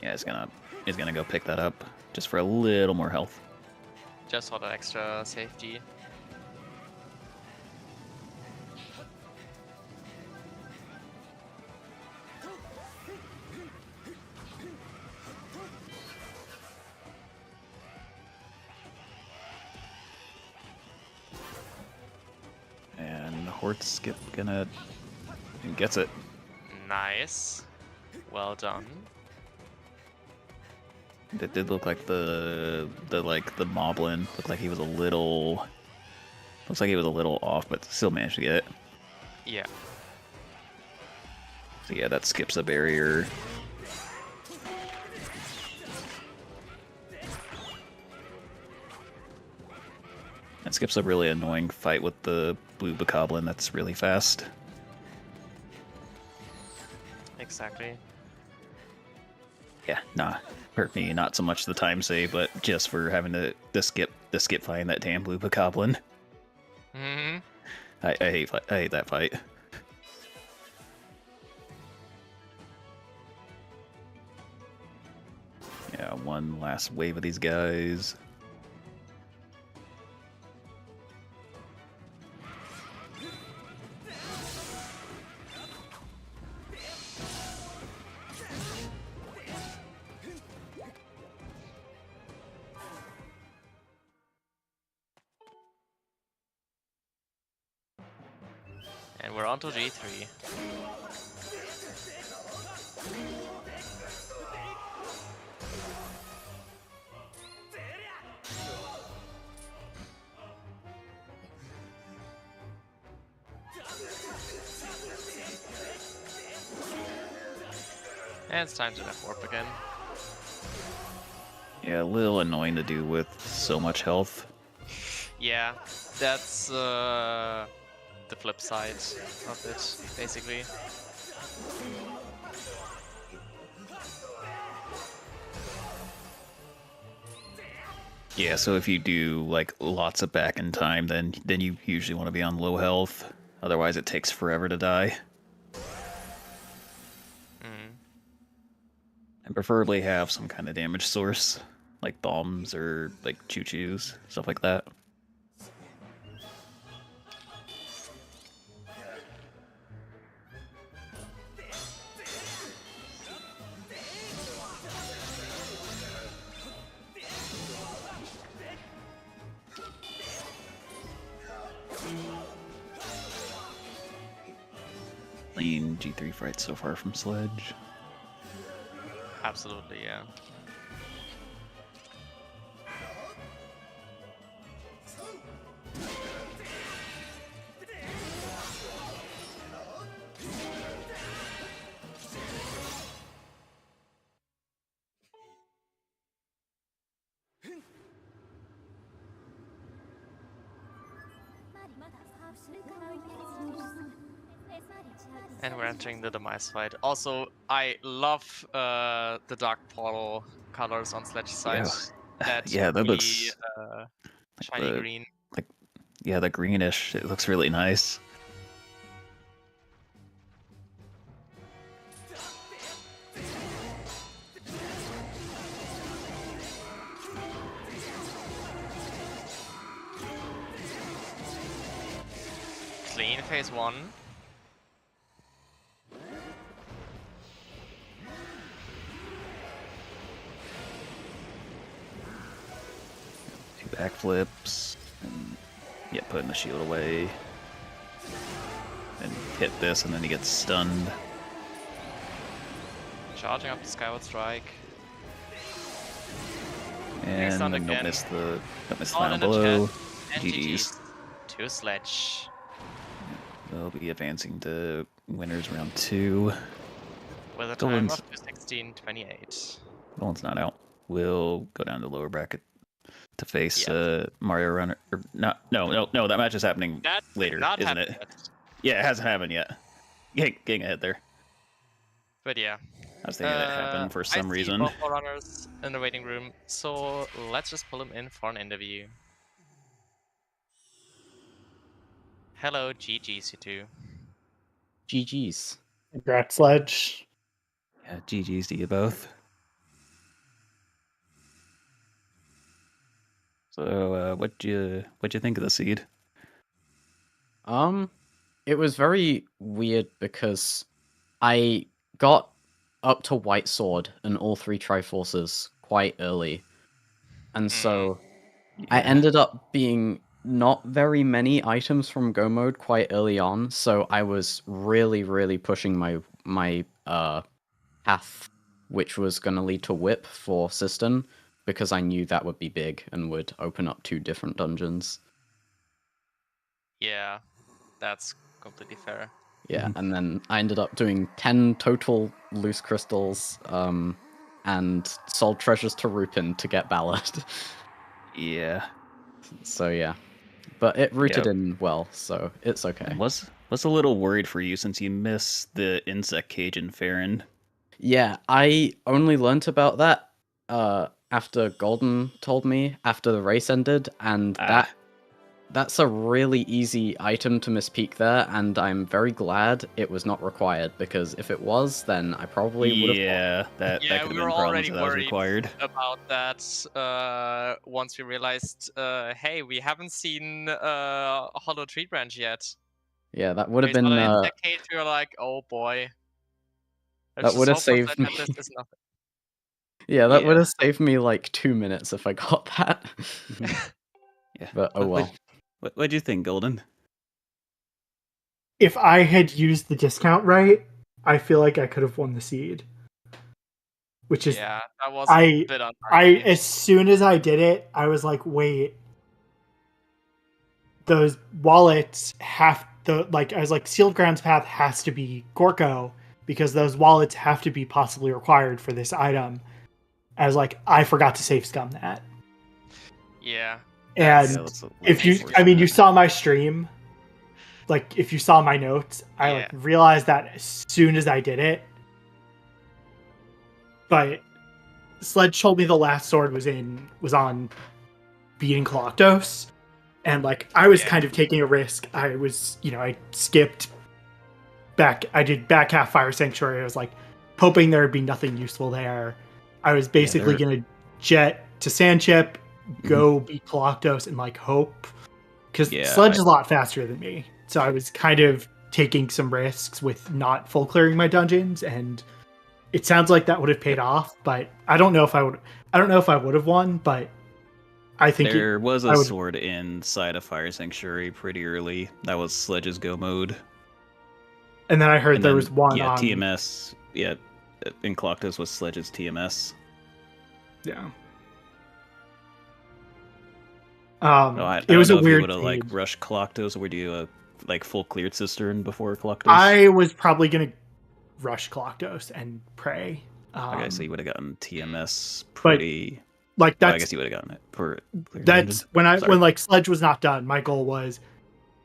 Yeah, it's gonna go pick that up just for a little more health. Just for the extra safety. And Hort's skip gonna... gets it. Nice. Well done. It did look like the Moblin looked like he was a little... Looks like he was a little off, but still managed to get it. Yeah. So yeah, that skips a barrier. That skips a really annoying fight with the blue bokoblin that's really fast. Exactly. Yeah, nah. Hurt me not so much the time save, but just for having to skip fighting that damn blue bokoblin. Mm-hmm. I hate that fight. Yeah, one last wave of these guys. And we're on to G3. And it's time to F warp again. Yeah, a little annoying to do with so much health. Yeah, that's the flip side of it, basically. Yeah, so if you do like lots of back in time, then you usually want to be on low health. Otherwise, it takes forever to die. And preferably have some kind of damage source, like bombs or like choo-choos, stuff like that. Clean G3 fight so far from Sledge. Absolutely, yeah. And we're entering the demise fight. Also, I love the dark portal colors on Sledge's side. That yeah, that really, looks shiny green. Yeah, the greenish. It looks really nice. Clean phase 1. Backflips, and yeah, putting the shield away, and hit this, and then he gets stunned. Charging up the Skyward Strike. And then don't miss the final blow. GG's. To Sledge. They'll be advancing to winners round 2. With a time of 16:28. Golden's not out. We'll go down to lower bracket to face Mario Runner. Or not? No. That match is happening later, isn't it? Yet. Yeah, it hasn't happened yet. Getting ahead there. But yeah. I was thinking that happened for some reason. I see both runners in the waiting room, so let's just pull them in for an interview. Hello, GG's, you two. GG's. Congrats, Sledge. Yeah, GG's to you both. So, what'd you think of the seed? It was very weird because I got up to White Sword and all 3 Triforces quite early. And so I ended up being not very many items from Go mode quite early on, so I was really, really pushing my path, which was going to lead to Whip for Siston, because I knew that would be big and would open up 2 different dungeons. Yeah, that's completely fair. Yeah, and then I ended up doing 10 total loose crystals, and sold treasures to Rupin to get Ballad. Yeah. So yeah, but it rooted in well, so it's okay. Was a little worried for you since you missed the insect cage in Farron. Yeah, I only learnt about that after Golden told me after the race ended, and that's a really easy item to mispeak there, and I'm very glad it was not required, because if it was, then I probably would have. Yeah, that could have been problems if that was required. About that once we realized, hey, we haven't seen Hollow Tree Branch yet. Yeah, that would have been. In that case, we were like, oh boy. That would have saved me. Yeah, that would have saved me like 2 minutes if I got that. Yeah, but oh well. What'd you think, Golden? If I had used the discount right, I feel like I could have won the seed. Which is that was a bit unlikely. As soon as I did it, I was like, wait, those wallets have to, like, I was like, Sealed Grounds Path has to be Gorko, because those wallets have to be possibly required for this item. I was like, I forgot to save scum that. Yeah. And if you, I mean, you saw my stream. Like, if you saw my notes, I like realized that as soon as I did it. But Sledge told me the last sword was on beating Koloktos, and like I was kind of taking a risk. I was, I skipped back. I did back half Fire Sanctuary. I was like hoping there would be nothing useful there. I was basically gonna jet to Sandchip, go beat Koloktos, and like hope, because Sledge is a lot faster than me. So I was kind of taking some risks with not full clearing my dungeons, and it sounds like that would have paid off. But I don't know if I would. I don't know if I would have won, but I think there was a sword inside of Fire Sanctuary pretty early. That was Sledge's go mode. And then I heard there was one on TMS. Yeah, in Koloktos was Sledge's TMS. Yeah. It was a weird. Would have like rushed Koloktos, or would you like full cleared Cistern before Koloktos? I was probably gonna rush Koloktos and pray. Okay, so you would have gotten TMS pretty. Like that's. I guess you would have gotten it for. That's when when like Sledge was not done. My goal was,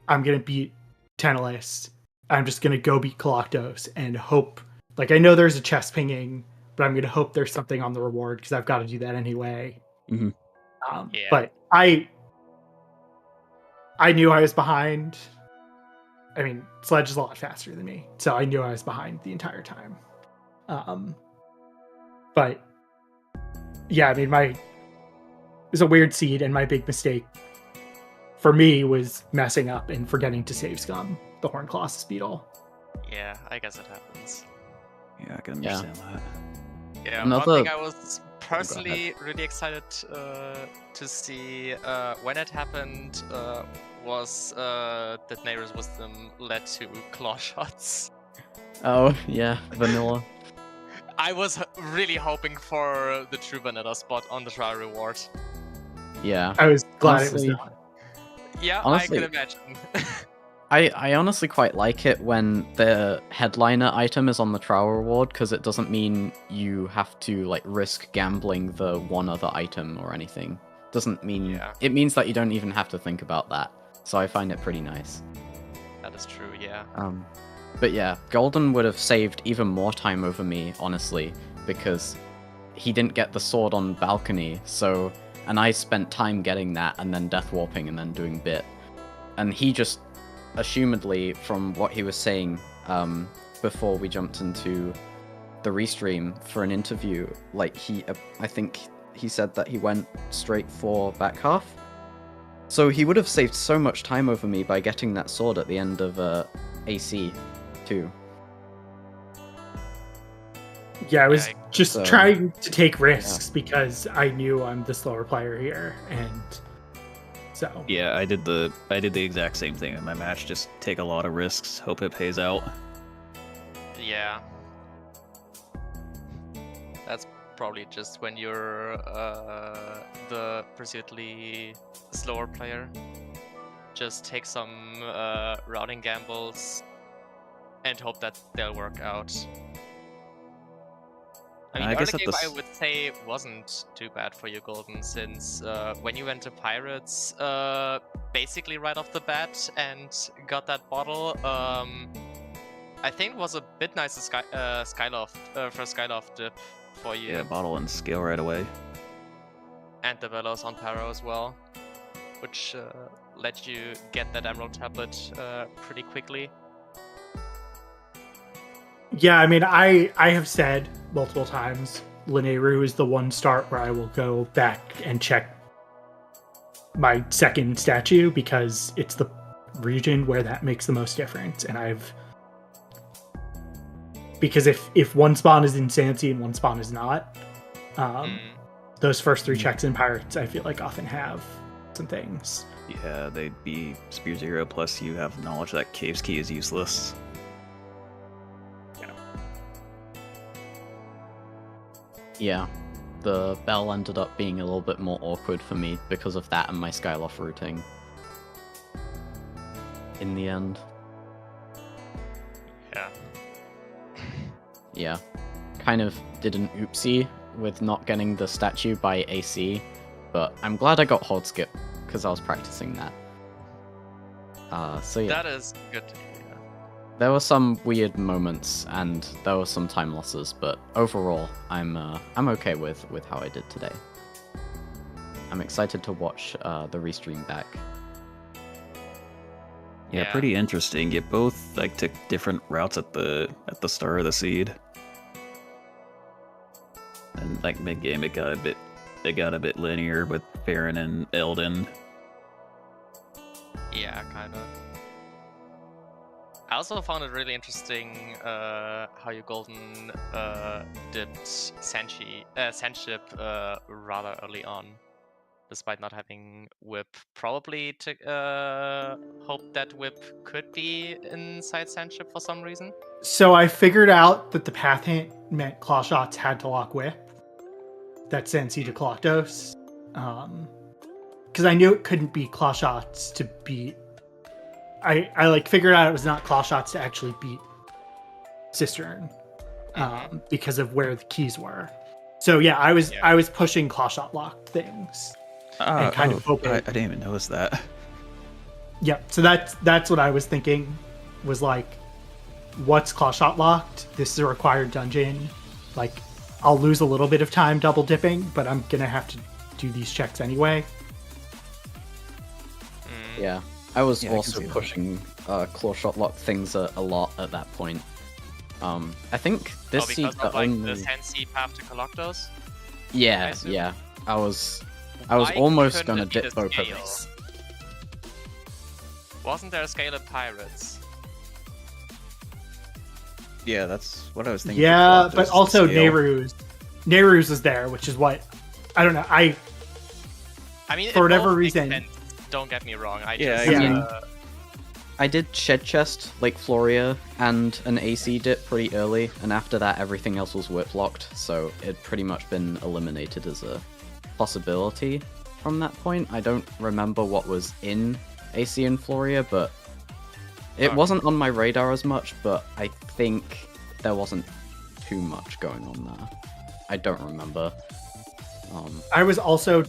I'm gonna beat Tantalus. I'm just gonna go beat Koloktos and hope. Like, I know there's a chest pinging, but I'm gonna hope there's something on the reward because I've got to do that anyway. But I knew I was behind. I mean, Sledge is a lot faster than me, so I knew I was behind the entire time. But yeah, I mean, it was a weird seed, and my big mistake for me was messing up and forgetting to save scum the Horn Colossus Beetle. Yeah, I guess it happens. Yeah, I can understand that. Yeah, one thing I was personally really excited to see when it happened was that Neighbor's Wisdom led to claw shots. Oh, yeah, vanilla. I was really hoping for the true vanilla spot on the trial reward. Yeah. I was glad it was not. Yeah, honestly, I could imagine. I honestly quite like it when the headliner item is on the trial reward, because it doesn't mean you have to like risk gambling the one other item or anything. Doesn't mean it means that you don't even have to think about that. So I find it pretty nice. That is true, yeah. But yeah, Golden would have saved even more time over me, honestly, because he didn't get the sword on balcony, and I spent time getting that and then death warping and then doing bit. And he just, assumedly, from what he was saying before we jumped into the restream for an interview, like I think he said that he went straight for back half. So he would have saved so much time over me by getting that sword at the end of AC too. Yeah, I was just trying to take risks because I knew I'm the slower player here, and so yeah, I did the exact same thing in my match. Just take a lot of risks, hope it pays out. Yeah, that's probably just when you're the pursuitly slower player. Just take some routing gambles and hope that they'll work out. I mean, early game I would say wasn't too bad for you, Golden, since when you went to Pirates, basically right off the bat and got that bottle, I think was a bit nice to Skyloft for Skyloft dip for you. Yeah, bottle and scale right away. And the Velos on Paro as well, which let you get that Emerald Tablet pretty quickly. Yeah, I mean, I have said multiple times, Lineru is the one start where I will go back and check my second statue because it's the region where that makes the most difference. And because if one spawn is in Sansi and one spawn is not, those first three checks in Pirates, I feel like often have some things. Yeah, they'd be Spear 0, plus you have knowledge that Cave's Key is useless. Yeah, the bell ended up being a little bit more awkward for me because of that and my Skyloft routing. In the end. Yeah. Yeah. Kind of did an oopsie with not getting the statue by AC, but I'm glad I got hold skip because I was practicing that. So yeah. That is good to hear. There were some weird moments and there were some time losses, but overall, I'm okay with how I did today. I'm excited to watch the restream back. Yeah, pretty interesting. You both like took different routes at the start of the seed, and like mid game it got a bit linear with Farron and Eldon. Yeah, kind of. I also found it really interesting how you Golden did Sandship rather early on, despite not having Whip. Probably to hope that Whip could be inside Sandship for some reason. So I figured out that the path hint meant claw shots had to lock Whip. That sends you to Coloctos. Because I knew it couldn't be claw shots to beat. I like figured out it was not claw shots to actually beat Cistern, because of where the keys were. So yeah, I was pushing claw shot locked things and kind of hoping. I didn't even notice that. Yep. So that's what I was thinking. Was like, what's claw shot locked? This is a required dungeon. Like, I'll lose a little bit of time double dipping, but I'm gonna have to do these checks anyway. Yeah. I was also pushing claw shot lock things a lot at that point. I think this seed because of like the Sensi path to Coloctos? Yeah, yeah. I was almost gonna dip both of these. Wasn't there a scale of pirates? Yeah, that's what I was thinking. Yeah, but also Nehru's is there, which is what I don't know. I mean, for whatever reason. Don't get me wrong. I did Shed Chest, Lake Floria, and an AC dip pretty early, and after that everything else was whip locked, so it'd pretty much been eliminated as a possibility from that point. I don't remember what was in AC and Floria, but it wasn't on my radar as much, but I think there wasn't too much going on there. I don't remember. I was also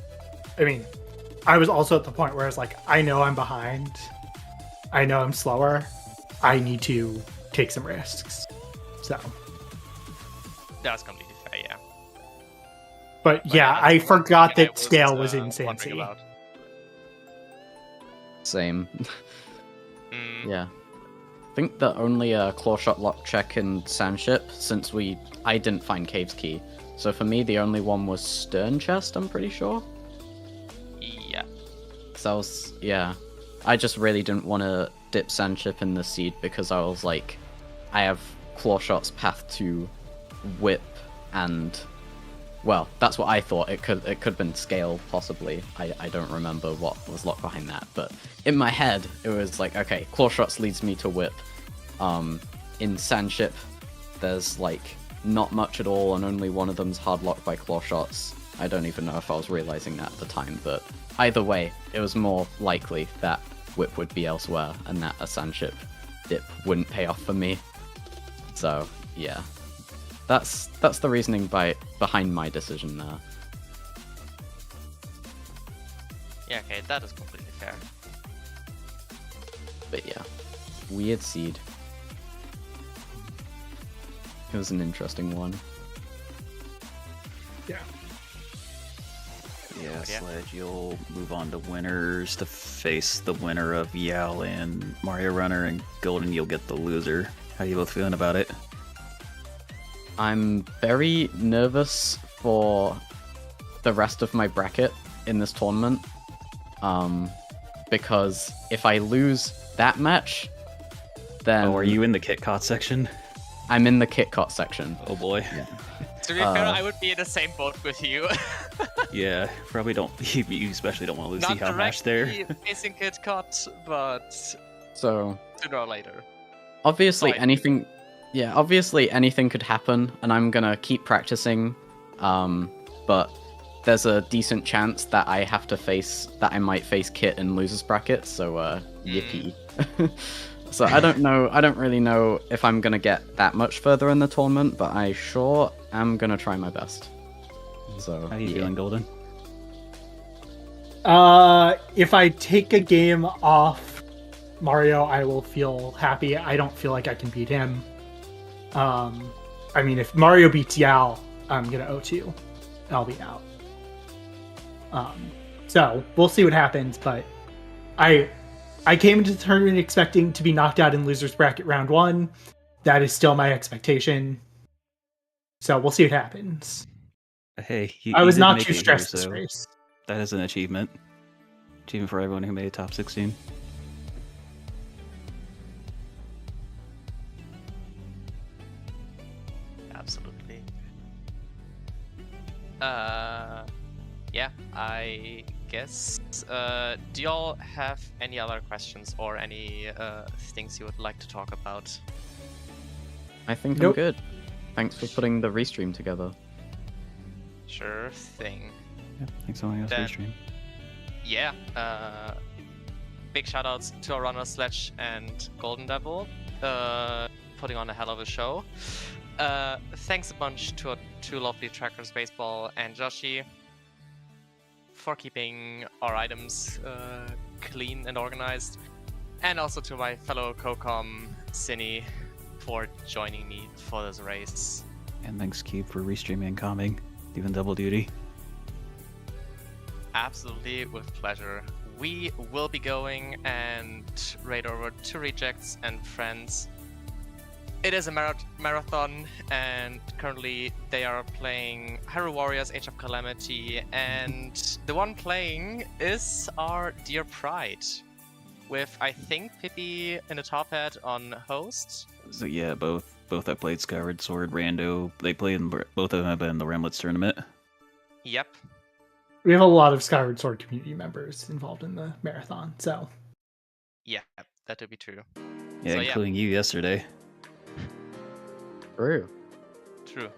at the point where I was like, I know I'm behind. I know I'm slower. I need to take some risks. So. That's completely fair, yeah. But yeah, I forgot that scale was in Sansi. Same. Yeah. I think the only claw shot lock check in Sandship, since I didn't find Cave's Key. So for me, the only one was Stern Chest, I'm pretty sure. So I just really didn't want to dip Sandship in the seed because I was like, I have claw shots path to Whip, and well, that's what I thought. It could have been scale possibly. I don't remember what was locked behind that, but in my head it was like, okay, claw shots leads me to Whip. In Sandship, there's like not much at all, and only one of them's hard locked by claw shots. I don't even know if I was realizing that at the time, but either way, it was more likely that Whip would be elsewhere and that a Sandship dip wouldn't pay off for me. So, yeah. That's the reasoning behind my decision there. Yeah, okay, that is completely fair. But yeah, weird seed. It was an interesting one. Yeah. Yeah, Sledge, you'll move on to winners to face the winner of Yal and Mario Runner, and Golden, you'll get the loser. How are you both feeling about it? I'm very nervous for the rest of my bracket in this tournament. Because if I lose that match, then... Oh, are you in the KitKat section? I'm in the KitKat section. Oh boy. Yeah. To be fair, I would be in the same boat with you. Yeah, probably don't. You especially don't want to lose the hell match there. Not directly facing KitKat, but so sooner or later. Obviously, anything could happen, and I'm gonna keep practicing. But there's a decent chance that I might face Kit in losers bracket. So yippee. So I don't really know if I'm gonna get that much further in the tournament, but I sure am gonna try my best. So How you feeling, Golden? If I take a game off Mario, I will feel happy. I don't feel like I can beat him. I mean, if Mario beats Yao, I'm gonna O2. I'll be out. So we'll see what happens, but I came into the tournament expecting to be knocked out in losers bracket round 1. That is still my expectation. So we'll see what happens. Hey, I was did not make too it stressed here, this so race. that is an achievement. Achievement for everyone who made top 16. Absolutely. Yeah, I guess. Do y'all have any other questions or any things you would like to talk about? I think Nope. I'm good. Thanks for putting the restream together. Sure thing. Yeah, thanks for letting us Then- restream. Yeah, big shoutouts to our runner Sledge and GoldenDevil, putting on a hell of a show. Thanks a bunch to our two lovely trackers, Baseball and Joshi, for keeping our items clean and organized. And also to my fellow co-com, Cine, for joining me for this race. And thanks, Cube, for restreaming and calming, doing double duty. Absolutely, with pleasure. We will be going and raid over to Rejects and Friends. It is a marathon, and currently they are playing Hyrule Warriors Age of Calamity, and the one playing is our dear Pride, with, I think, Pippi in the top hat on host. So yeah, both have played Skyward Sword, Rando. They played in, both of them have been in the Remlets tournament. Yep. We have a lot of Skyward Sword community members involved in the marathon, so Yeah, that would be true. Yeah, So, including you yesterday. True. True.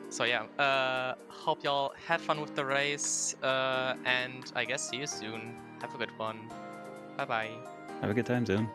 So yeah, hope y'all had fun with the race, and I guess see you soon. Have a good one. Bye bye. Have a good time, Zone.